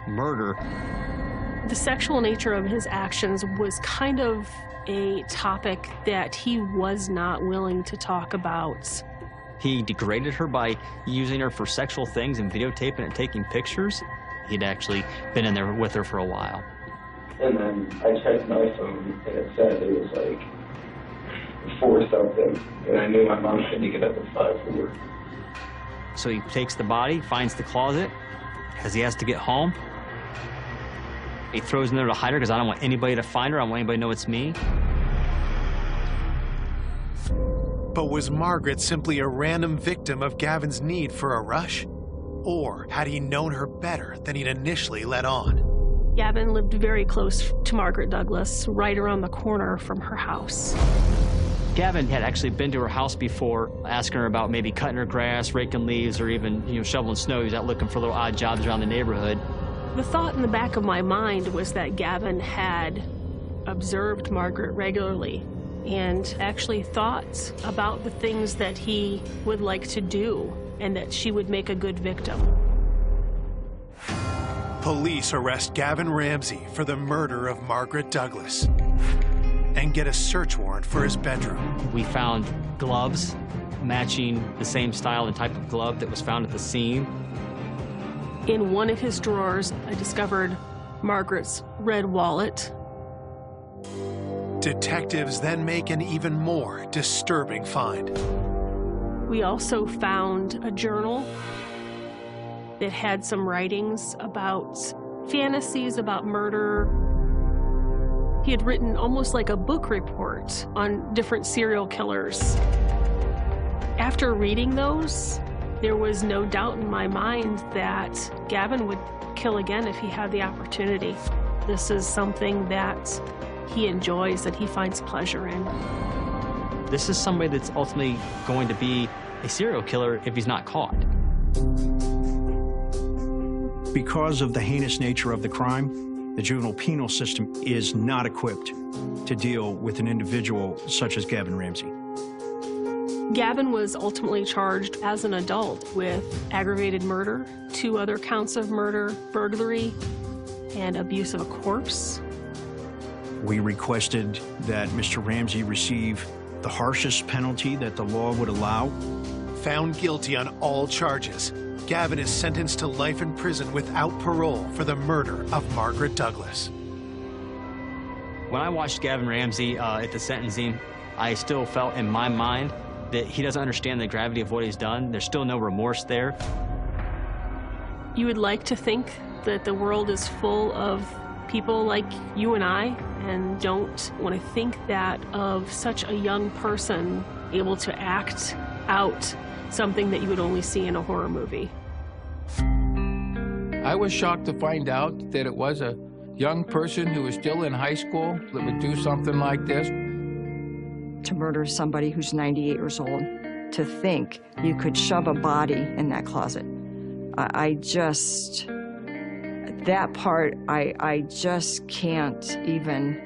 murder. The sexual nature of his actions was kind of a topic that he was not willing to talk about. He degraded her by using her for sexual things and videotaping and taking pictures. He'd actually been in there with her for a while. And then I checked my phone, and it said it was like 4 something, and I knew my mom had to get up at 5 for work. So he takes the body, finds the closet, because he has to get home. He throws in there to hide her because I don't want anybody to find her. I don't want anybody to know it's me. But was Margaret simply a random victim of Gavin's need for a rush? Or had he known her better than he'd initially let on? Gavin lived very close to Margaret Douglas, right around the corner from her house. Gavin had actually been to her house before, asking her about maybe cutting her grass, raking leaves, or even, shoveling snow. He was out looking for little odd jobs around the neighborhood. The thought in the back of my mind was that Gavin had observed Margaret regularly and actually thought about the things that he would like to do and that she would make a good victim. Police arrest Gavin Ramsey for the murder of Margaret Douglas and get a search warrant for his bedroom. We found gloves matching the same style and type of glove that was found at the scene. In one of his drawers, I discovered Margaret's red wallet. Detectives then make an even more disturbing find. We also found a journal that had some writings about fantasies about murder. He had written almost like a book report on different serial killers. After reading those, there was no doubt in my mind that Gavin would kill again if he had the opportunity. This is something that he enjoys, that he finds pleasure in. This is somebody that's ultimately going to be a serial killer if he's not caught. Because of the heinous nature of the crime, the juvenile penal system is not equipped to deal with an individual such as Gavin Ramsey. Gavin was ultimately charged as an adult with aggravated murder, 2 other counts of murder, burglary, and abuse of a corpse. We requested that Mr. Ramsey receive the harshest penalty that the law would allow. Found guilty on all charges, Gavin is sentenced to life in prison without parole for the murder of Margaret Douglas. When I watched Gavin Ramsey at the sentencing, I still felt in my mind that he doesn't understand the gravity of what he's done. There's still no remorse there. You would like to think that the world is full of people like you and I, and don't want to think that of such a young person able to act out something that you would only see in a horror movie. I was shocked to find out that it was a young person who was still in high school that would do something like this. To murder somebody who's 98 years old, to think you could shove a body in that closet. That part, I just can't even.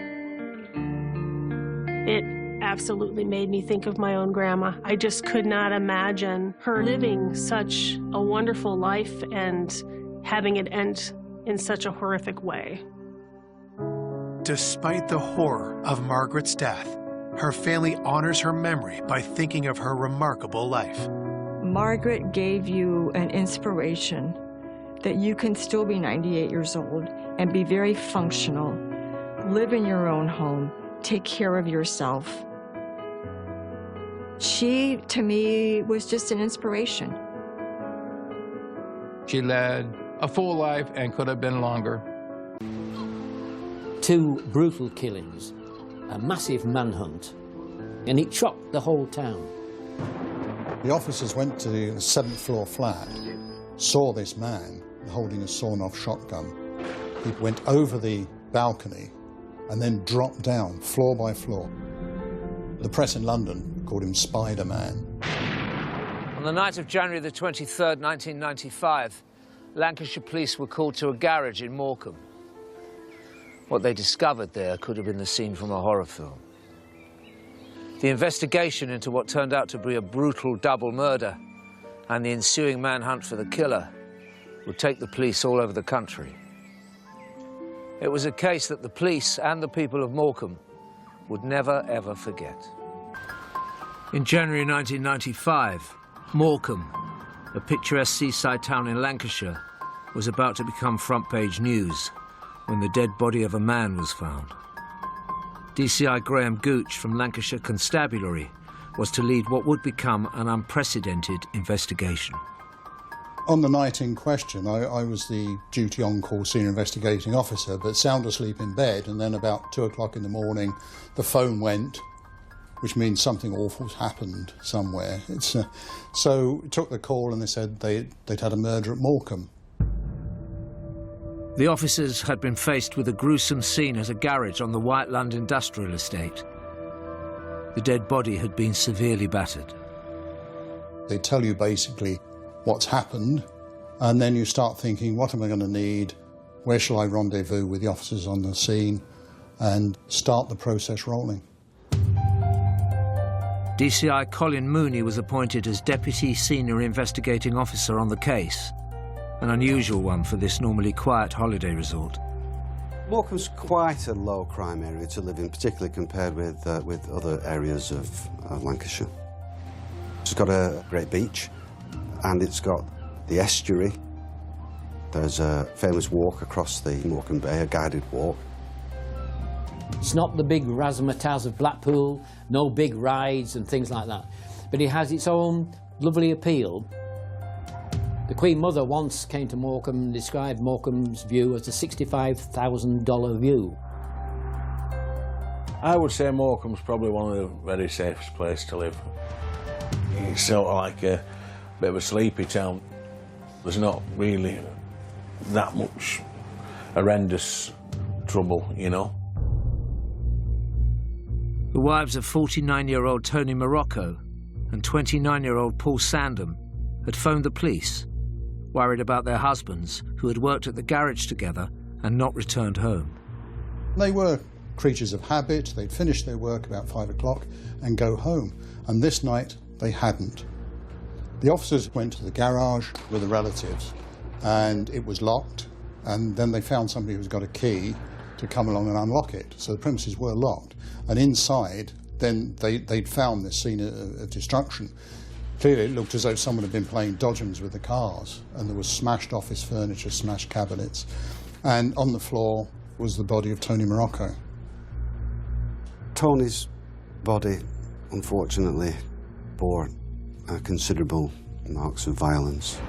It absolutely made me think of my own grandma. I just could not imagine her living such a wonderful life and having it end in such a horrific way. Despite the horror of Margaret's death, her family honors her memory by thinking of her remarkable life. Margaret gave you an inspiration that you can still be 98 years old and be very functional, live in your own home, take care of yourself. She, to me, was just an inspiration. She led a full life and could have been longer. 2 brutal killings, a massive manhunt, and it shocked the whole town. The officers went to the 7th floor flat, saw this man holding a sawn-off shotgun. He went over the balcony and then dropped down floor by floor. The press in London called him Spider-Man. On the night of January the 23rd, 1995, Lancashire police were called to a garage in Morecambe. What they discovered there could have been the scene from a horror film. The investigation into what turned out to be a brutal double murder and the ensuing manhunt for the killer would take the police all over the country. It was a case that the police and the people of Morecambe would never, ever forget. In January 1995, Morecambe, a picturesque seaside town in Lancashire, was about to become front-page news when the dead body of a man was found. DCI Graham Gooch from Lancashire Constabulary was to lead what would become an unprecedented investigation. On the night in question, I was the duty on-call senior investigating officer, but sound asleep in bed, and then about 2 o'clock in the morning, the phone went, which means something awful's happened somewhere. So took the call and they said they'd had a murder at Morecambe. The officers had been faced with a gruesome scene at a garage on the Whiteland industrial estate. The dead body had been severely battered. They tell you basically what's happened, and then you start thinking, what am I going to need? Where shall I rendezvous with the officers on the scene? And start the process rolling. DCI Colin Mooney was appointed as Deputy Senior Investigating Officer on the case, an unusual one for this normally quiet holiday resort. Morecambe's quite a low crime area to live in, particularly compared with other areas of Lancashire. It's got a great beach, and it's got the estuary. There's a famous walk across the Morecambe Bay, a guided walk. It's not the big razzmatazz of Blackpool, no big rides and things like that, but it has its own lovely appeal. The Queen Mother once came to Morecambe and described Morecambe's view as a $65,000 view. I would say Morecambe's probably one of the very safest places to live. It's sort of like a bit of a sleepy town. There's not really that much horrendous trouble, you know. The wives of 49-year-old Tony Morocco and 29-year-old Paul Sandham had phoned the police, worried about their husbands who had worked at the garage together and not returned home. They were creatures of habit. They'd finish their work about 5 o'clock and go home. And this night, they hadn't. The officers went to the garage with the relatives, and it was locked. And then they found somebody who's got a key to come along and unlock it. So the premises were locked. And inside, then they'd found this scene of destruction. Clearly, it looked as though someone had been playing dodgems with the cars, and there was smashed office furniture, smashed cabinets. And on the floor was the body of Tony Morocco. Tony's body, unfortunately, bore considerable marks of violence.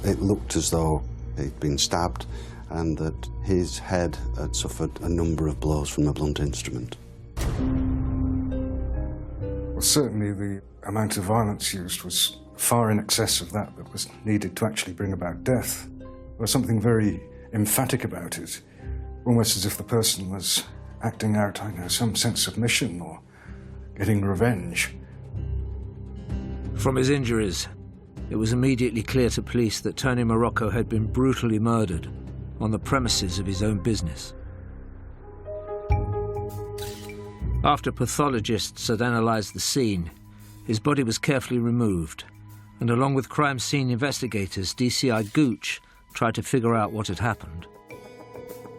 It looked as though he'd been stabbed and that his head had suffered a number of blows from a blunt instrument. Well, certainly the amount of violence used was far in excess of that was needed to actually bring about death. There was something very emphatic about it, almost as if the person was acting out, I know, some sense of mission or getting revenge. From his injuries, it was immediately clear to police that Tony Morocco had been brutally murdered on the premises of his own business. After pathologists had analysed the scene, his body was carefully removed, and along with crime scene investigators, DCI Gooch tried to figure out what had happened.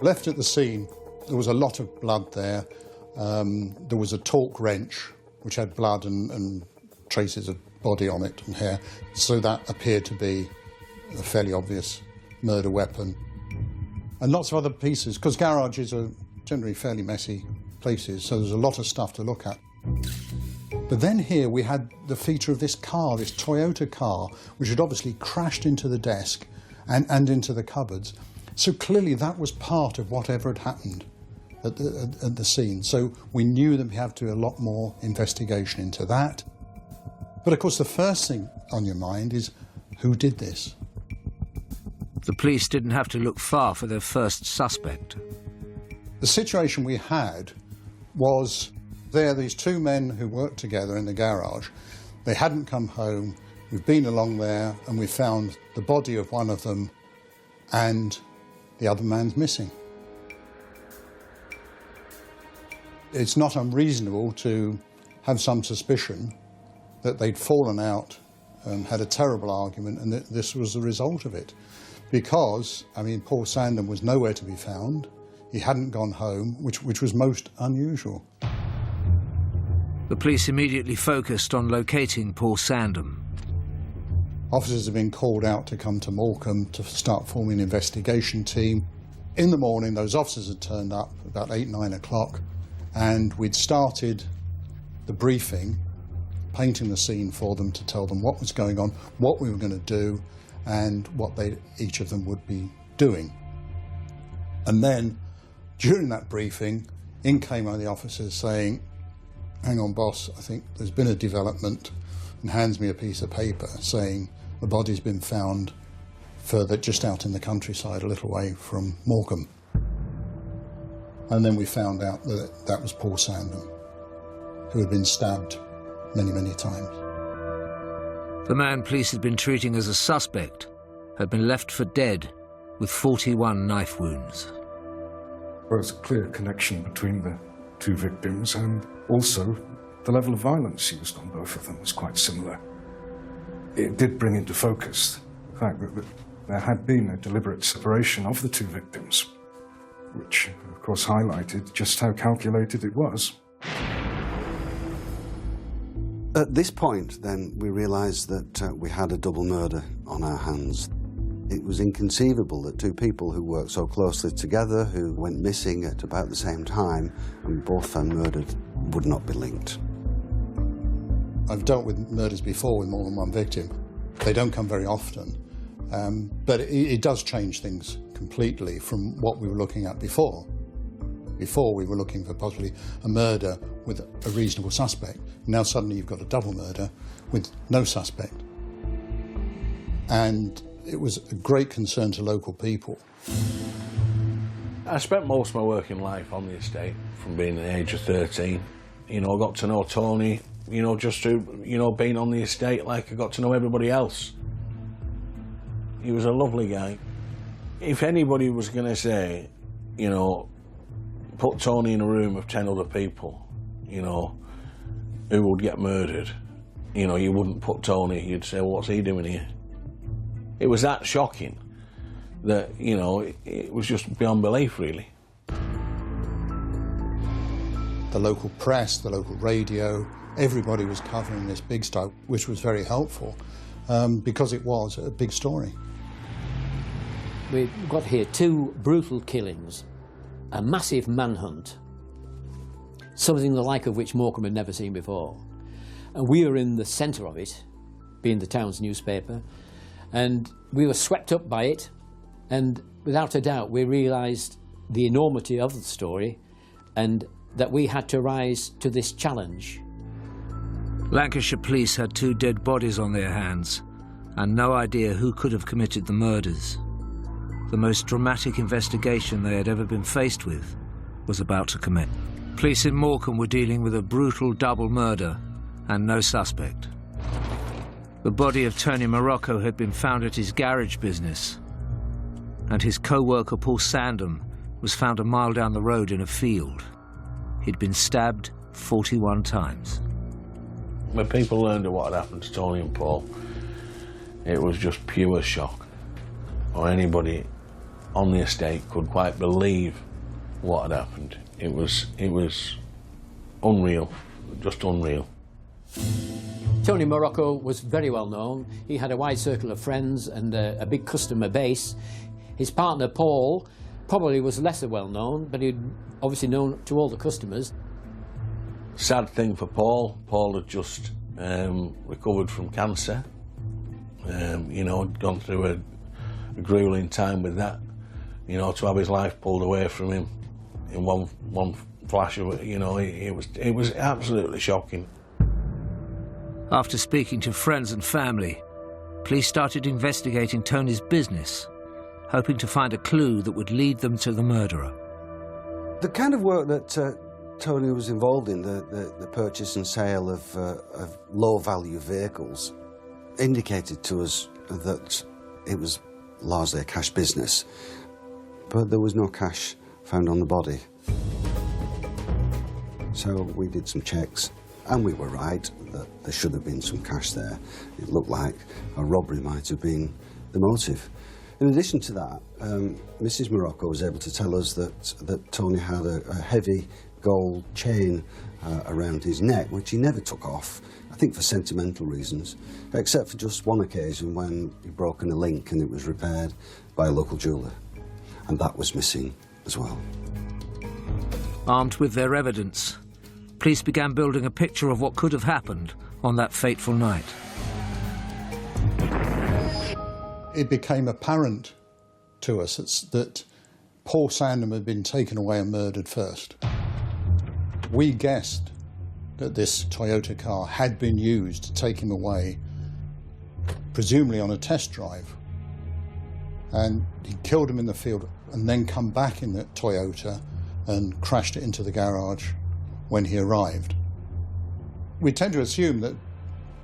Left at the scene, there was a lot of blood there, There was a torque wrench which had blood and traces of body on it and hair, so that appeared to be a fairly obvious murder weapon. And lots of other pieces, because garages are generally fairly messy places, so there's a lot of stuff to look at. But then here we had the feature of this car, this Toyota car, which had obviously crashed into the desk and into the cupboards. So clearly that was part of whatever had happened at the scene. So we knew that we had to do a lot more investigation into that. But of course the first thing on your mind is, who did this? The police didn't have to look far for their first suspect. The situation we had was these two men who worked together in the garage. They hadn't come home. We've been along there and we found the body of one of them and the other man's missing. It's not unreasonable to have some suspicion that they'd fallen out and had a terrible argument and that this was the result of it. Because, I mean, Paul Sandham was nowhere to be found. He hadn't gone home, which was most unusual. The police immediately focused on locating Paul Sandham. Officers have been called out to come to Morecambe to start forming an investigation team. In the morning, those officers had turned up about 8, 9 o'clock, and we'd started the briefing, painting the scene for them to tell them what was going on, what we were going to do, and what each of them would be doing. And then, during that briefing, in came one of the officers saying, "Hang on, boss, I think there's been a development," and hands me a piece of paper saying the body's been found further, just out in the countryside, a little way from Morecambe. And then we found out that that was Paul Sandham, who had been stabbed many, many times. The man police had been treating as a suspect had been left for dead with 41 knife wounds. There was a clear connection between the two victims, and also the level of violence used on both of them was quite similar. It did bring into focus the fact that there had been a deliberate separation of the two victims, which of course highlighted just how calculated it was. At this point, then, we realised that we had a double murder on our hands. It was inconceivable that two people who worked so closely together, who went missing at about the same time, and both found murdered, would not be linked. I've dealt with murders before with more than one victim. They don't come very often, but it does change things completely from what we were looking at before. Before we were looking for possibly a murder with a reasonable suspect. Now suddenly you've got a double murder with no suspect. And it was a great concern to local people. I spent most of my working life on the estate from being the age of 13. You know, I got to know Tony, you know, just through, you know, being on the estate like I got to know everybody else. He was a lovely guy. If anybody was going to say, you know, put Tony in a room of 10 other people, you know, who would get murdered, you know, you wouldn't put Tony, you'd say, well, what's he doing here? It was that shocking that, you know, it was just beyond belief, really. The local press, the local radio, everybody was covering this big story, which was very helpful because it was a big story. We've got here 2 brutal killings, a massive manhunt, something the like of which Morecambe had never seen before. And we were in the centre of it, being the town's newspaper, and we were swept up by it, and without a doubt we realised the enormity of the story and that we had to rise to this challenge. Lancashire police had 2 dead bodies on their hands and no idea who could have committed the murders. The most dramatic investigation they had ever been faced with was about to commence. Police in Morecambe were dealing with a brutal double murder and no suspect. The body of Tony Morocco had been found at his garage business, and his co-worker Paul Sandham was found a mile down the road in a field. He'd been stabbed 41 times. When people learned of what had happened to Tony and Paul, it was just pure shock. Or anybody on the estate could quite believe what had happened. It was unreal, just unreal. Tony Morocco was very well known. He had a wide circle of friends and a big customer base. His partner Paul probably was lesser well known, but he'd obviously known to all the customers. Sad thing for Paul. Paul had just recovered from cancer. You know, had gone through a grueling time with that. You know, to have his life pulled away from him in one flash of it, you know, it was absolutely shocking. After speaking to friends and family, police started investigating Tony's business, hoping to find a clue that would lead them to the murderer. The kind of work that Tony was involved in, the purchase and sale of low-value vehicles, indicated to us that it was largely a cash business, but there was no cash found on the body. So we did some checks, and we were right that there should have been some cash there. It looked like a robbery might have been the motive. In addition to that, Mrs. Morocco was able to tell us that Tony had a heavy gold chain around his neck, which he never took off, I think for sentimental reasons, except for just one occasion when he'd broken a link and it was repaired by a local jeweller. And that was missing as well. Armed with their evidence, police began building a picture of what could have happened on that fateful night. It became apparent to us that Paul Sandham had been taken away and murdered first. We guessed that this Toyota car had been used to take him away, presumably on a test drive. And he killed him in the field and then come back in the Toyota and crashed it into the garage when he arrived. We tend to assume that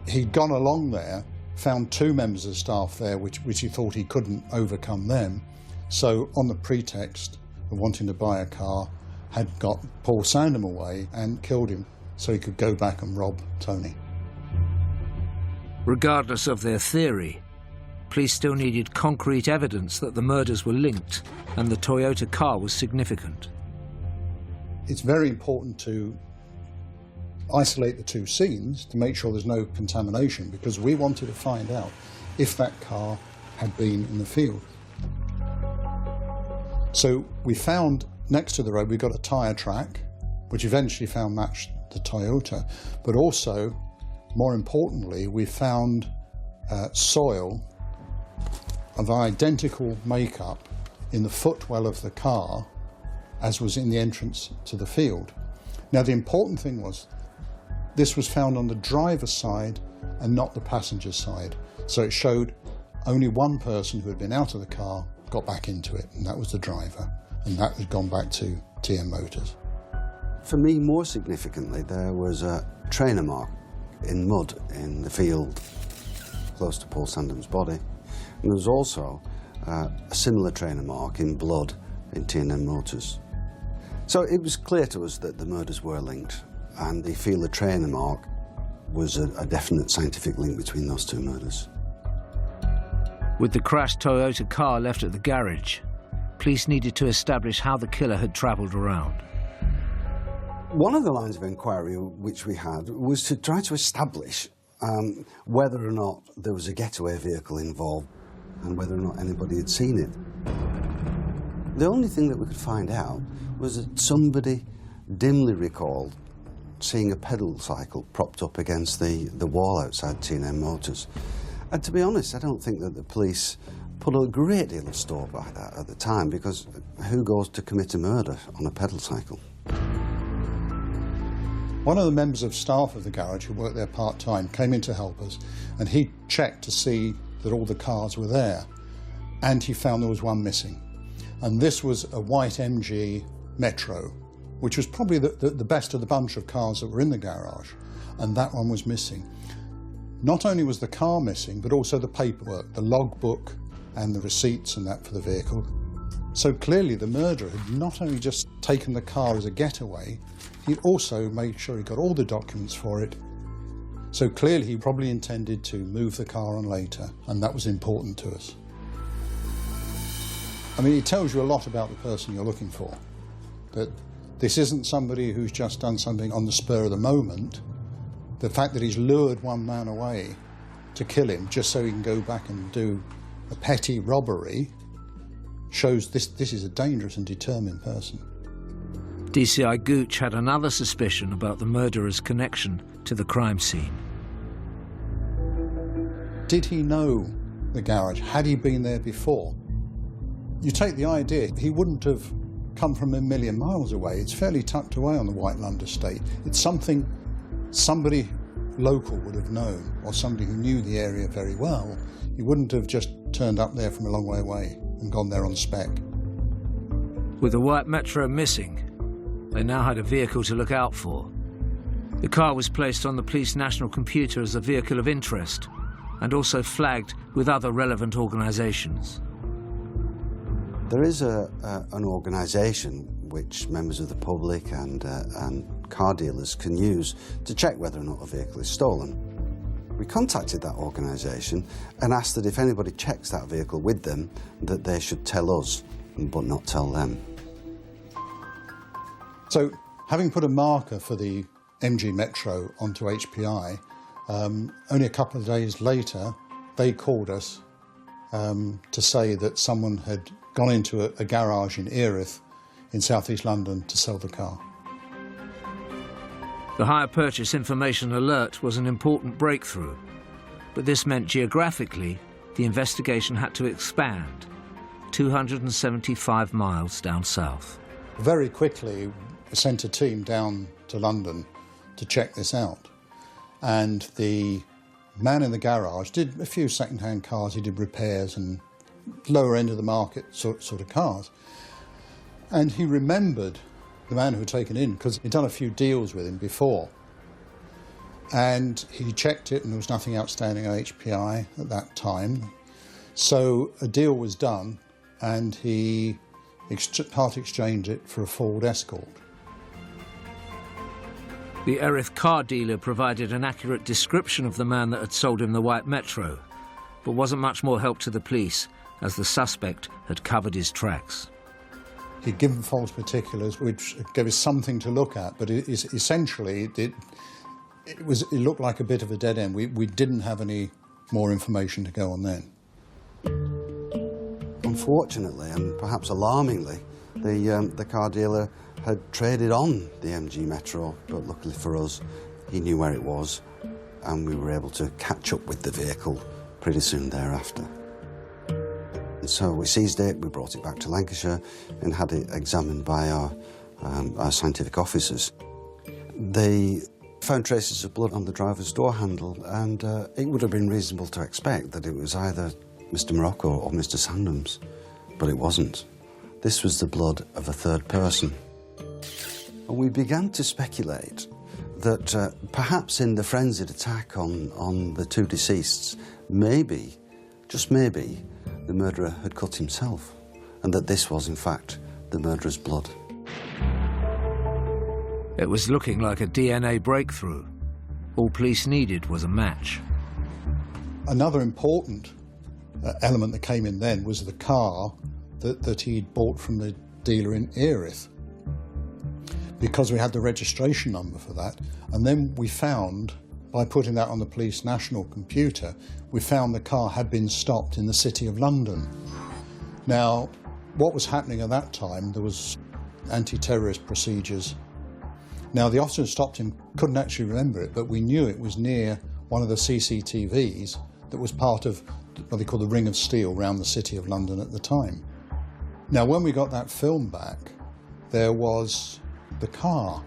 he'd gone along there, found two members of staff there which he thought he couldn't overcome them, so on the pretext of wanting to buy a car, had got Paul Sandham away and killed him so he could go back and rob Tony. Regardless of their theory, police still needed concrete evidence that the murders were linked and the Toyota car was significant. It's very important to isolate the two scenes to make sure there's no contamination, because we wanted to find out if that car had been in the field. So we found next to the road, we got a tyre track, which eventually found matched the Toyota, but also, more importantly, we found soil of identical makeup in the footwell of the car as was in the entrance to the field. Now, the important thing was this was found on the driver's side and not the passenger side. So it showed only one person who had been out of the car got back into it, and that was the driver. And that had gone back to TM Motors. For me, more significantly, there was a trainer mark in mud in the field close to Paul Sandham's body. And there was also a similar trainer mark in blood in TM Motors. So it was clear to us that the murders were linked, and they feel the trainer mark was a definite scientific link between those two murders. With the crashed Toyota car left at the garage, police needed to establish how the killer had travelled around. One of the lines of inquiry which we had was to try to establish whether or not there was a getaway vehicle involved and whether or not anybody had seen it. The only thing that we could find out was that somebody dimly recalled seeing a pedal cycle propped up against the wall outside TM Motors. And to be honest, I don't think that the police put a great deal of store by that at the time, because who goes to commit a murder on a pedal cycle? One of the members of staff of the garage who worked there part-time came in to help us, and he checked to see that all the cars were there, and he found there was one missing. And this was a white MG Metro, which was probably the best of the bunch of cars that were in the garage, and that one was missing. Not only was the car missing, but also the paperwork, the logbook and the receipts and that for the vehicle. So clearly the murderer had not only just taken the car as a getaway, he also made sure he got all the documents for it. So clearly he probably intended to move the car on later, and that was important to us. I mean, it tells you a lot about the person you're looking for, that This isn't somebody who's just done something on the spur of the moment. The fact that he's lured one man away to kill him just so he can go back and do a petty robbery shows this is a dangerous and determined person. DCI Gooch had another suspicion about the murderer's connection to the crime scene. Did he know the garage? Had he been there before? You take the idea, he wouldn't have come from a million miles away. It's fairly tucked away on the White Lund estate. It's something somebody local would have known, or somebody who knew the area very well. He wouldn't have just turned up there from a long way away and gone there on spec. With the white Metro missing, they now had a vehicle to look out for. The car was placed on the police national computer as a vehicle of interest and also flagged with other relevant organisations. There is an organisation which members of the public and car dealers can use to check whether or not a vehicle is stolen. We contacted that organisation and asked that if anybody checks that vehicle with them, that they should tell us, but not tell them. So, having put a marker for the MG Metro onto HPI, only a couple of days later, they called us to say that someone had gone into a garage in Erith in southeast London to sell the car. The hire purchase information alert was an important breakthrough, but this meant geographically the investigation had to expand 275 miles down south. Very quickly, we sent a team down to London to check this out, and the man in the garage did a few second-hand cars. He did repairs and lower end of the market sort of cars, and he remembered the man who had taken in because he'd done a few deals with him before, and he checked it and there was nothing outstanding on HPI at that time. So a deal was done and he part exchanged it for a Ford Escort. The Erith car dealer provided an accurate description of the man that had sold him the white Metro, but wasn't much more help to the police as the suspect had covered his tracks. He'd given false particulars, which gave us something to look at, but essentially it looked like a bit of a dead end. We didn't have any more information to go on then. Unfortunately, and perhaps alarmingly, the car dealer had traded on the MG Metro, but luckily for us, he knew where it was, and we were able to catch up with the vehicle pretty soon thereafter. And so we seized it, we brought it back to Lancashire and had it examined by our scientific officers. They found traces of blood on the driver's door handle, and it would have been reasonable to expect that it was either Mr. Morocco or Mr. Sandham's, but it wasn't. This was the blood of a third person. And we began to speculate that perhaps in the frenzied attack on the two deceases, maybe, just maybe, the murderer had cut himself, and that this was, in fact, the murderer's blood. It was looking like a DNA breakthrough. All police needed was a match. Another important element that came in then was the car that he'd bought from the dealer in Erith, because we had the registration number for that. And then we found, by putting that on the police national computer, we found the car had been stopped in the City of London. Now, what was happening at that time, there was anti-terrorist procedures. Now, the officer who stopped him couldn't actually remember it, but we knew it was near one of the CCTVs that was part of what they call the Ring of Steel around the City of London at the time. Now, when we got that film back, there was the car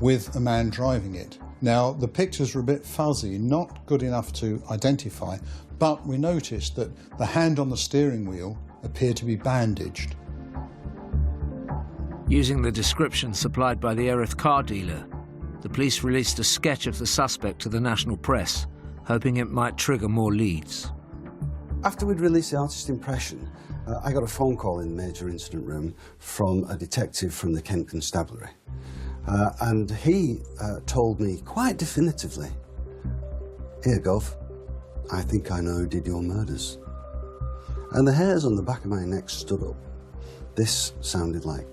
with a man driving it. Now, the pictures were a bit fuzzy, not good enough to identify, but we noticed that the hand on the steering wheel appeared to be bandaged. Using the description supplied by the Erith car dealer, the police released a sketch of the suspect to the national press, hoping it might trigger more leads. After we'd released the artist impression, I got a phone call in the major incident room from a detective from the Kent Constabulary. And he told me quite definitively, "Here, Gov, I think I know who did your murders." And the hairs on the back of my neck stood up. This sounded like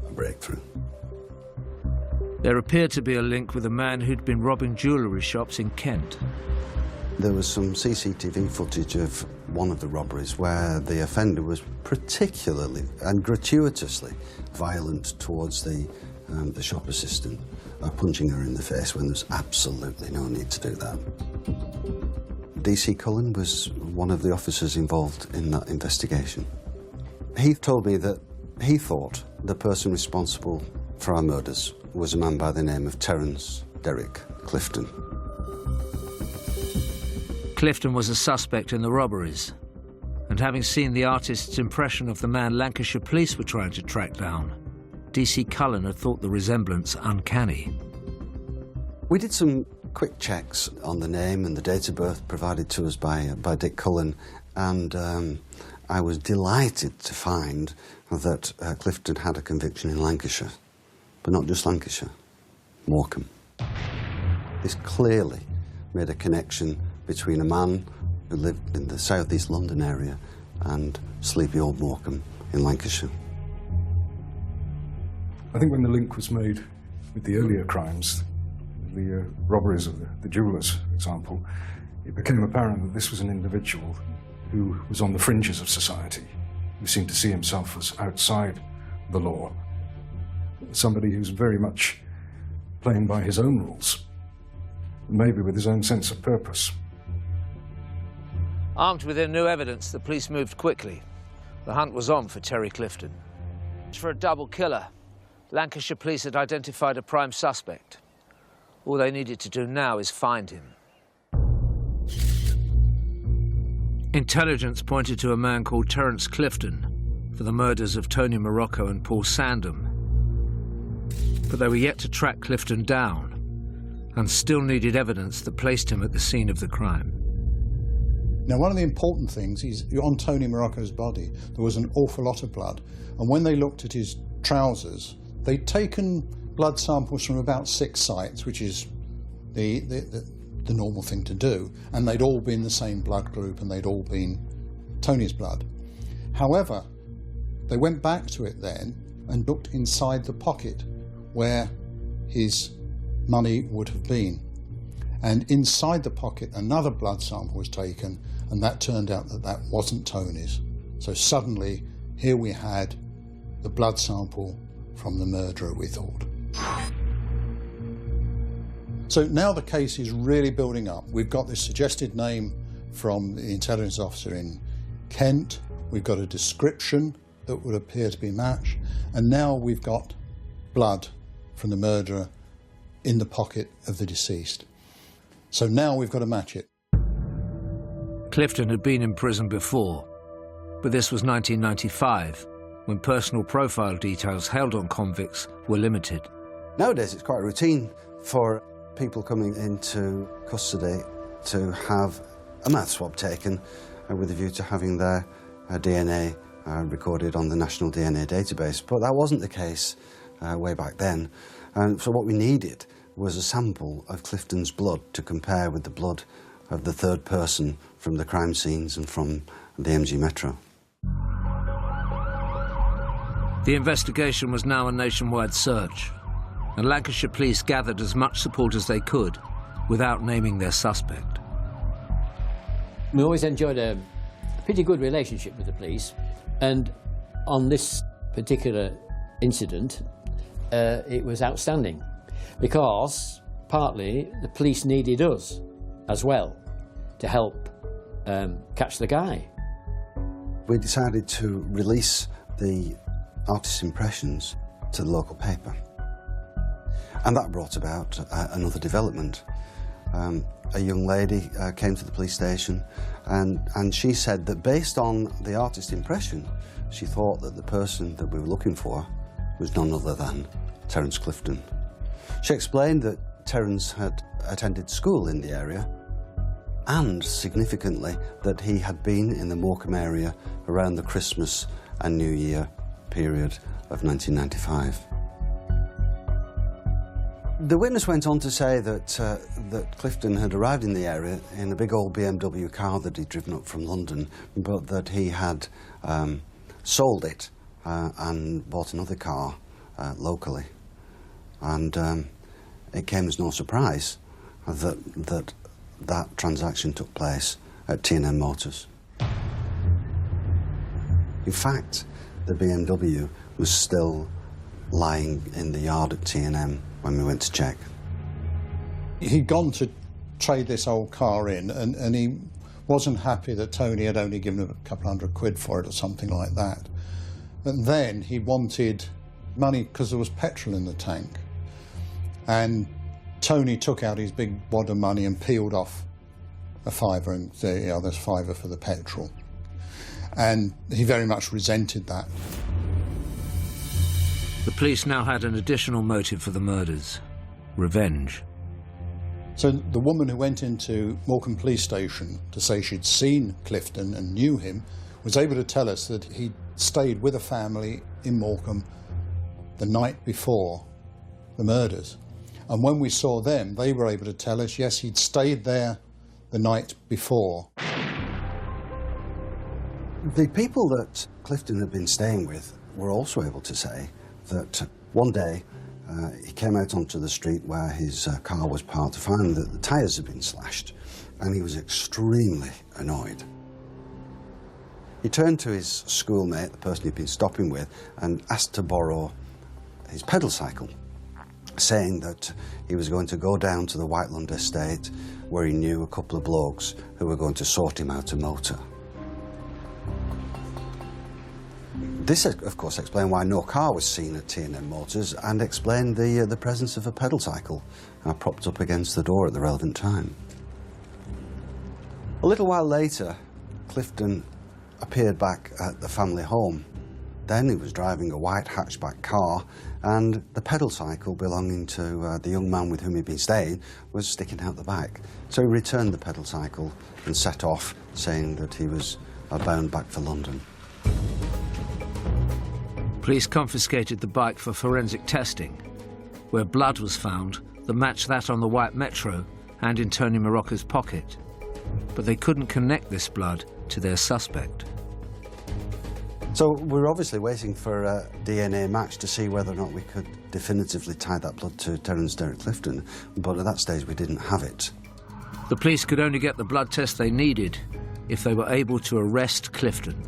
a breakthrough. There appeared to be a link with a man who'd been robbing jewellery shops in Kent. There was some CCTV footage of one of the robberies where the offender was particularly and gratuitously violent towards the shop assistant, punching her in the face when there's absolutely no need to do that. DC Cullen was one of the officers involved in that investigation. He told me that he thought the person responsible for our murders was a man by the name of Terence Derrick Clifton. Clifton was a suspect in the robberies, and having seen the artist's impression of the man Lancashire police were trying to track down, DC Cullen had thought the resemblance uncanny. We did some quick checks on the name and the date of birth provided to us by Dick Cullen, and I was delighted to find that Clifton had a conviction in Lancashire, but not just Lancashire, Morecambe. This clearly made a connection between a man who lived in the South East London area and sleepy old Morecambe in Lancashire. I think when the link was made with the earlier crimes, the robberies of the jewellers, for example, it became apparent that this was an individual who was on the fringes of society, who seemed to see himself as outside the law. Somebody who's very much playing by his own rules, maybe with his own sense of purpose. Armed with their new evidence, the police moved quickly. The hunt was on for Terry Clifton. For a double killer, Lancashire police had identified a prime suspect. All they needed to do now is find him. Intelligence pointed to a man called Terence Clifton for the murders of Tony Morocco and Paul Sandham. But they were yet to track Clifton down and still needed evidence that placed him at the scene of the crime. Now, one of the important things is on Tony Morocco's body, there was an awful lot of blood. And when they looked at his trousers, they'd taken blood samples from about 6 sites, which is the normal thing to do. And they'd all been the same blood group and they'd all been Tony's blood. However, they went back to it then and looked inside the pocket where his money would have been. And inside the pocket, another blood sample was taken, and that turned out that that wasn't Tony's. So suddenly, here we had the blood sample from the murderer, we thought. So now the case is really building up. We've got this suggested name from the intelligence officer in Kent. We've got a description that would appear to be matched. And now we've got blood from the murderer in the pocket of the deceased. So now we've got to match it. Clifton had been in prison before, but this was 1995, when personal profile details held on convicts were limited. Nowadays it's quite routine for people coming into custody to have a mouth swab taken with a view to having their DNA recorded on the National DNA Database. But that wasn't the case way back then. And so what we needed was a sample of Clifton's blood to compare with the blood of the third person from the crime scenes and from the MG Metro. The investigation was now a nationwide search, and Lancashire police gathered as much support as they could without naming their suspect. We always enjoyed a pretty good relationship with the police, and on this particular incident, it was outstanding. Because, partly, the police needed us as well to help catch the guy. We decided to release the artist's impressions to the local paper. And that brought about another development. A young lady came to the police station and she said that based on the artist's impression, she thought that the person that we were looking for was none other than Terence Clifton. She explained that Terence had attended school in the area and, significantly, that he had been in the Morecambe area around the Christmas and New Year period of 1995. The witness went on to say that, that Clifton had arrived in the area in a big old BMW car that he'd driven up from London, but that he had sold it and bought another car locally. And it came as no surprise that transaction took place at T&M Motors. In fact, the BMW was still lying in the yard at T&M when we went to check. He'd gone to trade this old car in, and he wasn't happy that Tony had only given him a couple £100 for it or something like that. And then he wanted money because there was petrol in the tank. And Tony took out his big wad of money and peeled off a fiver and said, yeah, there's £5 for the petrol. And he very much resented that. The police now had an additional motive for the murders: revenge. So the woman who went into Morecambe Police Station to say she'd seen Clifton and knew him was able to tell us that he'd stayed with a family in Morecambe the night before the murders. And when we saw them, they were able to tell us, yes, he'd stayed there the night before. The people that Clifton had been staying with were also able to say that one day he came out onto the street where his car was parked to find that the tyres had been slashed, and he was extremely annoyed. He turned to his schoolmate, the person he'd been stopping with, and asked to borrow his pedal cycle, saying that he was going to go down to the Whiteland estate where he knew a couple of blokes who were going to sort him out a motor. This, of course, explained why no car was seen at T&M Motors, and explained the presence of a pedal cycle propped up against the door at the relevant time. A little while later, Clifton appeared back at the family home. Then he was driving a white hatchback car, and the pedal cycle belonging to the young man with whom he'd been staying was sticking out the back. So he returned the pedal cycle and set off, saying that he was bound back for London. Police confiscated the bike for forensic testing, where blood was found that matched that on the white Metro and in Tony Morocco's pocket. But they couldn't connect this blood to their suspect. So we're obviously waiting for a DNA match to see whether or not we could definitively tie that blood to Terence Derek Clifton, but at that stage we didn't have it. The police could only get the blood test they needed if they were able to arrest Clifton.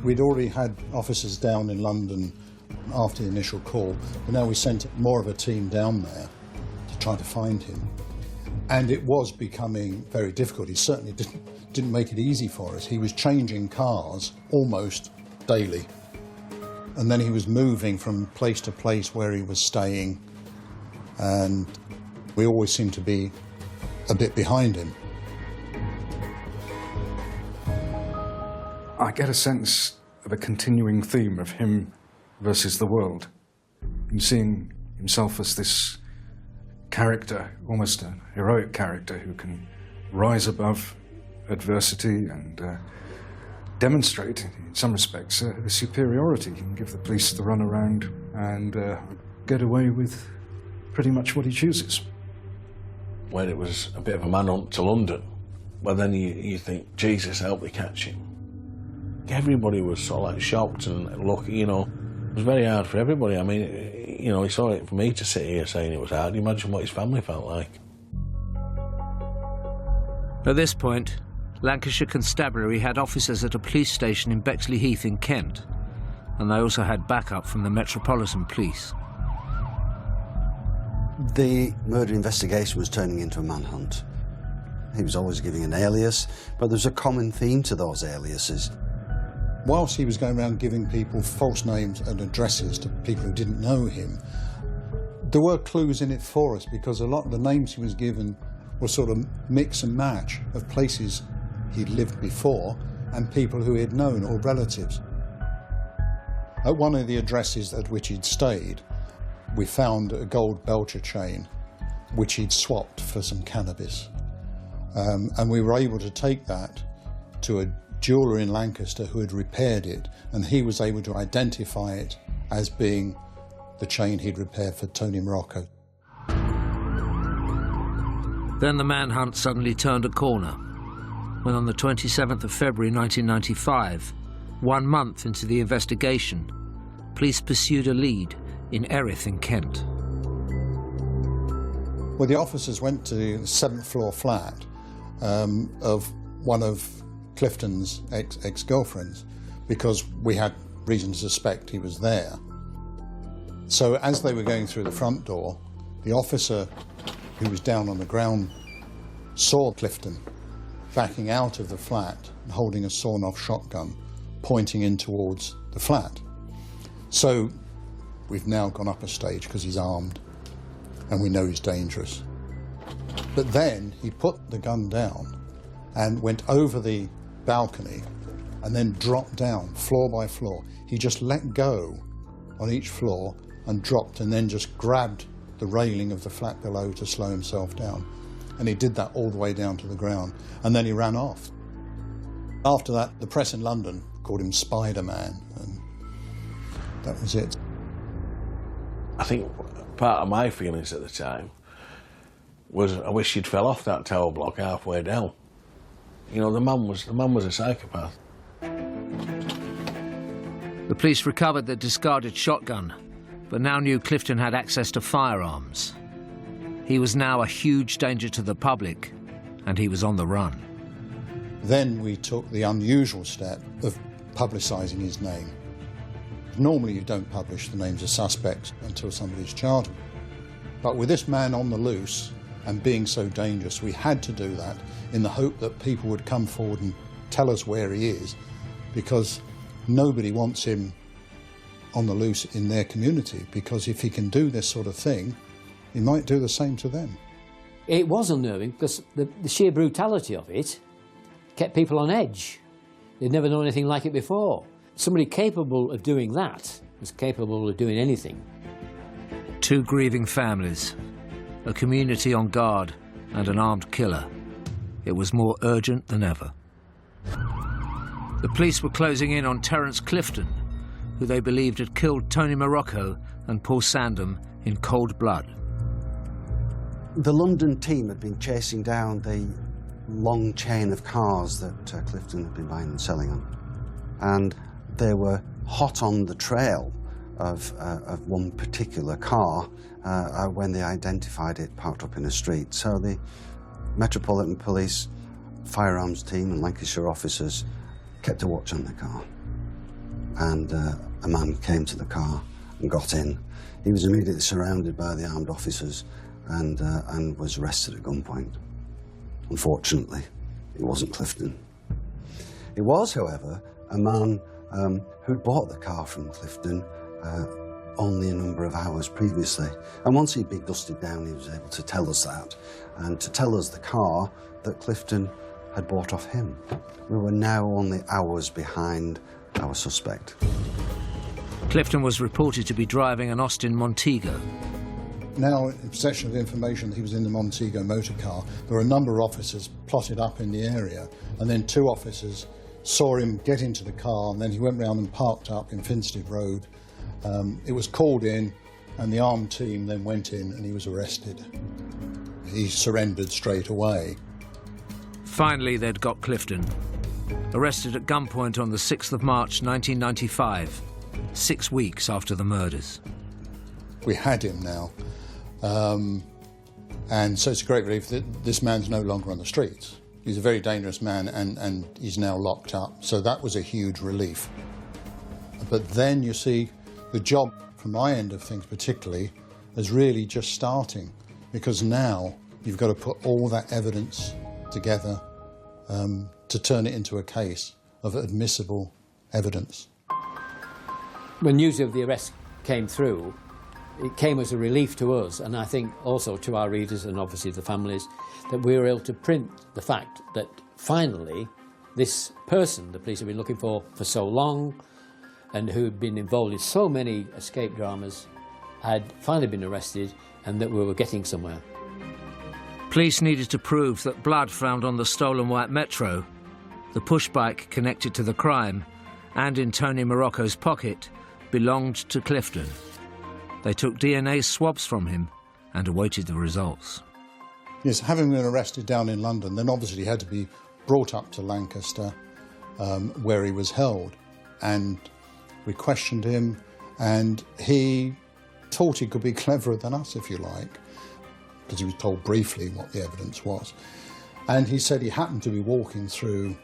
We'd already had officers down in London after the initial call, but now we sent more of a team down there to try to find him. And it was becoming very difficult. He certainly didn't make it easy for us. He was changing cars almost daily. And then he was moving from place to place where he was staying, and we always seemed to be a bit behind him. I get a sense of a continuing theme of him versus the world. Him seeing himself as this character, almost a heroic character who can rise above adversity and demonstrate, in some respects, a superiority. He can give the police the runaround and get away with pretty much what he chooses. When it was a bit of a manhunt to London, well then you think, Jesus, help me catch him. Everybody was sort of like shocked and lucky, you know. It was very hard for everybody. I mean, you know, it's all right for me to sit here saying it was hard. Imagine what his family felt like. At this point, Lancashire Constabulary had officers at a police station in Bexley Heath in Kent, and they also had backup from the Metropolitan Police. The murder investigation was turning into a manhunt. He was always giving an alias, but there was a common theme to those aliases. Whilst he was going around giving people false names and addresses to people who didn't know him, there were clues in it for us, because a lot of the names he was given were sort of mix and match of places he'd lived before and people who he had known or relatives. At one of the addresses at which he'd stayed, we found a gold Belcher chain which he'd swapped for some cannabis. And we were able to take that to a jeweller in Lancaster who had repaired it, and he was able to identify it as being the chain he'd repaired for Tony Morocco. Then the manhunt suddenly turned a corner, when on the 27th of February 1995, 1 month into the investigation, police pursued a lead in Erith in Kent. Well, the officers went to the 7th floor flat of one of Clifton's ex-girlfriends because we had reason to suspect he was there. So as they were going through the front door, the officer who was down on the ground saw Clifton backing out of the flat and holding a sawn-off shotgun pointing in towards the flat. So we've now gone up a stage because he's armed and we know he's dangerous. But then he put the gun down and went over the balcony and then dropped down floor by floor. He just let go on each floor and dropped and then just grabbed the railing of the flat below to slow himself down. And he did that all the way down to the ground. And then he ran off. After that, the press in London called him Spider-Man, and that was it. I think part of my feelings at the time was I wish he'd fell off that tower block halfway down. You know, the man was a psychopath. The police recovered the discarded shotgun, but now knew Clifton had access to firearms. He was now a huge danger to the public, and he was on the run. Then we took the unusual step of publicising his name. Normally you don't publish the names of suspects until somebody's charged. But with this man on the loose and being so dangerous, we had to do that in the hope that people would come forward and tell us where he is, because nobody wants him on the loose in their community, because if he can do this sort of thing, he might do the same to them. It was unnerving because the sheer brutality of it kept people on edge. They'd never known anything like it before. Somebody capable of doing that was capable of doing anything. Two grieving families, a community on guard, and an armed killer. It was more urgent than ever. The police were closing in on Terence Clifton, who they believed had killed Tony Morocco and Paul Sandham in cold blood. The London team had been chasing down the long chain of cars that Clifton had been buying and selling on. And they were hot on the trail of one particular car when they identified it parked up in a street. So the Metropolitan Police firearms team and Lancashire officers kept a watch on the car. And a man came to the car and got in. He was immediately surrounded by the armed officers and was arrested at gunpoint. Unfortunately, it wasn't Clifton. It was, however, a man who'd bought the car from Clifton only a number of hours previously. And once he'd been dusted down, he was able to tell us that, and to tell us the car that Clifton had bought off him. We were now only hours behind our suspect. Clifton was reported to be driving an Austin Montego. Now, in possession of the information that he was in the Montego motor car, there were a number of officers plotted up in the area, and then two officers saw him get into the car, and then he went round and parked up in Finstead Road. It was called in, and the armed team then went in, and he was arrested. He surrendered straight away. Finally, they'd got Clifton. Arrested at gunpoint on the 6th of March 1995, 6 weeks after the murders. We had him now. And so it's a great relief that this man's no longer on the streets. He's a very dangerous man, and he's now locked up. So that was a huge relief. But then, you see, the job from my end of things particularly is really just starting, because now you've got to put all that evidence together to turn it into a case of admissible evidence. When news of the arrest came through, it came as a relief to us, and I think also to our readers and obviously the families, that we were able to print the fact that finally this person the police have been looking for so long and who had been involved in so many escape dramas had finally been arrested, and that we were getting somewhere. Police needed to prove that blood found on the stolen white Metro, the pushbike connected to the crime, and in Tony Morocco's pocket, belonged to Clifton. They took DNA swabs from him and awaited the results. Yes, having been arrested down in London, then obviously he had to be brought up to Lancaster, where he was held. And we questioned him, and he thought he could be cleverer than us, if you like. because he was told briefly what the evidence was. And he said he happened to be walking through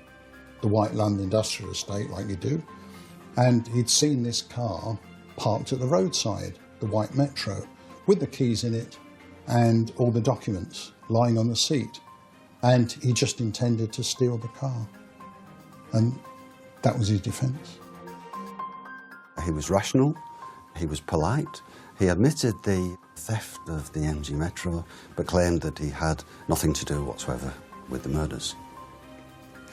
the White Lund Industrial Estate, like you do, and he'd seen this car parked at the roadside, the white Metro, with the keys in it and all the documents lying on the seat. And he just intended to steal the car. And that was his defence. He was rational, he was polite, he admitted the theft of the MG Metro, but claimed that he had nothing to do whatsoever with the murders.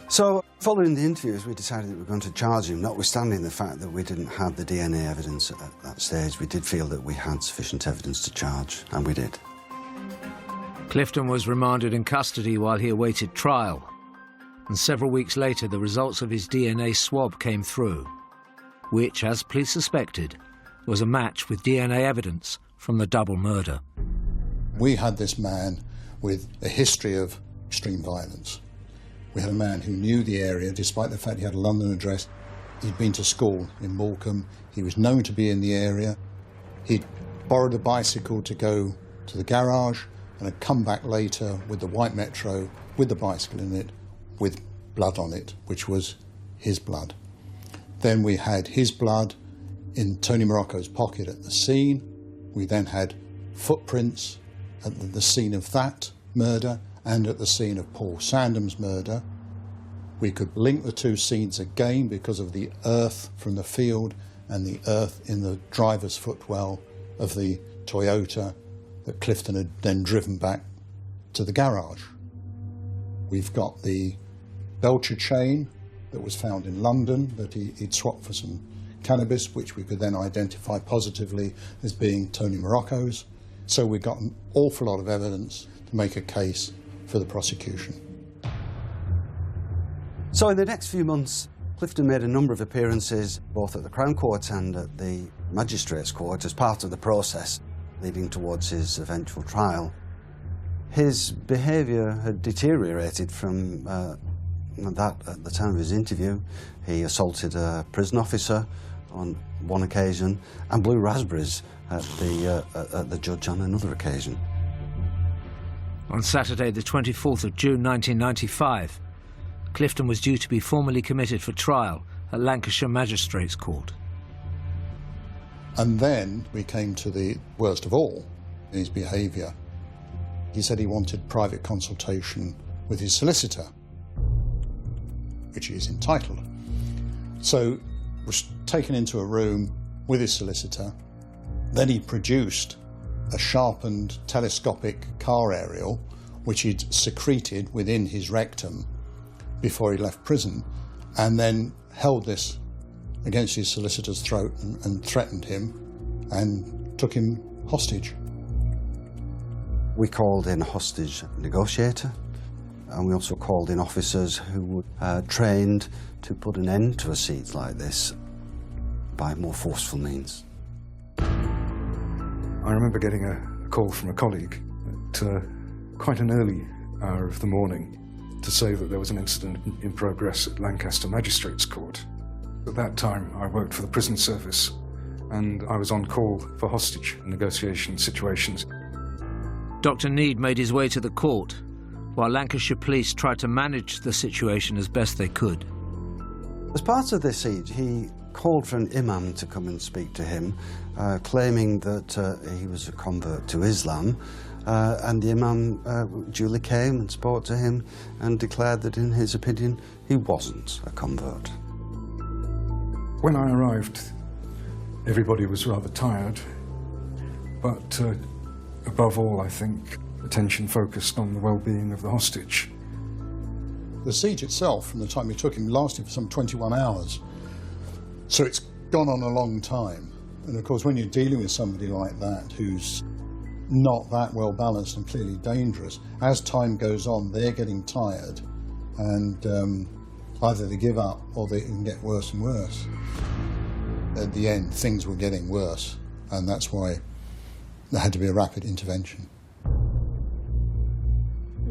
So, following the interviews, we decided that we were going to charge him, notwithstanding the fact that we didn't have the DNA evidence at that stage. We did feel that we had sufficient evidence to charge, and we did. Clifton was remanded in custody while he awaited trial, and several weeks later the results of his DNA swab came through, which, as police suspected, was a match with DNA evidence from the double murder. We had this man with a history of extreme violence. We had a man who knew the area, despite the fact he had a London address. He'd been to school in Morecambe. He was known to be in the area. He'd borrowed a bicycle to go to the garage and had come back later with the white Metro, with the bicycle in it, with blood on it, which was his blood. Then we had his blood in Tony Morocco's pocket at the scene. We then had footprints at the scene of that murder and at the scene of Paul Sandham's murder. We could link the two scenes again because of the earth from the field and the earth in the driver's footwell of the Toyota that Clifton had then driven back to the garage. We've got the Belcher chain that was found in London that he'd swapped for some cannabis, which we could then identify positively as being Tony Morocco's. So we got an awful lot of evidence to make a case for the prosecution. So in the next few months, Clifton made a number of appearances, both at the Crown Court and at the Magistrates' Court, as part of the process leading towards his eventual trial. His behaviour had deteriorated from that at the time of his interview. He assaulted a prison officer on one occasion and blew raspberries at the judge on another occasion. On Saturday, the 24th of June 1995, Clifton was due to be formally committed for trial at Lancashire Magistrates' Court. And then we came to the worst of all in his behaviour. He said he wanted private consultation with his solicitor, which he is entitled. So was taken into a room with his solicitor. Then he produced a sharpened telescopic car aerial, which he'd secreted within his rectum before he left prison, and then held this against his solicitor's throat and threatened him and took him hostage. We called in a hostage negotiator, and we also called in officers who were trained to put an end to a siege like this by more forceful means. I remember getting a call from a colleague at quite an early hour of the morning to say that there was an incident in progress at Lancaster Magistrates' Court. At that time, I worked for the prison service, and I was on call for hostage negotiation situations. Dr. Need made his way to the court, while Lancashire police tried to manage the situation as best they could. As part of this siege, he called for an imam to come and speak to him, claiming that he was a convert to Islam, and the imam duly came and spoke to him and declared that, in his opinion, he wasn't a convert. When I arrived, everybody was rather tired, but above all, I think, attention focused on the well-being of the hostage. The siege itself, from the time we took him, lasted for some 21 hours. So it's gone on a long time. And of course, when you're dealing with somebody like that, who's not that well balanced and clearly dangerous, as time goes on, they're getting tired, and either they give up or they can get worse and worse. At the end, things were getting worse, and that's why there had to be a rapid intervention.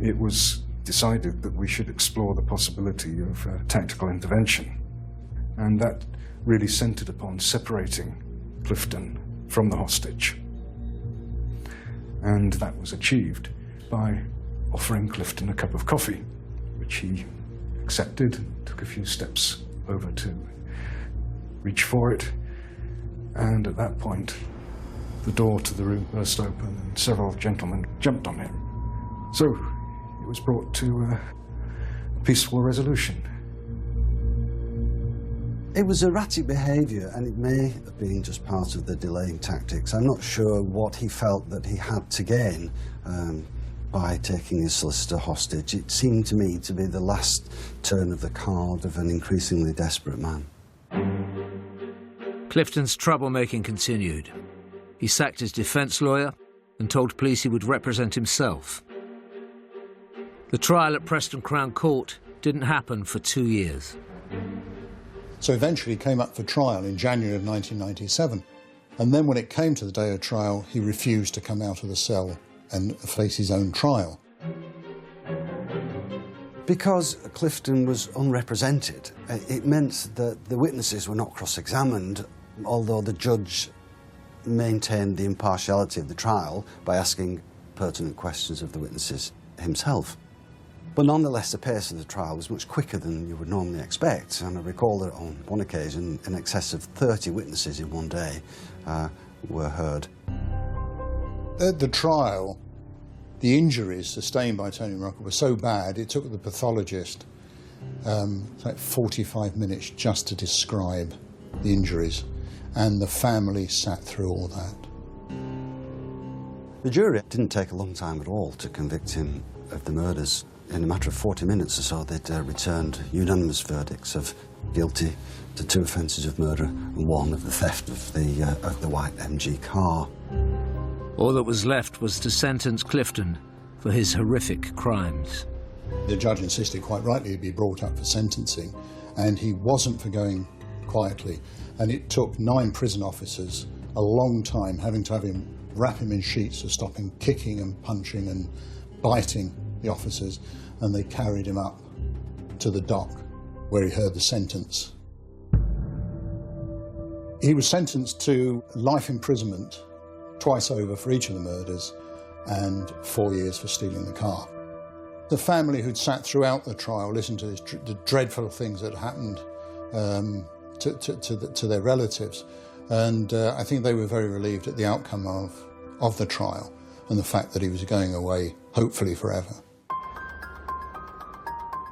It was decided that we should explore the possibility of tactical intervention, and that really centred upon separating Clifton from the hostage. And that was achieved by offering Clifton a cup of coffee, which he accepted, took a few steps over to reach for it, and at that point the door to the room burst open and several gentlemen jumped on him. So it was brought to a peaceful resolution. It was erratic behaviour, and it may have been just part of the delaying tactics. I'm not sure what he felt that he had to gain by taking his solicitor hostage. It seemed to me to be the last turn of the card of an increasingly desperate man. Clifton's troublemaking continued. He sacked his defence lawyer and told police he would represent himself. The trial at Preston Crown Court didn't happen for 2 years. So eventually he came up for trial in January of 1997. And then when it came to the day of trial, he refused to come out of the cell and face his own trial. Because Clifton was unrepresented, it meant that the witnesses were not cross-examined, although the judge maintained the impartiality of the trial by asking pertinent questions of the witnesses himself. But nonetheless, the pace of the trial was much quicker than you would normally expect, and I recall that on one occasion, in excess of 30 witnesses in one day were heard. At the trial, the injuries sustained by Tony Morocco were so bad, it took the pathologist like 45 minutes just to describe the injuries, and the family sat through all that. The jury didn't take a long time at all to convict him of the murders. In a matter of 40 minutes or so, they'd returned unanimous verdicts of guilty to 2 offences of murder and 1 of the theft of the white MG car. All that was left was to sentence Clifton for his horrific crimes. The judge insisted, quite rightly, he'd be brought up for sentencing, and he wasn't for going quietly. And it took 9 prison officers a long time, having to have him wrap him in sheets to stop him kicking and punching and biting the officers, and they carried him up to the dock where he heard the sentence. He was sentenced to life imprisonment twice over for each of the murders and 4 years for stealing the car. The family who'd sat throughout the trial listened to the dreadful things that happened to their relatives, and I think they were very relieved at the outcome of the trial and the fact that he was going away, hopefully forever.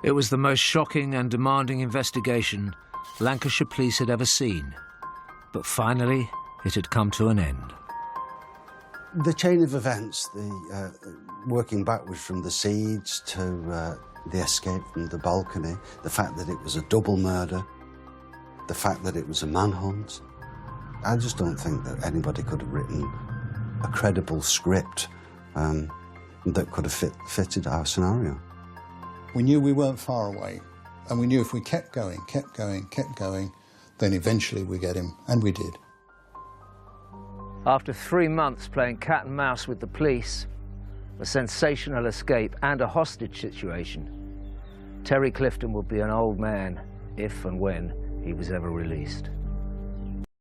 It was the most shocking and demanding investigation Lancashire police had ever seen. But finally, it had come to an end. The chain of events, working backwards from the siege to the escape from the balcony, the fact that it was a double murder, the fact that it was a manhunt, I just don't think that anybody could have written a credible script that could have fitted our scenario. We knew we weren't far away, and we knew if we kept going, then eventually we'd get him, and we did. After 3 months playing cat and mouse with the police, a sensational escape and a hostage situation, Terry Clifton would be an old man if and when he was ever released.